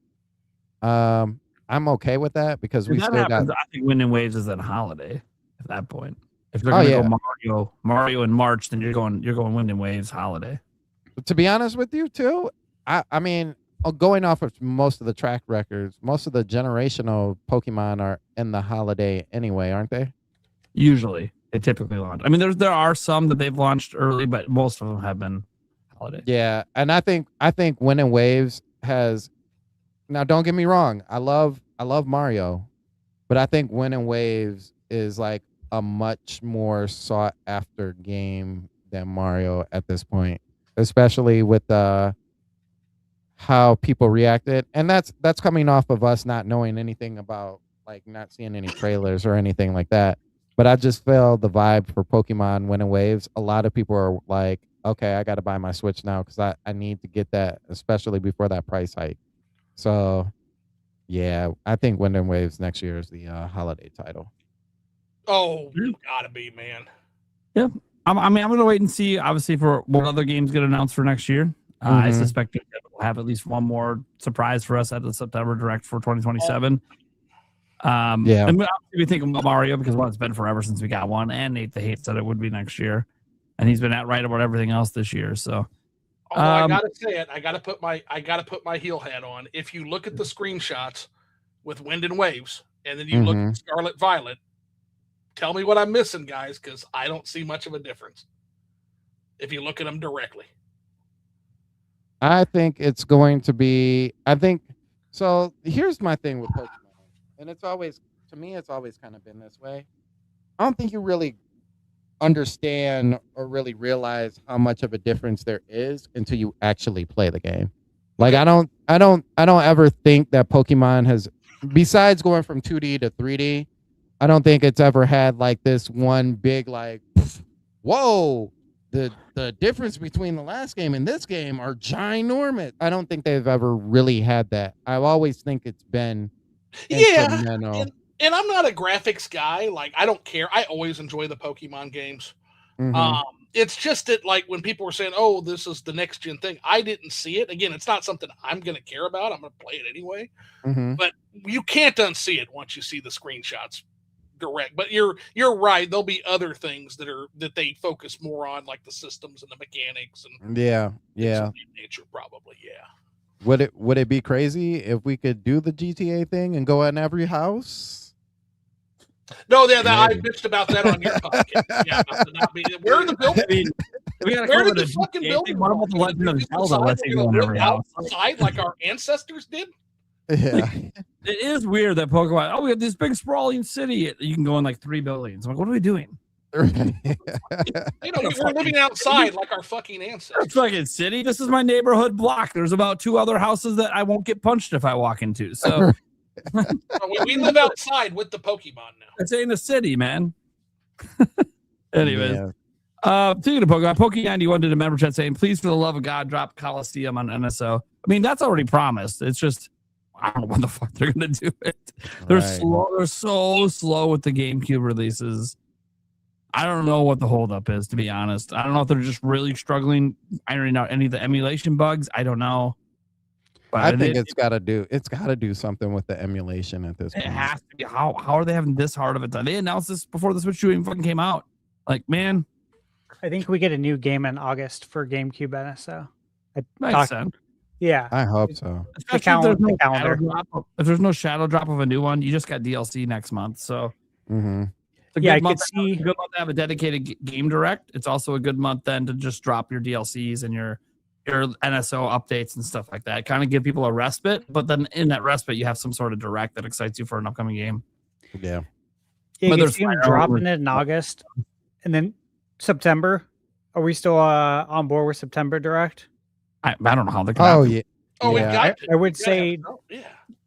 I'm okay with that because If that happens, I think Wind and Waves is at holiday at that point. If they're going to go Mario in March, then you're going Wind and Waves holiday. To be honest with you too, I mean, going off of most of the track records, most of the generational Pokemon are in the holiday anyway, aren't they? Usually, they typically launch. I mean, there are some that they've launched early, but most of them have been holiday. Yeah, and I think Wind and Waves has. Now, don't get me wrong. I love Mario, but I think Wind and Waves is like a much more sought after game than Mario at this point, especially with how people reacted, and that's coming off of us not knowing anything about, like, not seeing any trailers or anything like that. But I just feel the vibe for Pokemon Wind and Waves. A lot of people are like, okay, I got to buy my Switch now because I need to get that, especially before that price hike. So, yeah, I think Wind and Waves next year is the holiday title. Oh, you gotta be, man. Yeah, I'm going to wait and see, obviously, for what other games get announced for next year. I suspect we'll have at least one more surprise for us at the September Direct for 2027. And we think of Mario because, well, it's been forever since we got one, and Nate the Hate said it would be next year, and he's been right about everything else this year. So, I gotta say it. I gotta put my heel hat on. If you look at the screenshots with Wind and Waves, and then you look at Scarlet Violet, tell me what I'm missing, guys, because I don't see much of a difference if you look at them directly. I think it's going to be. So. Here's my thing with Pokemon, and it's always kind of been this way. I don't think you really understand or really realize how much of a difference there is until you actually play the game. Like I don't ever think that Pokemon has, besides going from 2D to 3D, I don't think it's ever had like this one big like, whoa, the difference between the last game and this game are ginormous. I don't think they've ever really had that. I always think it's been incremental. And I'm not a graphics guy. Like, I don't care. I always enjoy the Pokemon games. It's just that, like, when people were saying, oh, this is the next gen thing, I didn't see it. Again, it's not something I'm going to care about. I'm going to play it anyway. But you can't unsee it once you see the screenshots direct. But you're right. There'll be other things that they focus more on, like the systems and the mechanics and things of that nature, probably. Yeah. Would it be crazy if we could do the GTA thing and go in every house? No, I bitched about that on your podcast. Yeah, where are the buildings? Where did the fucking buildings? What about the Legend of Zelda? Let's go in every house outside like our ancestors did. Yeah, it is weird that Pokemon. Oh, we have this big sprawling city. You can go in like 3 buildings. I'm like, what are we doing? We're living outside like our fucking ancestors. Fucking city. This is my neighborhood block. There's about 2 other houses that I won't get punched if I walk into. So. We live outside with the Pokemon now. It's in the city, man. Anyways, speaking of Pokemon, Poke91 did a member chat saying, please, for the love of God, drop Coliseum on NSO. I mean, that's already promised. It's just, I don't know when the fuck they're going to do it. They're slow. They're so slow with the GameCube releases. I don't know what the holdup is, to be honest. I don't know if they're just really struggling ironing out any of the emulation bugs. I don't know. But I think it's got to do something with the emulation at this point. It has to be. How are they having this hard of a time? They announced this before the Switch 2 even fucking came out. Like, man. I think we get a new game in August for GameCube NSO. Makes sense. Yeah. I hope so. If there's no shadow drop of a new one, you just got DLC next month. So I could see. It's a good month to have a dedicated game direct. It's also a good month then to just drop your DLCs and your NSO updates and stuff like that. Kind of give people a respite, but then in that respite, you have some sort of direct that excites you for an upcoming game. Yeah. You can see them dropping it in August, and then September. Are we still on board with September direct? I don't know how they. I would say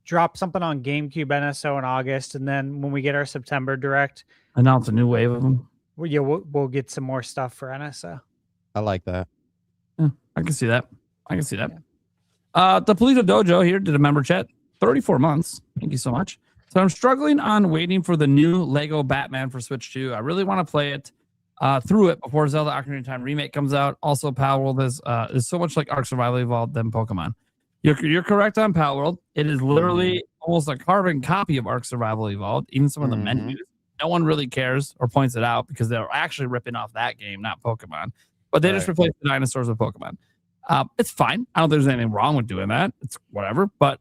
drop something on GameCube NSO in August, and then when we get our September direct, announce a new wave of them. We'll get some more stuff for NSO. I like that. Yeah, I can see that. Yeah. The Polito Dojo here did a member chat. 34 months. Thank you so much. So I'm struggling on waiting for the new Lego Batman for Switch 2. I really want to play it through it before Zelda Ocarina of Time remake comes out. Also, Palworld is so much like Ark Survival Evolved than Pokemon. You're correct on Palworld. It is literally almost a carbon copy of Ark Survival Evolved. Even some of the menus. No one really cares or points it out because they're actually ripping off that game, not Pokemon. But they just replaced the dinosaurs with Pokemon. It's fine. I don't think there's anything wrong with doing that. It's whatever. But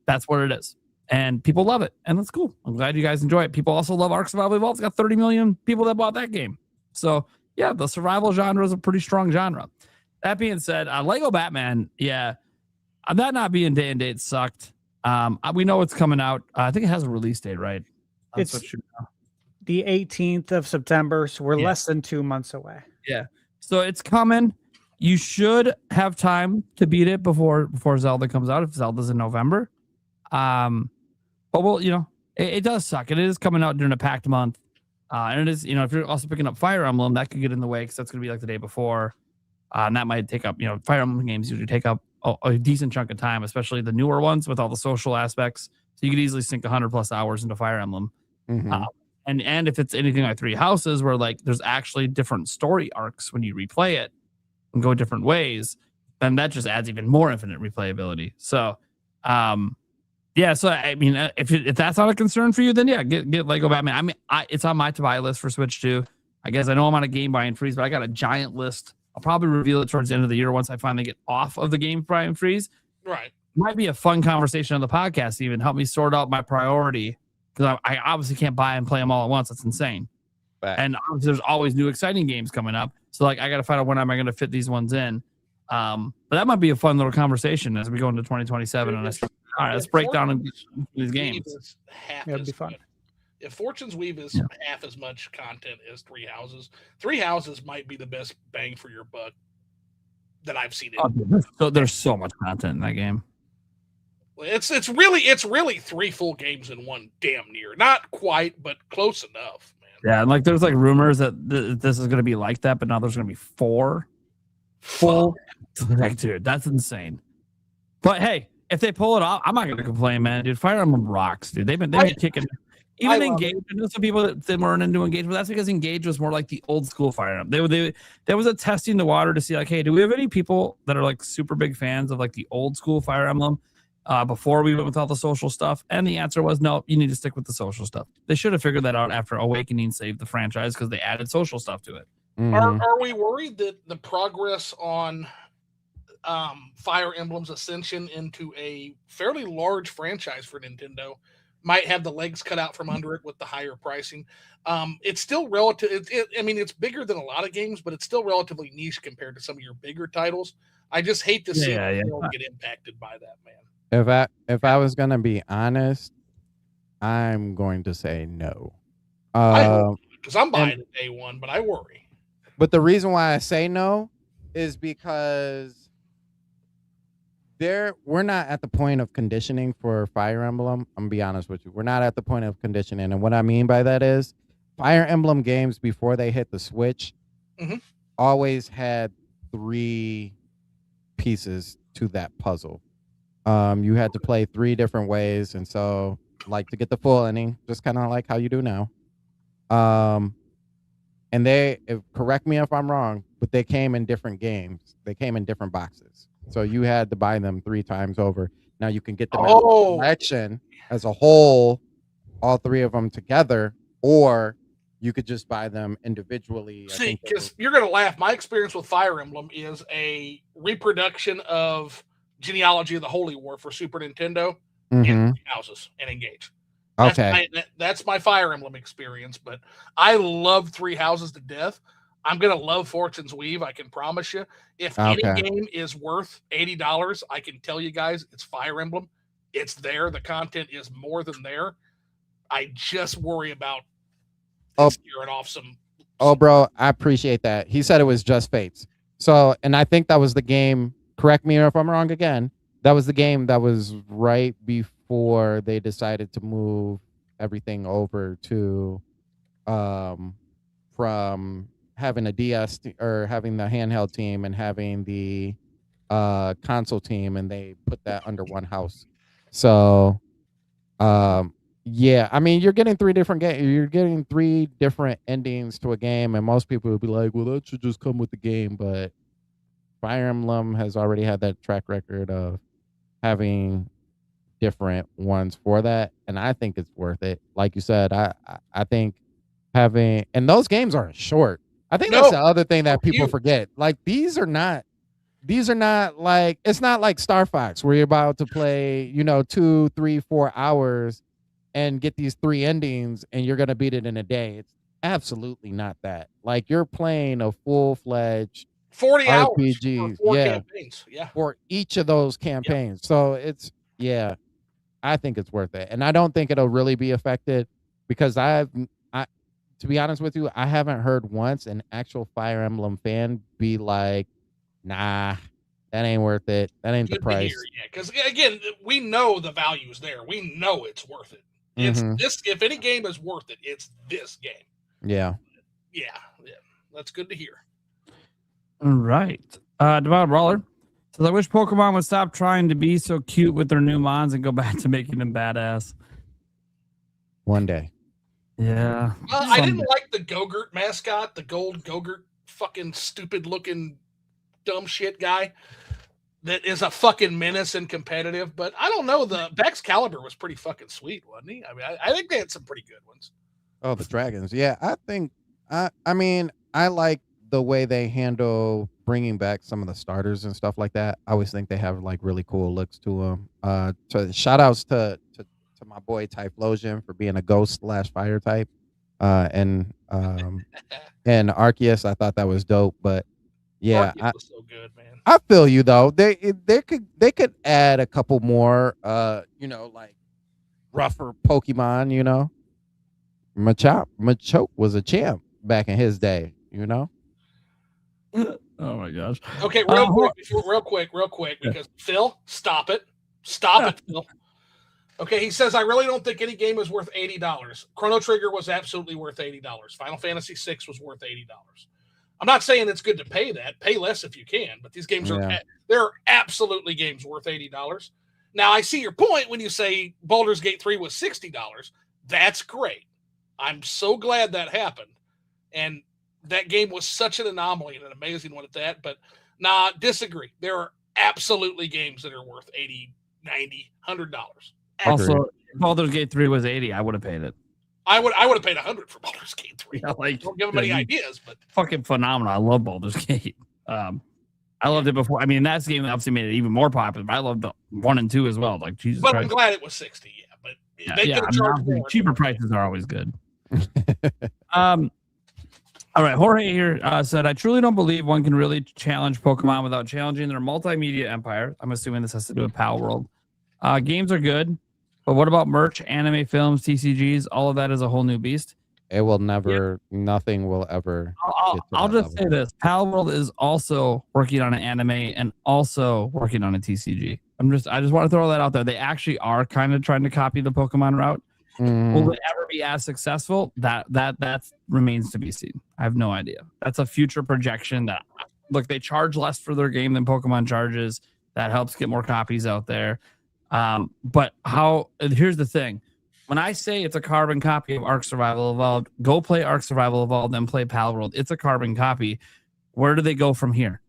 that's what it is. And people love it. And that's cool. I'm glad you guys enjoy it. People also love Ark Survival Evolved. It's got 30 million people that bought that game. So, yeah, the survival genre is a pretty strong genre. That being said, Lego Batman, that not being day and date sucked. We know it's coming out. I think it has a release date, right? It's the 18th of September. So we're less than 2 months away. Yeah. So it's coming. You should have time to beat it before Zelda comes out, if Zelda's in November. But it does suck. It is coming out during a packed month. And it is, if you're also picking up Fire Emblem, that could get in the way because that's going to be like the day before. And that might take up, Fire Emblem games usually take up a decent chunk of time, especially the newer ones with all the social aspects. So you could easily sink 100+ hours into Fire Emblem. And if it's anything like Three Houses, where like there's actually different story arcs when you replay it and go different ways, then that just adds even more infinite replayability. So, yeah. So I mean, if that's not a concern for you, then yeah, get Lego Batman. I mean, it's on my to buy list for Switch too. I guess I know I'm on a game buy and freeze, but I got a giant list. I'll probably reveal it towards the end of the year once I finally get off of the game buy and freeze. Right. Might be a fun conversation on the podcast. Even help me sort out my priority, because I obviously can't buy and play them all at once. That's insane. Back. And obviously there's always new exciting games coming up. So like I got to find out when am I going to fit these ones in. But that might be a fun little conversation as we go into 2027. And all right, let's break down these games. It'd be fun. If Fortune's Weave is half as much content as Three Houses might be the best bang for your buck that I've seen. So there's so much content in that game. It's really 3 full games in one, damn near. Not quite, but close enough, man. Yeah, and like there's like rumors that this is going to be like that, but now there's going to be 4 full. Like, dude, that's insane. But hey, if they pull it off, I'm not going to complain, man. Dude, Fire Emblem rocks, dude. They've been kicking. Even Engage, I know some people that weren't into Engage, but that's because Engage was more like the old school Fire Emblem. There was a testing the water to see like, hey, do we have any people that are like super big fans of like the old school Fire Emblem before we went with all the social stuff? And the answer was no, you need to stick with the social stuff. They should have figured that out after Awakening saved the franchise because they added social stuff to it. Mm-hmm. Are we worried that the progress on Fire Emblem's ascension into a fairly large franchise for Nintendo might have the legs cut out from under it with the higher pricing? It's still relative. I mean, it's bigger than a lot of games, but it's still relatively niche compared to some of your bigger titles. I just hate to see people get impacted by that, man. If I was gonna be honest, I'm going to say no. Because I'm buying it day one, but I worry. But the reason why I say no is because we're not at the point of conditioning for Fire Emblem. I'm gonna be honest with you. We're not at the point of conditioning. And what I mean by that is Fire Emblem games before they hit the Switch always had 3 pieces to that puzzle. You had to play 3 different ways. And so like to get the full ending, just kind of like how you do now. And correct me if I'm wrong, but they came in different games. They came in different boxes. So you had to buy them 3 times over. Now you can get them as a collection as a whole, all 3 of them together, or you could just buy them individually. See, because you're going to laugh. My experience with Fire Emblem is a reproduction of Genealogy of the Holy War for Super Nintendo and Three Houses and Engage. That's my Fire Emblem experience, but I love Three Houses to death. I'm going to love Fortune's Weave, I can promise you. If any game is worth $80, I can tell you guys it's Fire Emblem. It's there. The content is more than there. I just worry about scaring off some. Oh, bro, I appreciate that. He said it was Just Fates. So, and I think that was the game, correct me if I'm wrong again, that was the game that was right before they decided to move everything over to from having a DS or having the handheld team and having the console team, and they put that under one house. So yeah, I mean, you're getting 3 different games. You're getting 3 different endings to a game, and most people would be like, well, that should just come with the game. But Fire Emblem has already had that track record of having different ones for that, and I think it's worth it. Like you said, I think having, and those games aren't short. I think that's the other thing that people forget. Like these are not like, it's not like Star Fox where you're about to play, 2, 3, 4 hours and get these 3 endings and you're gonna beat it in a day. It's absolutely not that. Like you're playing a full-fledged 40 RPG, hours for 4 campaigns. Yeah. For each of those campaigns. So it's, I think it's worth it. And I don't think it'll really be affected because to be honest with you, I haven't heard once an actual Fire Emblem fan be like, nah, that ain't worth it. That ain't the price. Yeah, because again, we know the value is there. We know it's worth it. It's this. If any game is worth it, it's this game. Yeah. Yeah. That's good to hear. All right. Divine Brawler says, I wish Pokemon would stop trying to be so cute with their new mons and go back to making them badass. One day. Yeah. I didn't like the Go-Gurt mascot, the gold Go-Gurt fucking stupid looking dumb shit guy that is a fucking menace and competitive. But I don't know. The Excalibur was pretty fucking sweet, wasn't he? I mean, I think they had some pretty good ones. Oh, the dragons. Yeah, I think. I mean, I like the way they handle bringing back some of the starters and stuff like that. I always think they have like really cool looks to them. Shout outs to my boy Typhlosion for being a ghost / fire type, and Arceus. I thought that was dope, but yeah, Arceus was so good, man. I feel you though. They could add a couple more, like rougher Pokemon. Machoke was a champ back in his day. Oh my gosh. Okay, real quick, because Phil, stop it, Phil. Okay, he says I really don't think any game is worth $80. Chrono Trigger was absolutely worth $80. Final Fantasy VI was worth $80. I'm not saying it's good to pay that. Pay less if you can, but these games there are absolutely games worth $80. Now I see your point when you say Baldur's Gate 3 was $60. That's great. I'm so glad that happened, and that game was such an anomaly and an amazing one at that. But disagree. There are absolutely games that are worth $80, $90, $100. Also, if Baldur's Gate 3 was 80, I would have paid it. I would have paid 100 for Baldur's Gate 3. Yeah, Don't give them any ideas, but fucking phenomenal. I love Baldur's Gate. I loved it before. I mean, that game obviously made it even more popular, but I loved the 1 and 2 as well. Like Jesus but Christ. I'm glad it was 60. Yeah, but they could have charged more. Cheaper prices are always good. All right, Jorge here said, I truly don't believe one can really challenge Pokemon without challenging their multimedia empire. I'm assuming this has to do with Pal World. Games are good, but what about merch, anime, films, TCGs? All of that is a whole new beast. It will never, nothing will ever. I'll just say this. Pal World is also working on an anime and also working on a TCG. I just want to throw that out there. They actually are kind of trying to copy the Pokemon route. Will it ever be as successful? That remains to be seen. I have no idea. That's a future projection. That look, they charge less for their game than Pokemon charges. That helps get more copies out there. But here's the thing. When I say it's a carbon copy of Ark Survival Evolved, go play Ark Survival Evolved, then play Pal World. It's a carbon copy. Where do they go from here?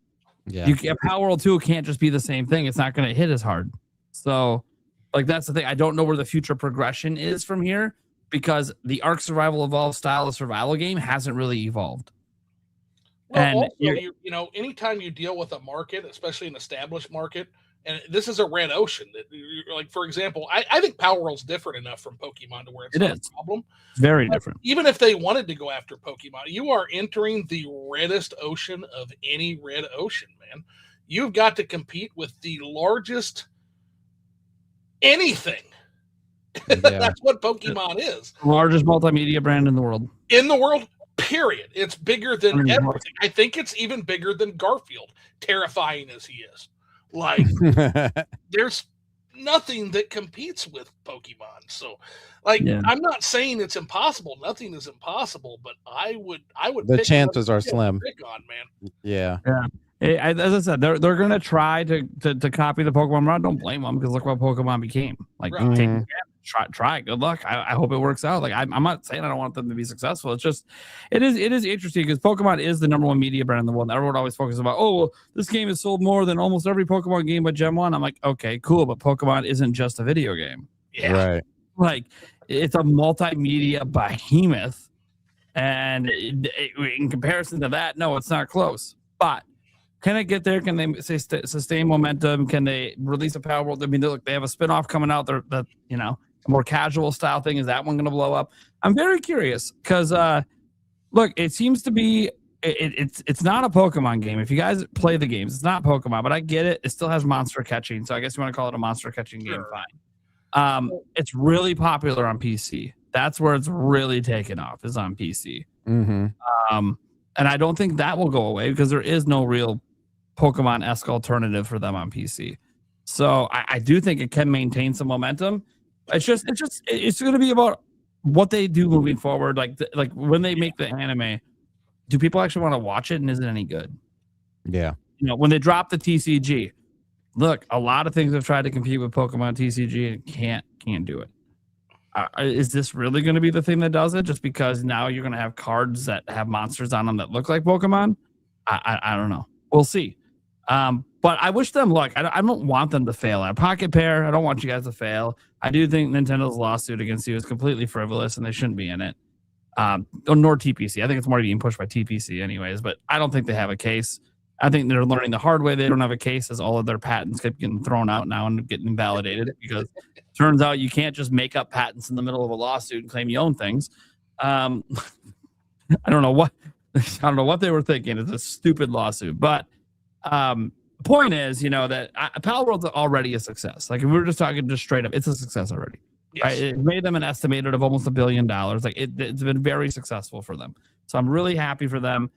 Yeah. Pal World 2 can't just be the same thing. It's not going to hit as hard. So, that's the thing. I don't know where the future progression is from here because the Ark Survival Evolved style of survival game hasn't really evolved. Well, and also, anytime you deal with a market, especially an established market, and this is a red ocean. That like, for example, I think Power World's different enough from Pokemon to where it's not a problem. It's very different. Even if they wanted to go after Pokemon, you are entering the reddest ocean of any red ocean, man. You've got to compete with the largest anything. Yeah. That's what Pokemon is. The largest multimedia brand in the world. Period. It's bigger than everything. I think it's even bigger than Garfield, terrifying as he is. Like, there's nothing that competes with Pokemon. So, I'm not saying it's impossible. Nothing is impossible, but I would. The chances are slim. Pick on, man. Yeah. As I said, they're going to try to copy the Pokemon. I don't blame them because look what Pokemon became. Like, try it. Good luck. I hope it works out. Like, I'm not saying I don't want them to be successful. It's just, it is interesting because Pokemon is the number one media brand in the world. And everyone always focuses about, well, this game is sold more than almost every Pokemon game but Gen 1. I'm like, okay, cool, but Pokemon isn't just a video game. Yeah. Right. Like, it's a multimedia behemoth. And in comparison to that, no, it's not close. But can it get there? Can they sustain momentum? Can they release a Power World? I mean, they have a spinoff coming out. A more casual style thing. Is that one going to blow up? I'm very curious because, look, it seems to be it's not a Pokemon game. If you guys play the games, it's not Pokemon, but I get it. It still has monster catching, so I guess you want to call it a monster catching game. Fine. It's really popular on PC. That's where it's really taken off. Is on PC. Mm-hmm. And I don't think that will go away because there is no real Pokemon-esque alternative for them on PC. So I do think it can maintain some momentum. It's going to be about what they do moving forward. Like when they make the anime, do people actually want to watch it and is it any good? Yeah. When they drop the TCG, look, a lot of things have tried to compete with Pokemon TCG and can't do it. Is this really going to be the thing that does it? Just because now you're going to have cards that have monsters on them that look like Pokemon? I don't know. We'll see. But I wish them luck. I don't want them to fail. At Pocket Pair, I don't want you guys to fail. I do think Nintendo's lawsuit against you is completely frivolous, and they shouldn't be in it. Nor TPC. I think it's more being pushed by TPC anyways, but I don't think they have a case. I think they're learning the hard way. They don't have a case as all of their patents keep getting thrown out now and getting invalidated because it turns out you can't just make up patents in the middle of a lawsuit and claim you own things. I don't know what they were thinking. It's a stupid lawsuit, but the point is, that Pal World's already a success. Like if we were just talking just straight up, it's a success already. Yes. Right? It made them an estimated of almost $1 billion. Like it's been very successful for them. So I'm really happy for them.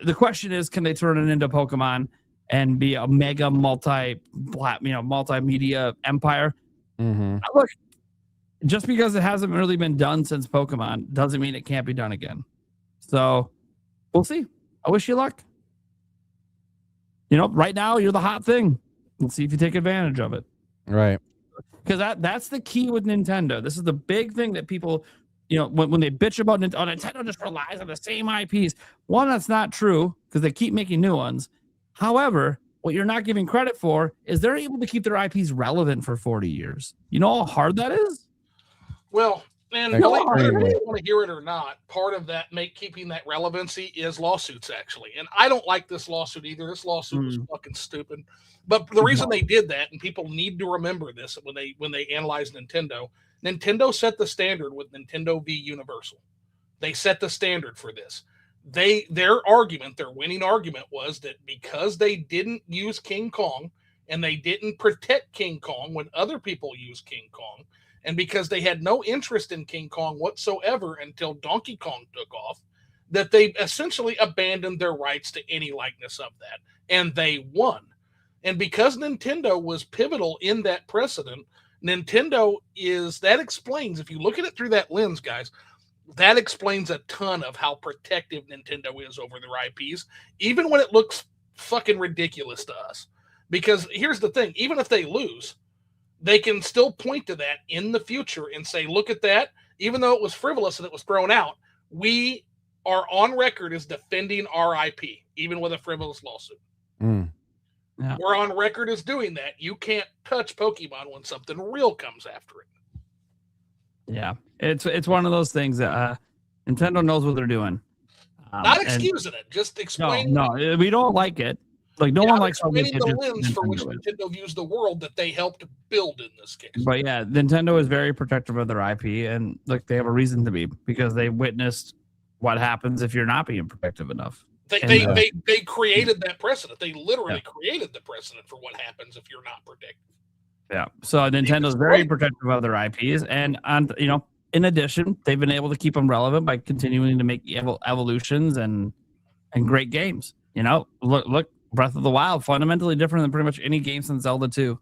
The question is, can they turn it into Pokemon and be a mega multimedia empire? Mm-hmm. Look, just because it hasn't really been done since Pokemon doesn't mean it can't be done again. So we'll see. I wish you luck. Right now you're the hot thing. Let's see if you take advantage of it. Right. Because that's the key with Nintendo. This is the big thing that people, when they bitch about Nintendo just relies on the same IPs. One, that's not true because they keep making new ones. However, what you're not giving credit for is they're able to keep their IPs relevant for 40 years. You know how hard that is? Well, and whether you want to hear it or not, part of that keeping that relevancy is lawsuits, actually. And I don't like this lawsuit either. This lawsuit was fucking stupid. But the reason they did that, and people need to remember this when they analyze Nintendo set the standard with Nintendo v Universal. They set the standard for this. Their winning argument was that because they didn't use King Kong and they didn't protect King Kong when other people used King Kong, and because they had no interest in King Kong whatsoever until Donkey Kong took off, that they essentially abandoned their rights to any likeness of that. And they won. And because Nintendo was pivotal in that precedent, that explains, if you look at it through that lens, guys, that explains a ton of how protective Nintendo is over their IPs, even when it looks fucking ridiculous to us. Because here's the thing, even if they lose, they can still point to that in the future and say, look at that, even though it was frivolous and it was thrown out, we are on record as defending our IP, even with a frivolous lawsuit. Mm. Yeah. We're on record as doing that. You can't touch Pokemon when something real comes after it. Yeah, it's one of those things that Nintendo knows what they're doing. Not excusing it, just explaining. No, we don't like it. Like no one likes explaining the lens for which Nintendo views the world that they helped build in this case. But yeah, Nintendo is very protective of their IP, and like they have a reason to be because they witnessed what happens if you're not being protective enough. They created that precedent. They literally created the precedent for what happens if you're not protected. Yeah. So Nintendo's very protective of their IPs, and in addition, they've been able to keep them relevant by continuing to make evolutions and great games. Look, Breath of the Wild, fundamentally different than pretty much any game since Zelda 2.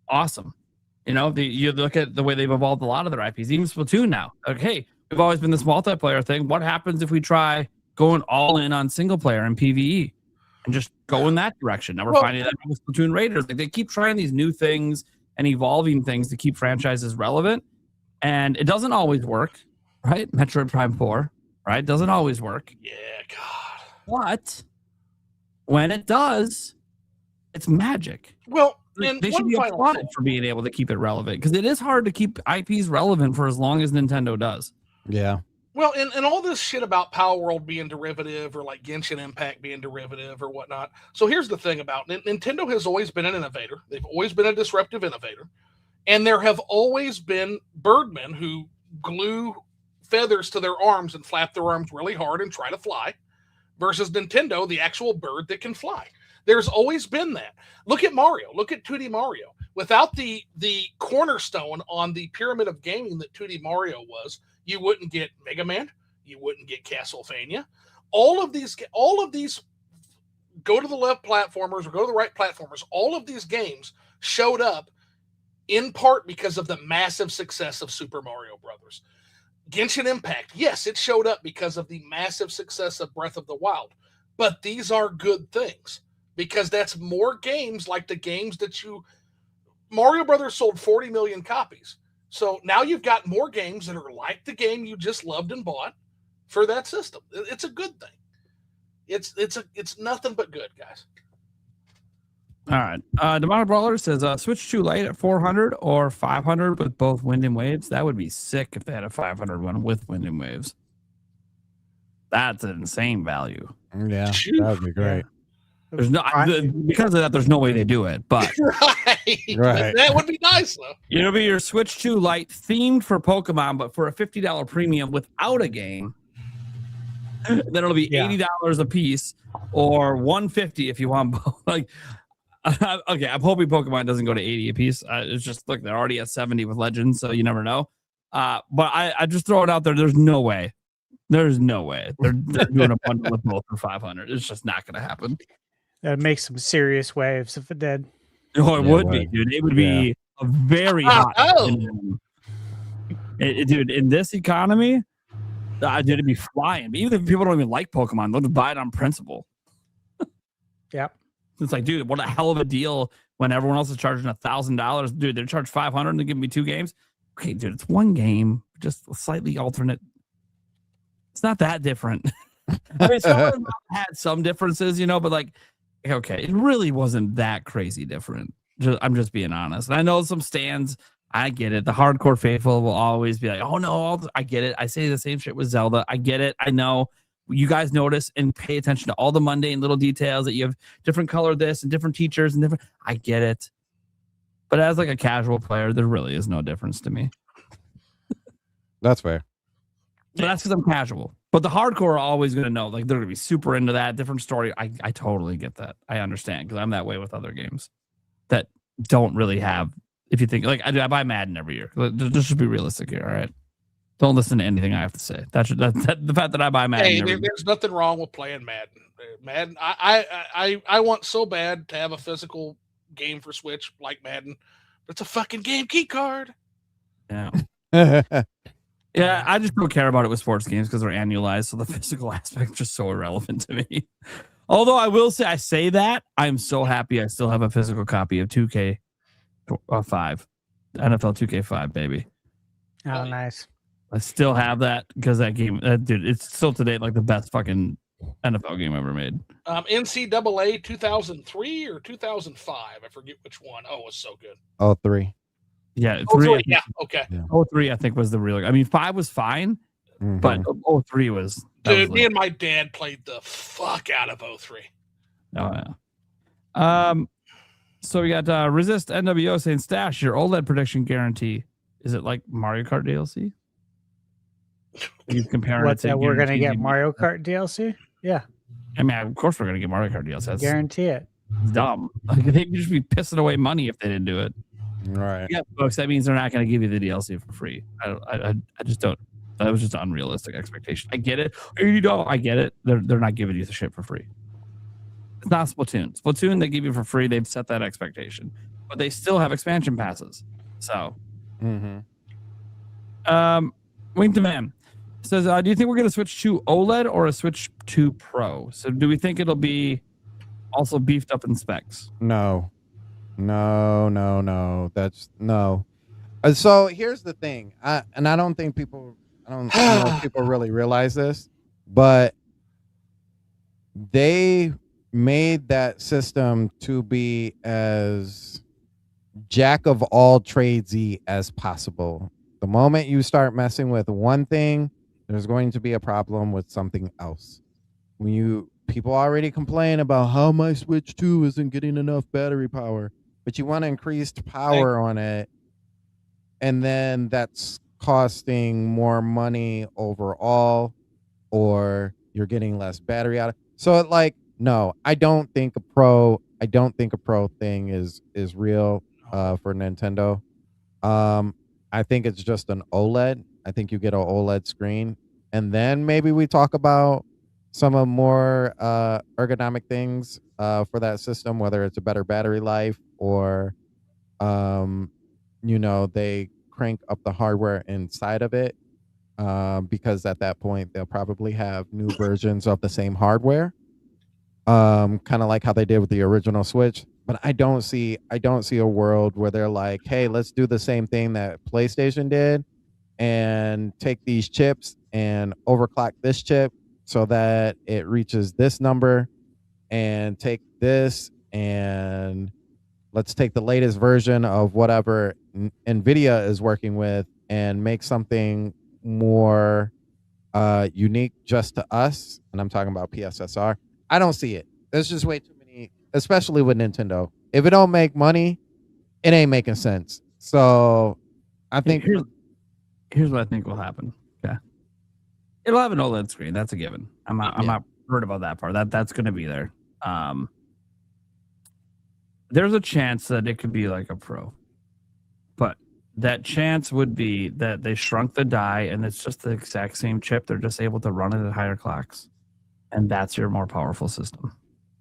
Awesome. You look at the way they've evolved a lot of their IPs, even Splatoon now. Okay, we've always been this multiplayer thing. What happens if we try going all in on single player and PvE and just go in that direction? Now we're finding that with Splatoon Raiders. Like they keep trying these new things and evolving things to keep franchises relevant. And it doesn't always work, right? Metroid Prime 4, right? Doesn't always work. Yeah, God. But when it does, it's magic. Well, they should be applauded for being able to keep it relevant because it is hard to keep IPs relevant for as long as Nintendo does. Yeah. Well, and all this shit about Power World being derivative or like Genshin Impact being derivative or whatnot. So here's the thing about Nintendo has always been an innovator. They've always been a disruptive innovator. And there have always been birdmen who glue feathers to their arms and flap their arms really hard and try to fly versus Nintendo, the actual bird that can fly. There's always been that. Look at Mario. Look at 2D Mario. Without the cornerstone on the pyramid of gaming that 2D Mario was, you wouldn't get Mega Man. You wouldn't get Castlevania. All of these go to the left platformers or go to the right platformers. All of these games showed up in part because of the massive success of Super Mario Brothers. Genshin Impact, yes, it showed up because of the massive success of Breath of the Wild. But these are good things because that's more games like the games that Mario Brothers sold 40 million copies. So now you've got more games that are like the game you just loved and bought for that system. It's a good thing. It's nothing but good, guys. All right. Demonic Brawler says Switch 2 Lite at 400 or 500 with both wind and waves. That would be sick if they had a 500 one with wind and waves. That's an insane value. Yeah, that would be great. There's no because of that. There's no way they do it, but Right. That would be nice though. it'll be your Switch 2 Lite themed for Pokemon, but for a $50 premium without a game. Then it'll be $80 a piece or $150 if you want both. Like, okay, I'm hoping Pokemon doesn't go to 80 a piece. It's just look, they're already at 70 with Legends, so you never know. But I just throw it out there. There's no way. There's no way they're doing a bundle with both for 500. It's just not going to happen. That'd make some serious waves if it did. Oh, it would be, dude. It would be a very hot. Dude, in this economy, dude, it'd be flying. But even if people don't even like Pokemon, they'll just buy it on principle. Yep. It's like, dude, what a hell of a deal when everyone else is charging $1,000. Dude, they're charged $500 and they give me 2 games. Okay, dude, it's one game, just a slightly alternate. It's not that different. I mean, some of them had some differences, you know, but like, okay, it really wasn't that crazy different. I'm just being honest. And I know some stands, I get it. The hardcore faithful will always be like, oh no, I get it. I say the same shit with Zelda. I get it. I know. You guys notice and pay attention to all the mundane little details that you have different color this and different teachers and different. I get it. But as like a casual player, there really is no difference to me. That's fair. So that's because I'm casual. But the hardcore are always going to know. Like they're going to be super into that. Different story. I totally get that. I understand because I'm that way with other games that don't really have. If you think like I buy Madden every year. Just should be realistic here. All right. Don't listen to anything I have to say. That the fact that I buy Madden. Hey, there's nothing wrong with playing Madden. Madden, I want so bad to have a physical game for Switch like Madden, but it's a fucking game key card. Yeah. Yeah, I just don't care about it with sports games because they're annualized, so the physical aspect is just so irrelevant to me. Although I will say, I say that I'm so happy I still have a physical copy of 2K5, NFL 2K5, baby. Oh, nice. I still have that because that game, dude, it's still today like the best fucking NFL game ever made. NCAA 2003 or 2005, I forget which one. Oh, it was so good. 03. Yeah, 3. Yeah, okay. Yeah. 03, I think was the real. I mean, 5 was fine, but 03 was. Dude, me and my dad played the fuck out of 03. Oh yeah. So we got Resist NWO saying, Stash, your OLED prediction guarantee. Is it like Mario Kart DLC? He's comparing What, it to that we're going to get Mario Kart DLC? Yeah. I mean, of course we're going to get Mario Kart DLC. That's guarantee it. dumb. Like, they'd just be pissing away money if they didn't do it. Right. Yeah, folks, that means they're not going to give you the DLC for free. I just don't. That was just an unrealistic expectation. I get it. You don't. I get it. They're not giving you the shit for free. It's not Splatoon. Splatoon, they give you for free. They've set that expectation. But they still have expansion passes. So. Wink to Man says, do you think we're going to switch to OLED or a Switch 2 Pro? So do we think it'll be also beefed up in specs? No. That's no. So here's the thing. I don't think people, I don't know if people really realize this, but they made that system to be as jack of all tradesy as possible. The moment you start messing with one thing, there's going to be a problem with something else. People already complain about how my Switch 2 isn't getting enough battery power, but you want increased power on it, and then that's costing more money overall, or you're getting less battery out of it. So no, I don't think a pro thing is real for Nintendo. I think it's just an OLED. I think you get an OLED screen, and then maybe we talk about some of more ergonomic things for that system, whether it's a better battery life or, they crank up the hardware inside of it, because at that point they'll probably have new versions of the same hardware, kind of like how they did with the original Switch. But I don't see a world where they're like, hey, let's do the same thing that PlayStation did and take these chips and overclock this chip so that it reaches this number, and take this and let's take the latest version of whatever NVIDIA is working with and make something more unique just to us. And I'm talking about PSSR. I don't see it. There's just way too many, especially with Nintendo. If it don't make money, it ain't making sense. So I think here's what I think will happen. Okay. It'll have an OLED screen. That's a given. I'm not worried about that part. That's going to be there. There's a chance that it could be like a Pro, but that chance would be that they shrunk the die and it's just the exact same chip. They're just able to run it at higher clocks, and that's your more powerful system.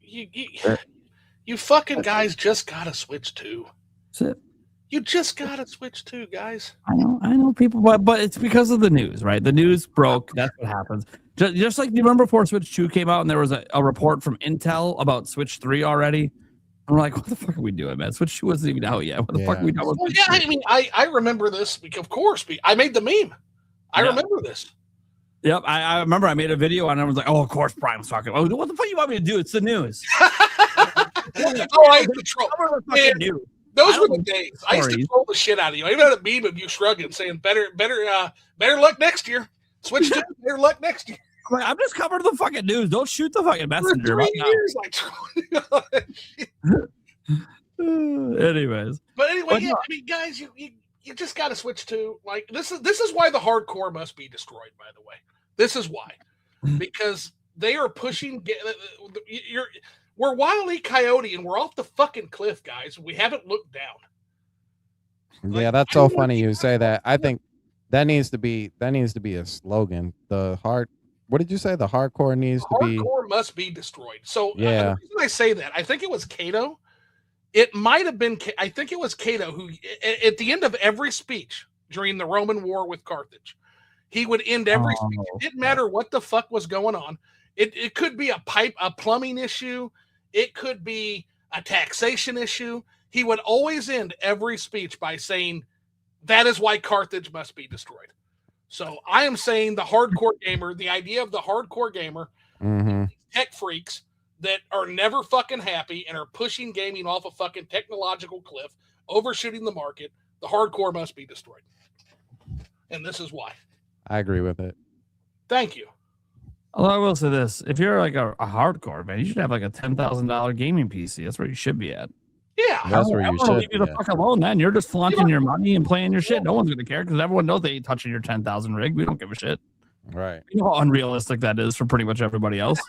You fucking guys just gotta switch to. That's it. You just gotta switch to, guys. I know people, but it's because of the news, right? The news broke. That's what happens. Just like you remember before Switch 2 came out and there was a report from Intel about Switch 3 already. I'm like, what the fuck are we doing, man? Switch 2 wasn't even out yet. What the fuck are we doing? Well, yeah, I mean, I remember this because, of course, I made the meme. I remember this. Yep, I remember I made a video and I was like, oh, of course, Prime's talking. Oh, what the fuck you want me to do? It's the news. I control. Those were the days. I used to troll the shit out of you. I even had a meme of you shrugging, saying, better luck next year. Switch to better luck next year. I'm just covering the fucking news. Don't shoot the fucking messenger. For 3 years, Anyways. But anyway, yeah, I mean, guys, you just got to switch to, like, this is why the hardcore must be destroyed, by the way. This is why. Because they are pushing, we're Wile E. Coyote and we're off the fucking cliff, guys. We haven't looked down. Yeah, that's so funny you say that. I think that needs to be a slogan. What did you say? The hardcore needs to be. Hardcore must be destroyed. So yeah, the reason I say that, I think it was Cato. It might have been. I think it was Cato who, at the end of every speech during the Roman War with Carthage, he would end every speech. It didn't matter what the fuck was going on. It could be a plumbing issue. It could be a taxation issue. He would always end every speech by saying, "That is why Carthage must be destroyed." So I am saying the hardcore gamer, the idea of the hardcore gamer, tech freaks that are never fucking happy and are pushing gaming off a fucking technological cliff, overshooting the market, the hardcore must be destroyed. And this is why. I agree with it. Thank you. Although I will say this, if you're like a hardcore, man, you should have like a $10,000 gaming PC. That's where you should be at. Yeah. That's where you should leave you the fuck alone, man. You're just flaunting your money and playing your shit. No one's going to care because everyone knows they ain't touching your 10,000 rig. We don't give a shit. Right. You know how unrealistic that is for pretty much everybody else.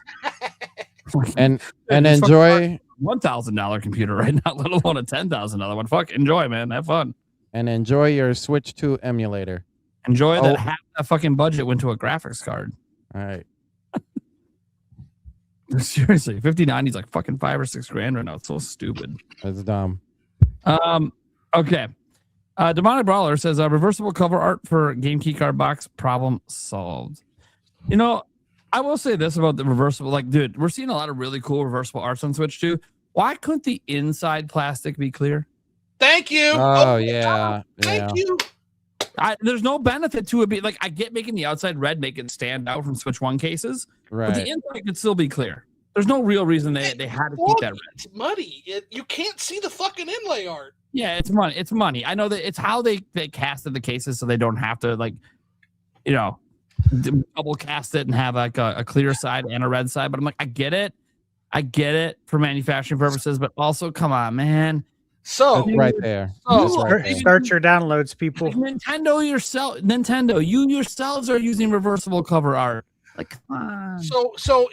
and enjoy $1,000 computer right now, let alone a $10,000 one. Fuck, enjoy, man. Have fun. And enjoy your Switch 2 emulator. Enjoy that half that fucking budget went to a graphics card. All right. Seriously, 5090 is like fucking $5 or $6 grand right now. It's so stupid. That's dumb. Okay. Demonic Brawler says reversible cover art for game keycard box, problem solved. You know, I will say this about the reversible, like, dude, we're seeing a lot of really cool reversible arts on Switch too. Why couldn't the inside plastic be clear? Thank you. Oh yeah. Thank you. There's no benefit to it. Be like, I get making the outside red, make it stand out from Switch 1 cases, right? But the inside could still be clear. There's no real reason they had to keep that red. It's muddy. You can't see the fucking inlay art. Yeah, it's money. It's money. I know that it's how they casted the cases so they don't have to, like, you know, double cast it and have like a clear side and a red side. But I'm like, I get it for manufacturing purposes, but also, come on, man. So right there. Start your downloads, people. Nintendo, you yourselves are using reversible cover art. Like, come on. So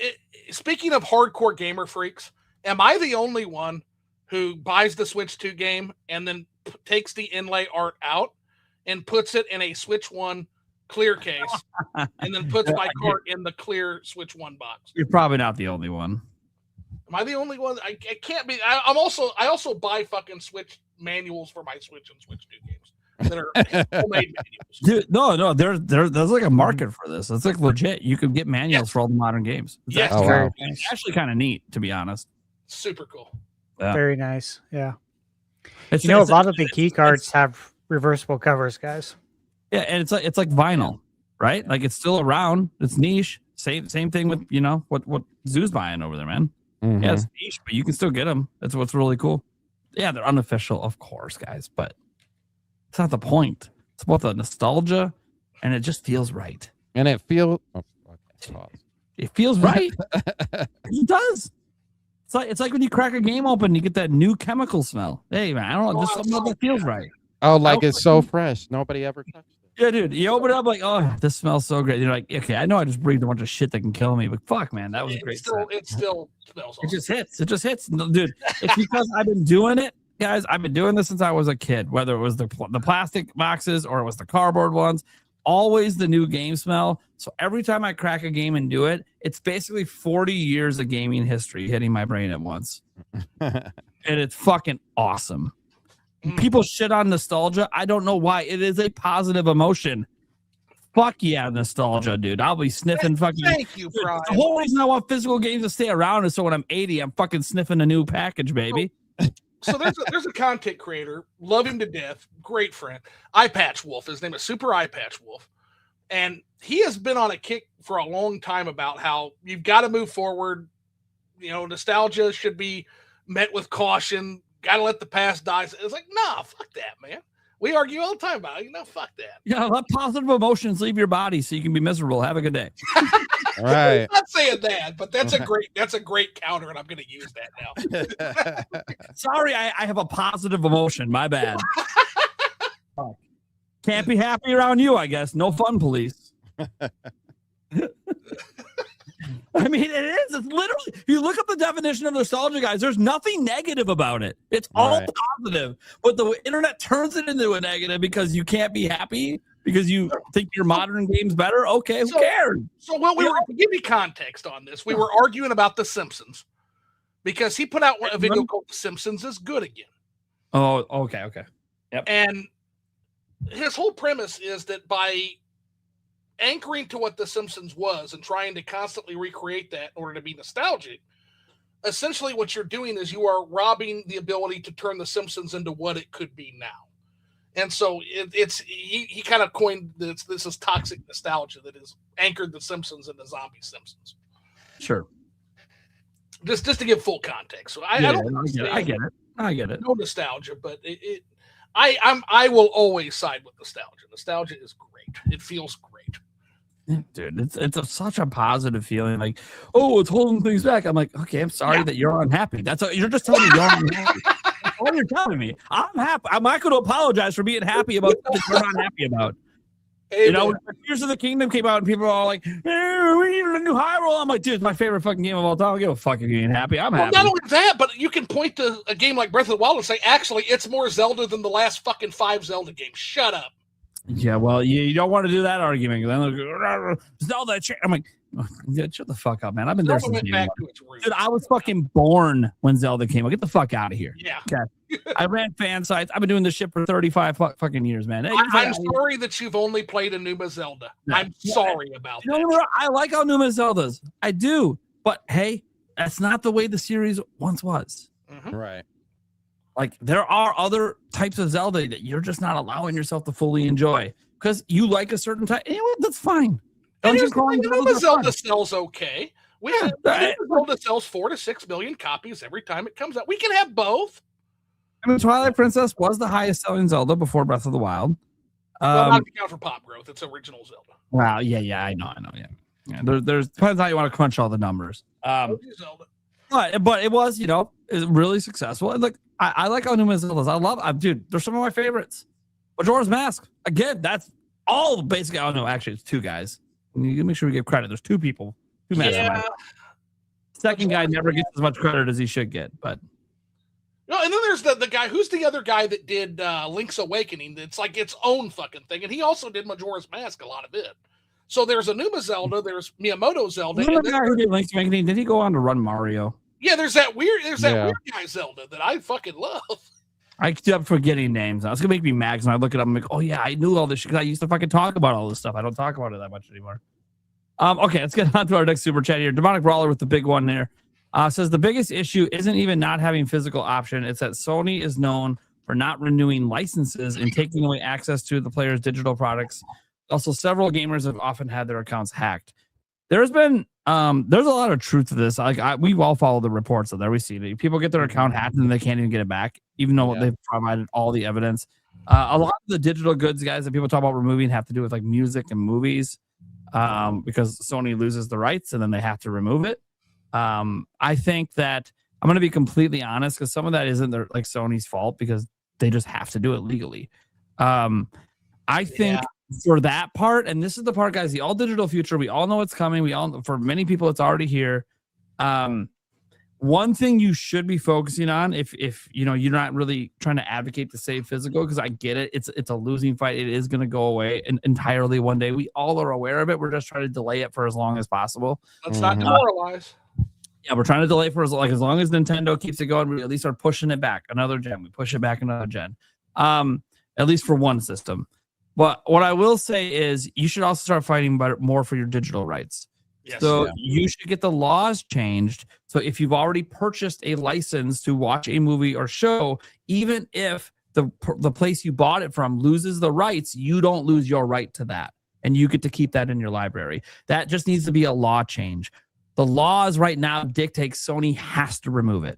speaking of hardcore gamer freaks, am I the only one who buys the Switch 2 game and then takes the inlay art out and puts it in a Switch 1 clear case and then puts my cart in the clear Switch 1 box? You're probably not the only one. Am I the only one? I can't be. I also buy fucking Switch manuals for my Switch and Switch 2 games that are homemade manuals. Dude, no, there's like a market for this. It's like legit. You could get manuals for all the modern games. It's actually kind of neat, to be honest. Super cool. Very nice. Yeah. It's, a lot of the key cards have reversible covers, guys. Yeah, and it's like vinyl, right? Like it's still around. It's niche. Same thing with what Zoo's buying over there, man. Mhm. Yeah, it's niche, but you can still get them. That's what's really cool. Yeah, they're unofficial, of course, guys, but it's not the point. It's about the nostalgia, and it just feels right. And it feels. It feels right. It does. It's like when you crack a game open, you get that new chemical smell. Hey man, I don't know, just something about that feels right. Oh, like it's so fresh. Nobody ever touched it. Yeah, dude. You open it up like, oh, this smells so great. You're like, okay, I know I just breathed a bunch of shit that can kill me, but fuck, man, that was a great. It still smells. It just hits. It just hits, no, dude. It's because I've been doing it, guys. I've been doing this since I was a kid. Whether it was the plastic boxes or it was the cardboard ones, always the new game smell. So every time I crack a game and do it, it's basically 40 years of gaming history hitting my brain at once. And it's fucking awesome. People shit on nostalgia. I don't know why. It is a positive emotion. Fuck yeah, nostalgia, dude. I'll be sniffing fucking. Thank you, Brian. The whole reason I want physical games to stay around is so when I'm 80, I'm fucking sniffing a new package, baby. So there's a content creator, love him to death, great friend, Eye Patch Wolf. His name is Super Eye Patch Wolf, and he has been on a kick for a long time about how you've got to move forward. Nostalgia should be met with caution. Got to let the past die. It's like, nah, fuck that, man. We argue all the time about it. Fuck that. Yeah, let positive emotions leave your body so you can be miserable. Have a good day. All right. I'm not saying that, but that's a great counter, and I'm going to use that now. Sorry, I have a positive emotion. My bad. Can't be happy around you, I guess. No fun, police. I mean, it is. It's literally, if you look up the definition of nostalgia, guys, there's nothing negative about it. It's all positive. But the internet turns it into a negative because you can't be happy because you think your modern game's better. Okay, who cares? So, to give you context on this, we were arguing about The Simpsons because he put out a video called The Simpsons is Good Again. Oh, okay. Yep. And his whole premise is that by anchoring to what The Simpsons was and trying to constantly recreate that in order to be nostalgic, essentially what you're doing is you are robbing the ability to turn The Simpsons into what it could be now. And so he kind of coined this is toxic nostalgia that has anchored The Simpsons into zombie Simpsons. Sure. Just to give full context. So I get it. No nostalgia, but I will always side with nostalgia. Nostalgia is great. It feels great. Dude, it's such a positive feeling. Like, oh, it's holding things back. I'm like, okay, I'm sorry that you're unhappy. You're just telling me you're unhappy. That's all you're telling me. I'm happy. I'm not going to apologize for being happy about something you're not happy about. When Tears of the Kingdom came out and people are all like, hey, we need a new Hyrule. I'm like, dude, it's my favorite fucking game of all time. I don't give a fuck if you're being happy. I'm happy. Not only that, but you can point to a game like Breath of the Wild and say, actually, it's more Zelda than the last fucking 5 Zelda games. Shut up. Yeah, well, you don't want to do that argument. Then Zelda, I'm like, shut the fuck up, man. I've been there since dude, I was fucking born when Zelda came out. Get the fuck out of here. Yeah. Okay. I ran fan sites. I've been doing this shit for 35 fucking years, man. Hey, I'm sorry that you've only played Enuma Zelda. No. I'm sorry about that. No, I like Enuma Zeldas. I do. But hey, that's not the way the series once was. Mm-hmm. Right. Like, there are other types of Zelda that you're just not allowing yourself to fully enjoy because you like a certain type. Anyway, that's fine. Zelda sells okay. Zelda sells 4 to 6 million copies every time it comes out. We can have both. I mean, Twilight Princess was the highest selling Zelda before Breath of the Wild. Well, not to count for pop growth. It's original Zelda. Wow. Yeah. I know. Yeah. There's depends how you want to crunch all the numbers. Zelda. But it was, is really successful. And like, I like Enuma Zeldas. Dude, they're some of my favorites. Majora's Mask. Again, that's all basically. I don't know. Actually, it's 2 guys. You can make sure we give credit. There's 2 people. 2 masterminds. Second guy never gets as much credit as he should get. But no, and then there's the guy. Who's the other guy that did Link's Awakening? That's like its own fucking thing, and he also did Majora's Mask. A lot of it. So there's Enuma Zelda. There's Miyamoto Zelda. The guy who did Link's Awakening, did he go on to run Mario? Yeah, there's that weird guy Zelda that I fucking love. I keep forgetting names. It's gonna make me mad when I look it up. I'm like, oh yeah, I knew all this shit because I used to fucking talk about all this stuff. I don't talk about it that much anymore. Okay, let's get on to our next super chat here. Demonic Brawler with the big one there. Says the biggest issue isn't even not having physical option. It's that Sony is known for not renewing licenses and taking away access to the player's digital products. Also, several gamers have often had their accounts hacked. There's been there's a lot of truth to this. We all follow the reports of there. We see that people get their account hacked and they can't even get it back, even though they've provided all the evidence. A lot of the digital goods, guys, that people talk about removing have to do with like music and movies, because Sony loses the rights and then they have to remove it. I think that I'm going to be completely honest, because some of that isn't like Sony's fault, because they just have to do it legally. I think for that part, and this is the part, guys, the all digital future, we all know it's coming. For many people, it's already here. One thing you should be focusing on, if you're not really trying to advocate to save physical, because I get it, it's a losing fight. It is going to go away entirely one day. We all are aware of it. We're just trying to delay it for as long as possible. Let's not demoralize. Yeah, we're trying to delay for as long as Nintendo keeps it going. We at least are pushing it back another gen. We push it back another gen, at least for one system. But what I will say is, you should also start fighting more for your digital rights. Yes, so you should get the laws changed. So if you've already purchased a license to watch a movie or show, even if the place you bought it from loses the rights, you don't lose your right to that, and you get to keep that in your library. That just needs to be a law change. The laws right now dictate Sony has to remove it.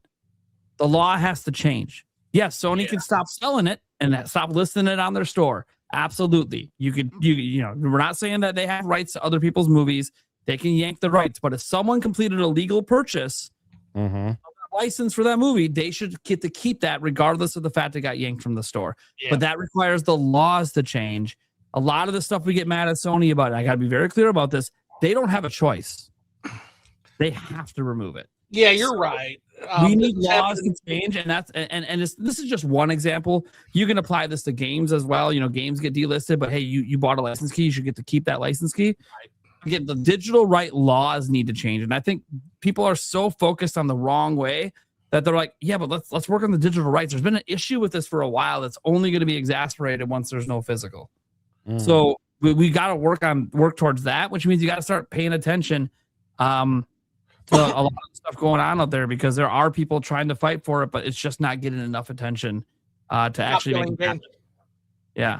The law has to change. Yes, Sony can stop selling it and stop listing it on their store. Absolutely. We're not saying that they have rights to other people's movies. They can yank the rights. But if someone completed a legal purchase of a license for that movie, they should get to keep that regardless of the fact it got yanked from the store. Yeah. But that requires the laws to change. A lot of the stuff we get mad at Sony about, I got to be very clear about this, they don't have a choice. They have to remove it. Yeah, you're right. We need laws to change, and this is just one example. You can apply this to games as well. Games get delisted, but hey, you bought a license key, you should get to keep that license key. Right. Again, the digital right laws need to change, and I think people are so focused on the wrong way that they're like, yeah, but let's work on the digital rights. There's been an issue with this for a while that's only going to be exacerbated once there's no physical. So we got to work towards that, which means you got to start paying attention to a lot of stuff going on out there, because there are people trying to fight for it, but it's just not getting enough attention to actually make it happen. Yeah.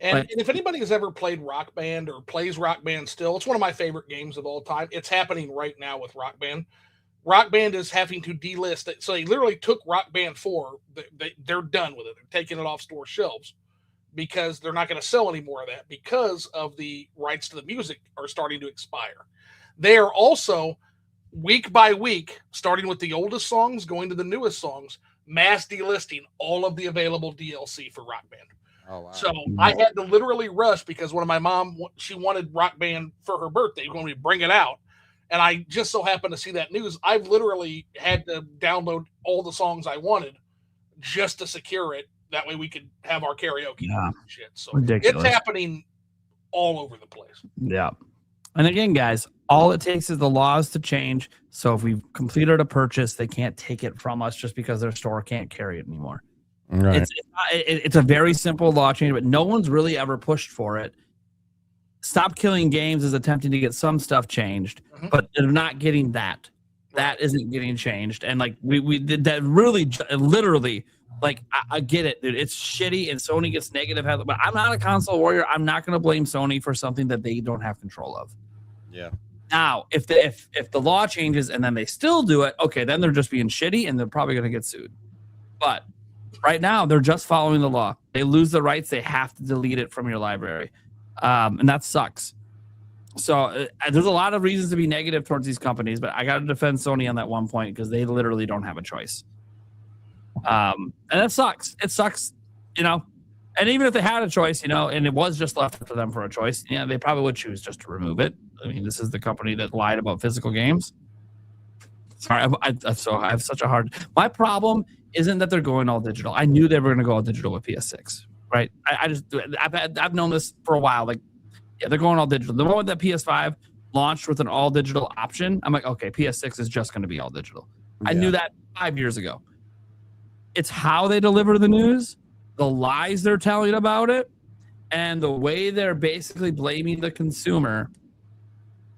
And if anybody has ever played Rock Band or plays Rock Band still, it's one of my favorite games of all time. It's happening right now with Rock Band. Rock Band is having to delist it. So they literally took Rock Band 4. They're done with it. They're taking it off store shelves because they're not going to sell any more of that, because of the rights to the music are starting to expire. They are also, week by week, starting with the oldest songs, going to the newest songs, mass delisting all of the available DLC for Rock Band. Oh, wow. So I had to literally rush, because one of my mom, she wanted Rock Band for her birthday, when we bring it out. And I just so happened to see that news. I've literally had to download all the songs I wanted just to secure it. That way we could have our karaoke and shit. So ridiculous. It's happening all over the place. Yeah. And again, guys, all it takes is the laws to change. So if we've completed a purchase, they can't take it from us just because their store can't carry it anymore. Right. It's a very simple law change, but no one's really ever pushed for it. Stop Killing Games is attempting to get some stuff changed, but they're not getting that. That isn't getting changed. And like we did that really, literally, like I get it, dude. It's shitty, and Sony gets negative, but I'm not a console warrior. I'm not going to blame Sony for something that they don't have control of. Yeah. Now, if the law changes and then they still do it, okay, then they're just being shitty and they're probably going to get sued. But right now, they're just following the law. They lose the rights. They have to delete it from your library. And that sucks. So there's a lot of reasons to be negative towards these companies, but I got to defend Sony on that one point, because they literally don't have a choice. And that sucks. It sucks, and even if they had a choice, and it was just left to them for a choice, they probably would choose just to remove it. I mean, this is the company that lied about physical games. Sorry, I have such a hard. My problem isn't that they're going all digital. I knew they were going to go all digital with PS6, right? I've known this for a while. Like, yeah, they're going all digital. The moment that PS5 launched with an all digital option, I'm like, okay, PS6 is just going to be all digital. Yeah. I knew that 5 years ago. It's how they deliver the news, the lies they're telling about it, and the way they're basically blaming the consumer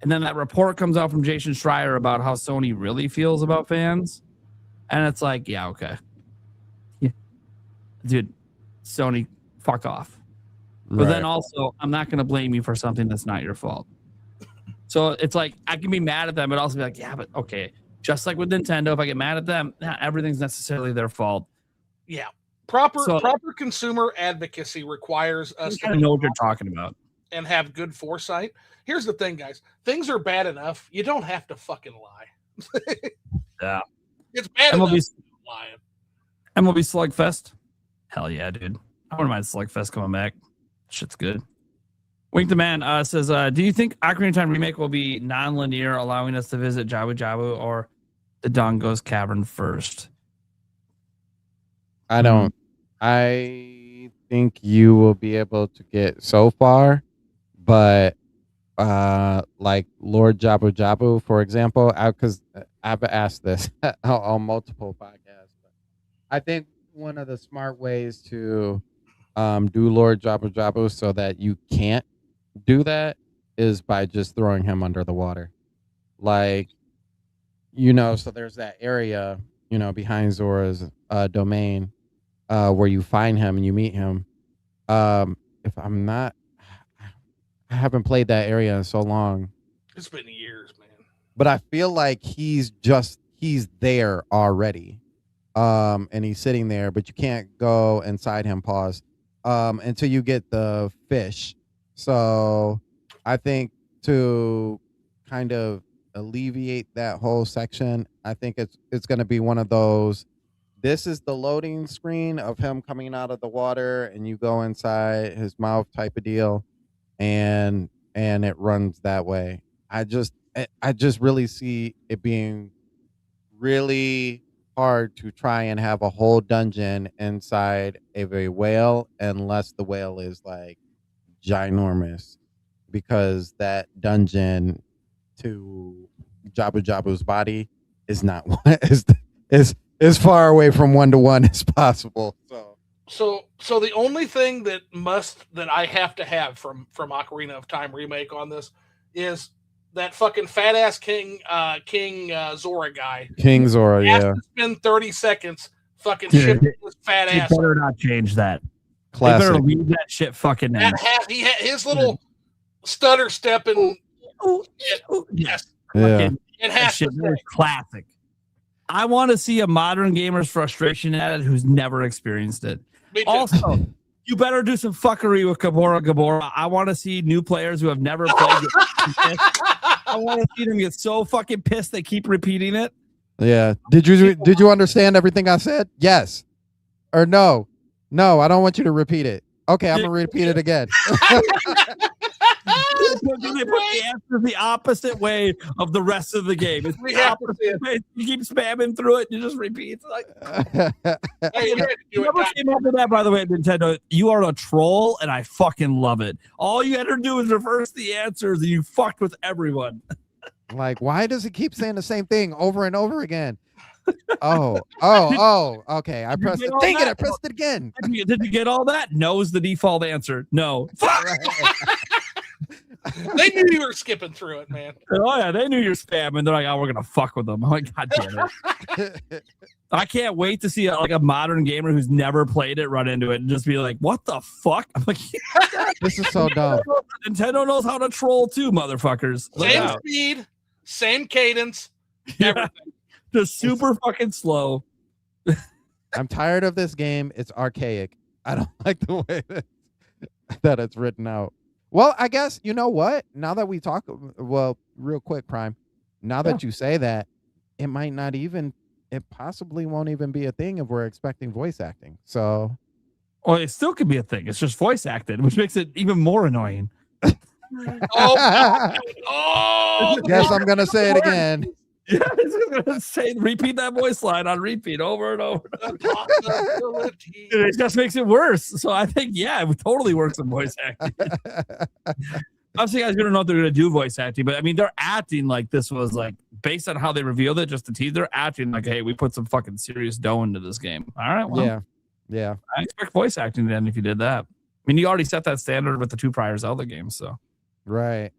And then that report comes out from Jason Schreier about how Sony really feels about fans. And it's like, yeah, okay. Yeah. Dude, Sony, fuck off. But then also, I'm not going to blame you for something that's not your fault. So it's like, I can be mad at them, but also be like, yeah, but okay. Just like with Nintendo, if I get mad at them, not everything's necessarily their fault. Yeah. Proper consumer advocacy requires us to know what you're talking about and have good foresight. Here's the thing, guys. Things are bad enough. You don't have to fucking lie. Yeah. It's bad enough lying. MLB Slugfest? Hell yeah, dude. I wouldn't mind Slugfest coming back. Shit's good. Wink the Man says, do you think Ocarina of Time Remake will be non-linear, allowing us to visit Jabu Jabu or the Dongo's Cavern first? I don't. I think you will be able to get so far, but like Lord Jabu Jabu, for example, because I've asked this on multiple podcasts. But I think one of the smart ways to do Lord Jabu Jabu so that you can't do that is by just throwing him under the water. Like, so there's that area, behind Zora's domain where you find him and you meet him. If I'm not, I haven't played that area in so long. It's been years, man. But I feel like he's there already. And he's sitting there, but you can't go inside him, until you get the fish. So I think to kind of alleviate that whole section, I think it's going to be one of those, this is the loading screen of him coming out of the water and you go inside his mouth type of deal, and it runs that way. I just really see it being really hard to try and have a whole dungeon inside of a whale unless the whale is like ginormous, because that dungeon to Jabu Jabu's body is not is as far away from 1-to-1 as possible. So the only thing that I have to have from Ocarina of Time Remake on this is that fucking fat ass King Zora guy. King Zora, yeah. To spend 30 seconds fucking shipping this fat ass. You better not change that. Classic. They better leave that shit fucking in. He had his little stutter step and yes. Yeah. It has shit to is classic. I want to see a modern gamer's frustration at it who's never experienced it. Also, you better do some fuckery with Gabora. I want to see new players who have never played it. I want to see them get so fucking pissed they keep repeating it. Yeah. Did you understand everything I said? Yes. Or no? No, I don't want you to repeat it. Okay, I'm gonna repeat it again. They put the answer the opposite way of the rest of the game. It's the opposite way. You keep spamming through it, and you just repeat. It's like, whoever came up with that, by the way, at Nintendo, you are a troll, and I fucking love it. All you had to do is reverse the answers, and you fucked with everyone. Like, why does it keep saying the same thing over and over again? Oh, okay. I pressed it. Dang it, I pressed it again. Did you get all that? No is the default answer. No. They knew you were skipping through it, man. Oh yeah, they knew you're spamming. They're like, oh, we're gonna fuck with them. I'm like, God damn it. I can't wait to see a modern gamer who's never played it run into it and just be like, what the fuck? I'm like, this is so dumb. Nintendo knows how to troll too, motherfuckers. Same speed, same cadence, everything. Just super fucking slow. I'm tired of this game. It's archaic. I don't like the way that it's written out. Well, I guess, you know what? Now that we talk, real quick, Prime, now that you say that, it possibly won't even be a thing if we're expecting voice acting. So. Well, it still could be a thing. It's just voice acted, which makes it even more annoying. Oh, guess I'm going to say it again. Yeah, I was gonna repeat that voice line on repeat over and over. It just makes it worse. So I think, it totally works in voice acting. Obviously, guys, we don't know if they're gonna do voice acting, but I mean, they're acting like this was like based on how they revealed it, just the tease. They're acting like, hey, we put some fucking serious dough into this game. All right, well, yeah. I expect voice acting then if you did that. I mean, you already set that standard with the 2 prior Zelda games, so right.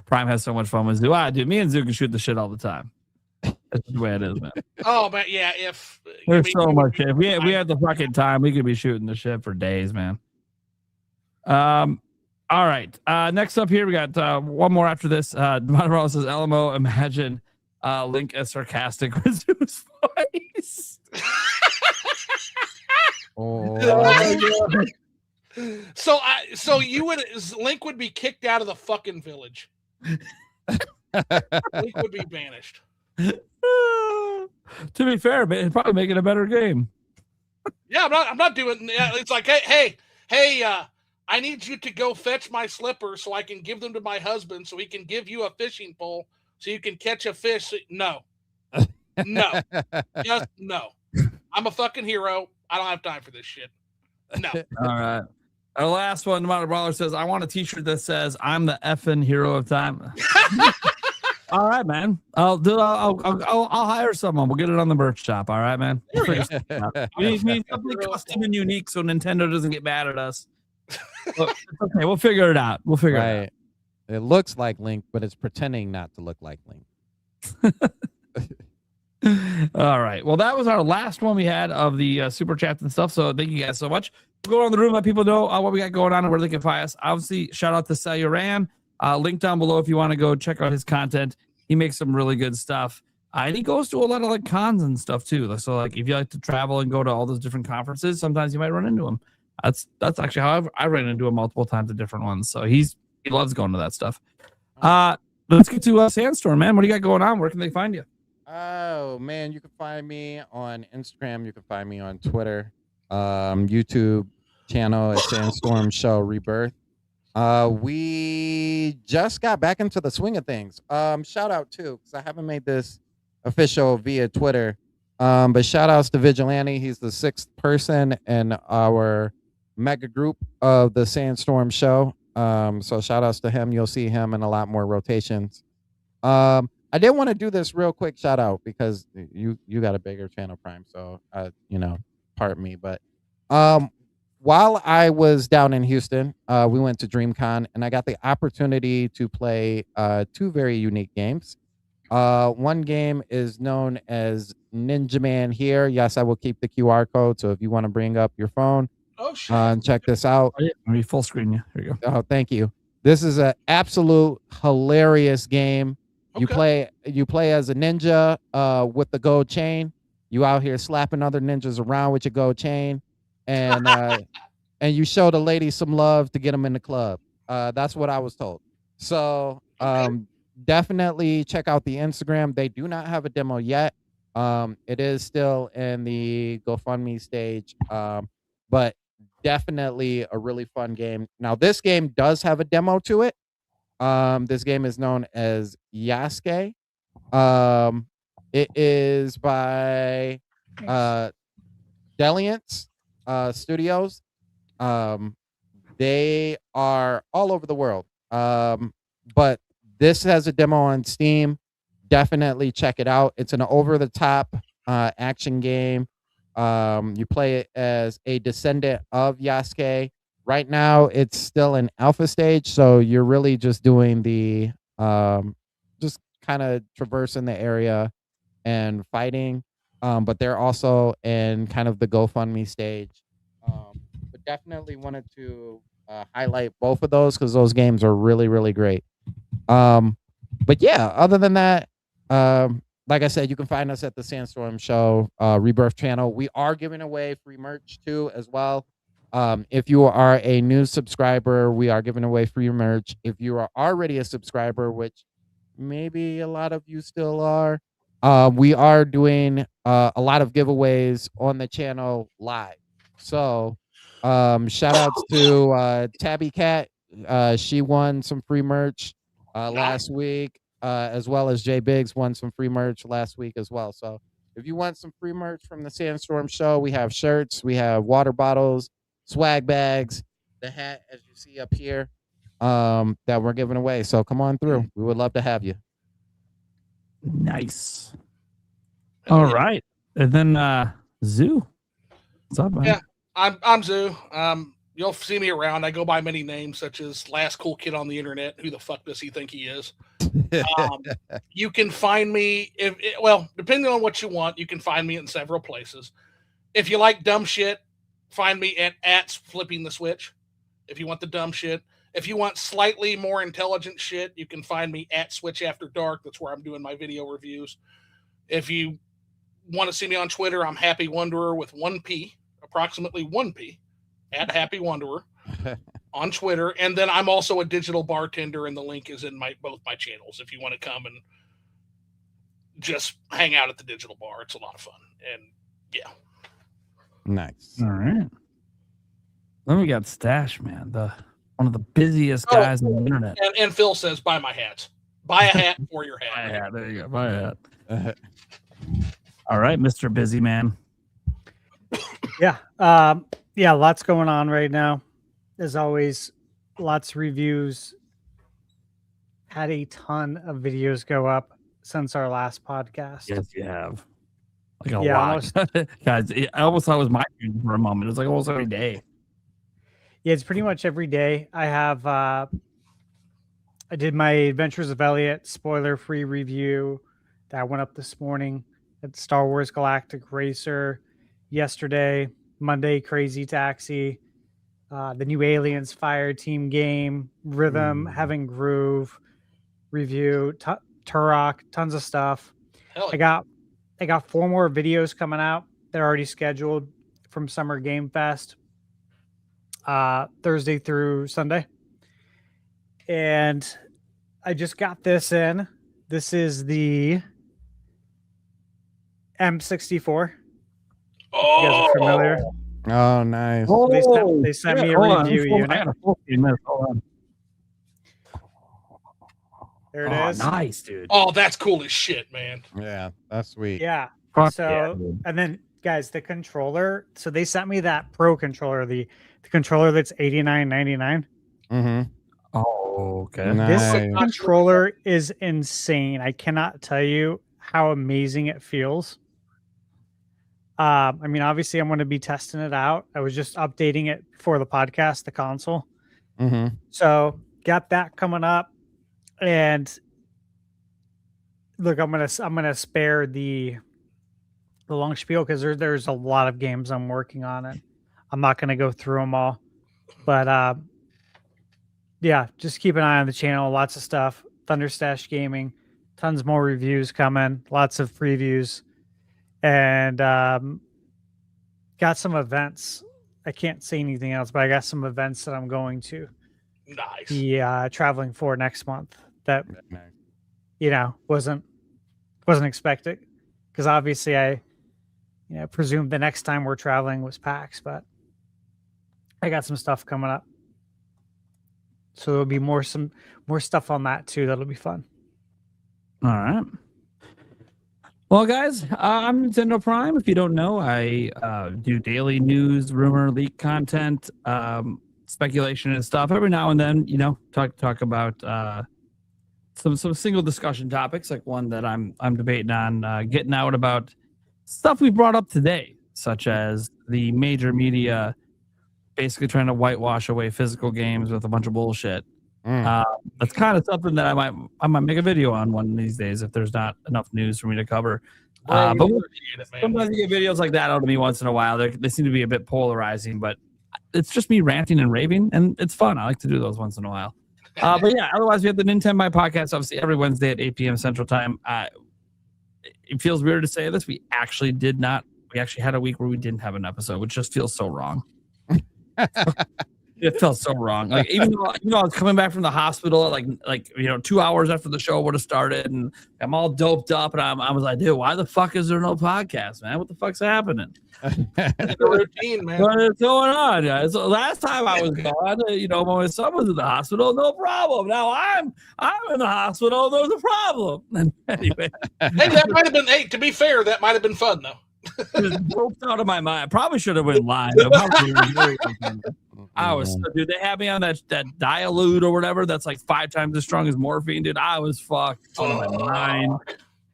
Prime has so much fun with Zoo. Dude, me and Zoo can shoot the shit all the time. That's the way it is, man. Oh, but yeah, if There's so much shit. If we had the fucking time, we could be shooting the shit for days, man. All right. Next up here, we got one more after this. Monroe says, LMO, imagine Link as sarcastic with Zoo's voice. So Link would be kicked out of the fucking village. Link would be banished. To be fair, man, it'd probably make it a better game. Yeah, I'm not doing. It's like, hey, I need you to go fetch my slippers so I can give them to my husband so he can give you a fishing pole so you can catch a fish. No, just no. I'm a fucking hero. I don't have time for this shit. No. All right. Our last one, Modern Brawler says, I want a t-shirt that says, I'm the effing hero of time. All right, man. I'll hire someone. We'll get it on the merch shop. All right, man. We need something custom and unique so Nintendo doesn't get mad at us. Well, okay, we'll figure it out. It out. It looks like Link, but it's pretending not to look like Link. All right. Well, that was our last one we had of the super chats and stuff. So thank you guys so much. We'll go around the room, let people know what we got going on and where they can find us. Obviously, shout out to Sayuran. Link down below if you want to go check out his content. He makes some really good stuff. And he goes to a lot of like cons and stuff too. So like if you like to travel and go to all those different conferences, sometimes you might run into him. That's actually how I ran into him multiple times at different ones. So he loves going to that stuff. Let's get to Sandstorm, man. What do you got going on? Where can they find you? Oh man, you can find me on Instagram. You can find me on Twitter. YouTube channel is Sandstorm Show Rebirth. We just got back into the swing of things. Shout out too, because I haven't made this official via Twitter. But shout outs to Vigilante. He's the 6th person in our mega group of the Sandstorm Show. So shout outs to him. You'll see him in a lot more rotations. I did want to do this real quick shout out because you got a bigger channel, Prime. So pardon me, but while I was down in Houston, we went to DreamCon and I got the opportunity to play 2 very unique games. One game is known as Ninja Man Here. Yes, I will keep the QR code. So if you want to bring up your phone, check this out. Let me full screen you. Here you go. Oh, thank you. This is an absolute hilarious game. Okay. You play as a ninja with the gold chain. You out here slapping other ninjas around with your gold chain, and and you show the ladies some love to get them in the club. That's what I was told. So definitely check out the Instagram. They do not have a demo yet. It is still in the GoFundMe stage, but definitely a really fun game. Now this game does have a demo to it. This game is known as Yasuke. It is by Deliance Studios. They are all over the world. But this has a demo on Steam. Definitely check it out. It's an over-the-top action game. You play it as a descendant of Yasuke. Right now, it's still in alpha stage, so you're really just doing the just kind of traversing the area and fighting. But they're also in kind of the GoFundMe stage. But definitely wanted to highlight both of those because those games are really, really great. But yeah, other than that, like I said, you can find us at the Sandstorm Show Rebirth channel. We are giving away free merch too as well. If you are a new subscriber, we are giving away free merch. If you are already a subscriber, which maybe a lot of you still are, we are doing a lot of giveaways on the channel live. So shout outs to Tabby Cat. She won some free merch last week, as well as Jay Biggs won some free merch last week as well. So if you want some free merch from the Sandstorm Show, we have shirts, we have water bottles, swag bags, the hat as you see up here that we're giving away. So come on through. We would love to have you. Nice. All right. And then Zoo. What's up, man? Yeah, I'm Zoo. You'll see me around. I go by many names, such as Last Cool Kid on the Internet. Who the fuck does he think he is? You can find me, depending on what you want, you can find me in several places. If you like dumb shit, find me at Flipping the Switch. If you want the dumb shit. If you want slightly more intelligent shit, you can find me at Switch After Dark. That's where I'm doing my video reviews. If you want to see me on Twitter, I'm Happy Wanderer with 1P, approximately 1P, at Happy Wanderer on Twitter. And then I'm also a digital bartender, and the link is in both my channels if you want to come and just hang out at the digital bar. It's a lot of fun. And yeah. Nice. All right. Then we got Stash, man, one of the busiest guys on the internet. And Phil says, buy my hats. Buy a hat for your hat. Buy a hat. There you go. Buy a hat. All right, Mr. Busy Man. Yeah. Lots going on right now. As always, lots of reviews. Had a ton of videos go up since our last podcast. Yes, you have. Like a lot. Guys, I almost thought it was my turn for a moment. It's like almost every day. Yeah, it's pretty much every day. I have I did my Adventures of Elliot spoiler-free review that went up this morning at Star Wars Galactic Racer. Yesterday, Monday, Crazy Taxi, the new Aliens Fire Team game, Rhythm, Having Groove review, Turok, tons of stuff. I got 4 more videos coming out. They're already scheduled from Summer Game Fest. Thursday through Sunday. And I just got this in. This is the M64. Oh, you guys are familiar? Oh, nice. Oh, they sent me a review unit. There it is. Nice, dude. Oh, that's cool as shit, man. Yeah, that's sweet. Yeah. And then, guys, the controller. So they sent me that Pro controller, the controller that's $89.99. Mm-hmm. Oh, okay. Nice. This controller is insane. I cannot tell you how amazing it feels. I mean, obviously, I'm going to be testing it out. I was just updating it for the podcast, the console. Mm-hmm. So got that coming up, and look, I'm gonna spare the long spiel because there's a lot of games I'm working on it. I'm not going to go through them all, but yeah, just keep an eye on the channel. Lots of stuff. Thunderstash Gaming, tons more reviews coming, lots of previews, and got some events. I can't say anything else, but I got some events that I'm going to be traveling for next month that wasn't expected, because obviously I presumed the next time we're traveling was PAX, but I got some stuff coming up. So there'll be more stuff on that too. That'll be fun. All right. Well, guys, I'm Nintendo Prime. If you don't know, I do daily news, rumor, leak content, speculation and stuff. Every now and then, talk about some single discussion topics, like one that I'm debating on, getting out about stuff we brought up today, such as the major media basically trying to whitewash away physical games with a bunch of bullshit. That's kind of something that I might make a video on one of these days if there's not enough news for me to cover. But sometimes you get videos like that out of me once in a while. They seem to be a bit polarizing, but it's just me ranting and raving, and it's fun. I like to do those once in a while. But yeah, otherwise we have the NintenByte Podcast, obviously every Wednesday at 8 p.m. Central Time. It feels weird to say this. We actually had a week where we didn't have an episode, which just feels so wrong. It felt so wrong. Like, even though I was coming back from the hospital like 2 hours after the show would have started, and I'm all doped up, and I was like, dude, why the fuck is there no podcast, man? What the fuck's happening? The routine, man. What is going on, guys? So last time I was gone, when my son was in the hospital, no problem. Now I'm in the hospital, there's a problem. And anyway, hey, that might have been. Hey, to be fair, that might have been fun though. It was doped out of my mind. I probably should have went live. Dude, they had me on that dilute or whatever that's like 5 times as strong as morphine, dude. I was fucked out of my mind.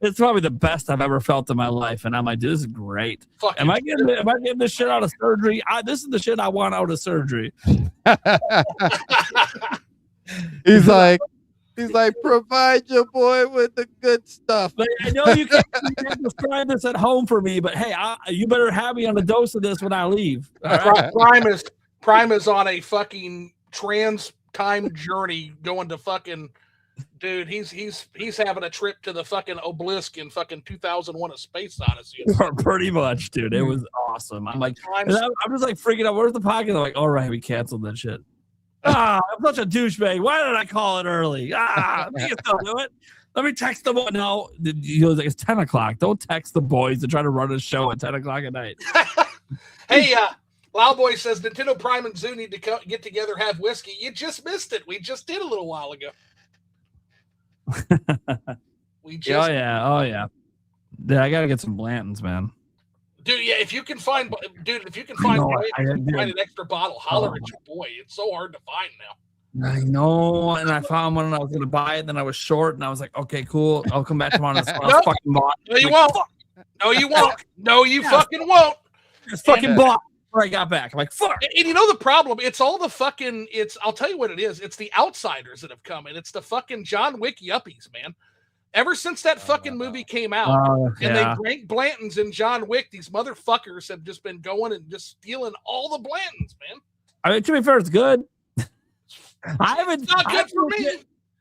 It's probably the best I've ever felt in my life, and I'm like, this is great. Am I getting this shit out of surgery? This is the shit I want out of surgery. He's like, provide your boy with the good stuff. But I know you can't describe this at home for me, but hey, you better have me on a dose of this when I leave. All right? Prime is on a fucking trans time journey going to fucking. Dude, he's having a trip to the fucking obelisk in fucking 2001: A Space Odyssey. Pretty much, dude. It was awesome. I'm like, I'm just like freaking out. Where's the podcast? I'm like, all right, we canceled that shit. I'm such a douchebag. Why did I call it early? You can still do it. Let me text the boy. No, he was like, it's 10 o'clock. Don't text the boys to try to run a show at 10 o'clock at night. Hey, Loud Boy says Nintendo Prime and Zoo need to get together, have whiskey. You just missed it. We just did a little while ago. Oh yeah. I gotta get some Blantons, man. Dude, yeah, if you can find an extra bottle, holler at your boy. It's so hard to find now. I know, and I found one and I was gonna buy it, then I was short and I was like, okay, cool. I'll come back tomorrow. No, you won't. No, you won't. No, you fucking won't. It's fucking bought before I got back. I'm like, fuck. And you know the problem? It's all the fucking. I'll tell you what it is. It's the outsiders that have come, and it's the fucking John Wick yuppies, man. Ever since that fucking movie came out, and they drank Blantons in John Wick, these motherfuckers have just been going and just stealing all the Blantons, man. I mean, to be fair, it's good. It's not good for me.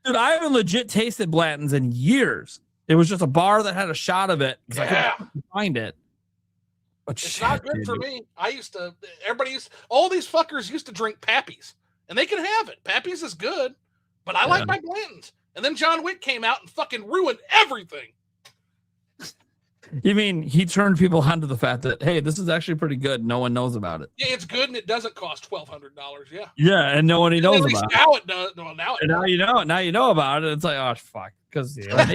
Dude, I haven't legit tasted Blantons in years. It was just a bar that had a shot of it because I couldn't find it. But it's not good for me. All these fuckers used to drink Pappies, and they can have it. Pappies is good, but I like my Blantons. And then John Wick came out and fucking ruined everything. You mean he turned people onto the fact that, hey, this is actually pretty good. No one knows about it. Yeah, it's good and it doesn't cost $1,200. Yeah. Yeah, and no one knows about it. Now it does. No, now it does. Now you know. Now you know about it. It's like, oh fuck, because you can't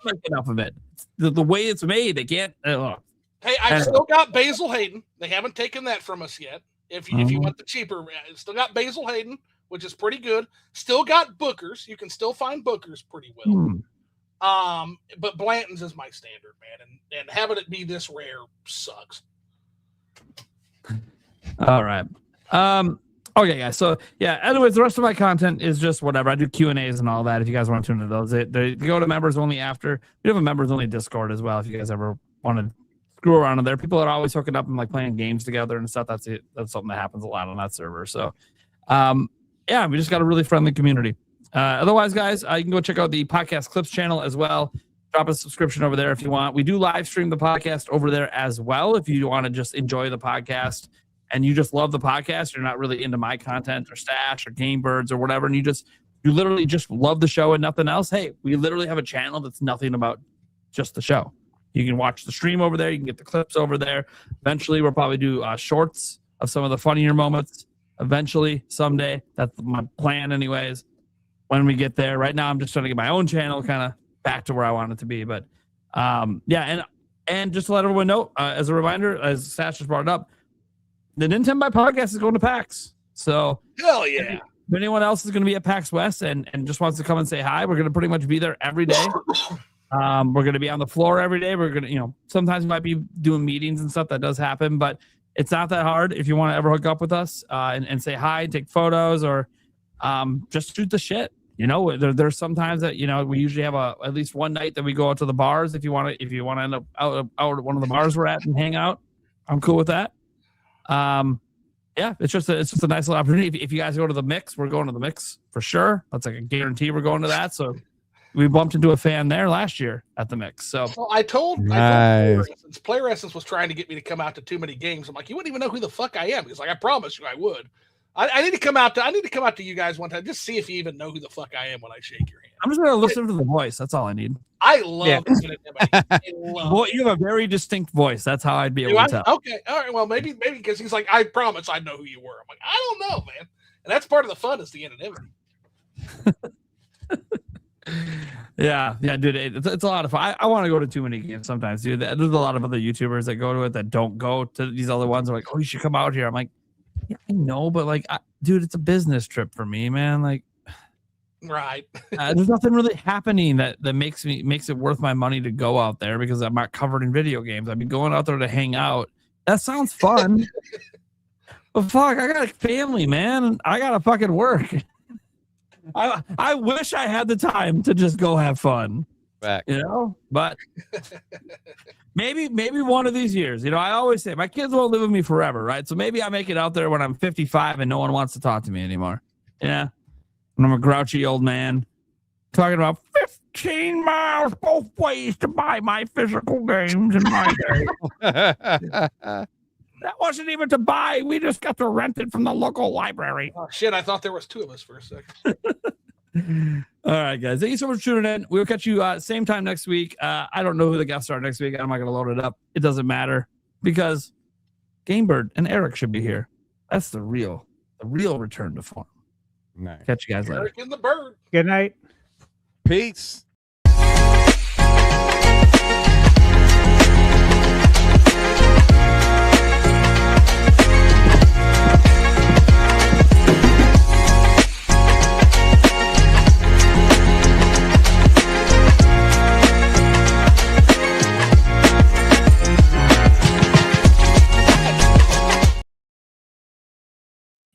make enough of it. The way it's made, they can't. Hey, I've still got Basil Hayden. They haven't taken that from us yet. If you want the cheaper, still got Basil Hayden, which is pretty good. Still got Booker's. You can still find Booker's pretty well. But Blanton's is my standard, man. And having it be this rare sucks. All right. Okay, guys. So, yeah, anyways, the rest of my content is just whatever. I do Q&As and all that if you guys want to tune into those. They go to members only after. We have a members only Discord as well if you guys ever want to screw around in there. People are always hooking up and like playing games together and stuff. That's something that happens a lot on that server. So, yeah, we just got a really friendly community. Otherwise, guys, you can go check out the Podcast Clips channel as well. Drop a subscription over there if you want. We do live stream the podcast over there as well. If you want to just enjoy the podcast and you just love the podcast, you're not really into my content or Stash or Game Birds or whatever, and you literally just love the show and nothing else. Hey, we literally have a channel that's nothing about just the show. You can watch the stream over there. You can get the clips over there. Eventually, we'll probably do shorts of some of the funnier moments. Eventually, someday. That's my plan anyways. When we get there. Right now, I'm just trying to get my own channel kind of back to where I want it to be. But yeah, and just to let everyone know, as a reminder, as Sash just brought it up, the NintenByte Podcast is going to PAX. So hell yeah. If anyone else is going to be at PAX West and just wants to come and say hi, we're going to pretty much be there every day. We're going to be on the floor every day. We're going to, sometimes we might be doing meetings and stuff. That does happen, but it's not that hard if you want to ever hook up with us and say hi, take photos, or just shoot the shit. There's sometimes that we usually have at least one night that we go out to the bars. If you want to end up out at one of the bars we're at and hang out, I'm cool with that. Yeah, it's just a nice little opportunity. If you guys go to the Mix, we're going to the Mix for sure. That's like a guarantee we're going to that. So we bumped into a fan there last year at the Mix. So I told Player Essence was trying to get me to come out to too many games. I'm like, you wouldn't even know who the fuck I am. He's like, I promise you I would. I need to come out to you guys one time, just see if you even know who the fuck I am when I shake your hand. I'm just gonna listen to the voice. That's all I need. I love it. Well, you have a very distinct voice. That's how I'd be able to tell. Okay, all right. Well, maybe because he's like, I promise I know who you were. I'm like, I don't know, man. And that's part of the fun is the anonymity. Yeah, dude, it's a lot of fun. I want to go to too many games sometimes, dude. There's a lot of other YouTubers that go to it that don't go to these other ones. They're like, oh, you should come out here. I'm like, yeah, I know, but like, dude, it's a business trip for me, man. Like, Right. There's nothing really happening that makes it worth my money to go out there because I'm not covered in video games. I mean, going out there to hang out. That sounds fun. But fuck, I got a family, man. I gotta fucking work. I wish I had the time to just go have fun. Back. You know, but maybe one of these years. You know, I always say my kids won't live with me forever, right? So maybe I make it out there when I'm 55 and no one wants to talk to me anymore. Yeah. And I'm a grouchy old man talking about 15 miles both ways to buy my physical games in my day. That wasn't even to buy. We just got to rent it from the local library. Oh, shit, I thought there was two of us for a second. All right, guys. Thank you so much for tuning in. We'll catch you same time next week. I don't know who the guests are next week. I'm not going to load it up. It doesn't matter because Gamebird and Eric should be here. That's the real return to form. Nice. Catch you guys later. Eric and the bird. Good night. Peace.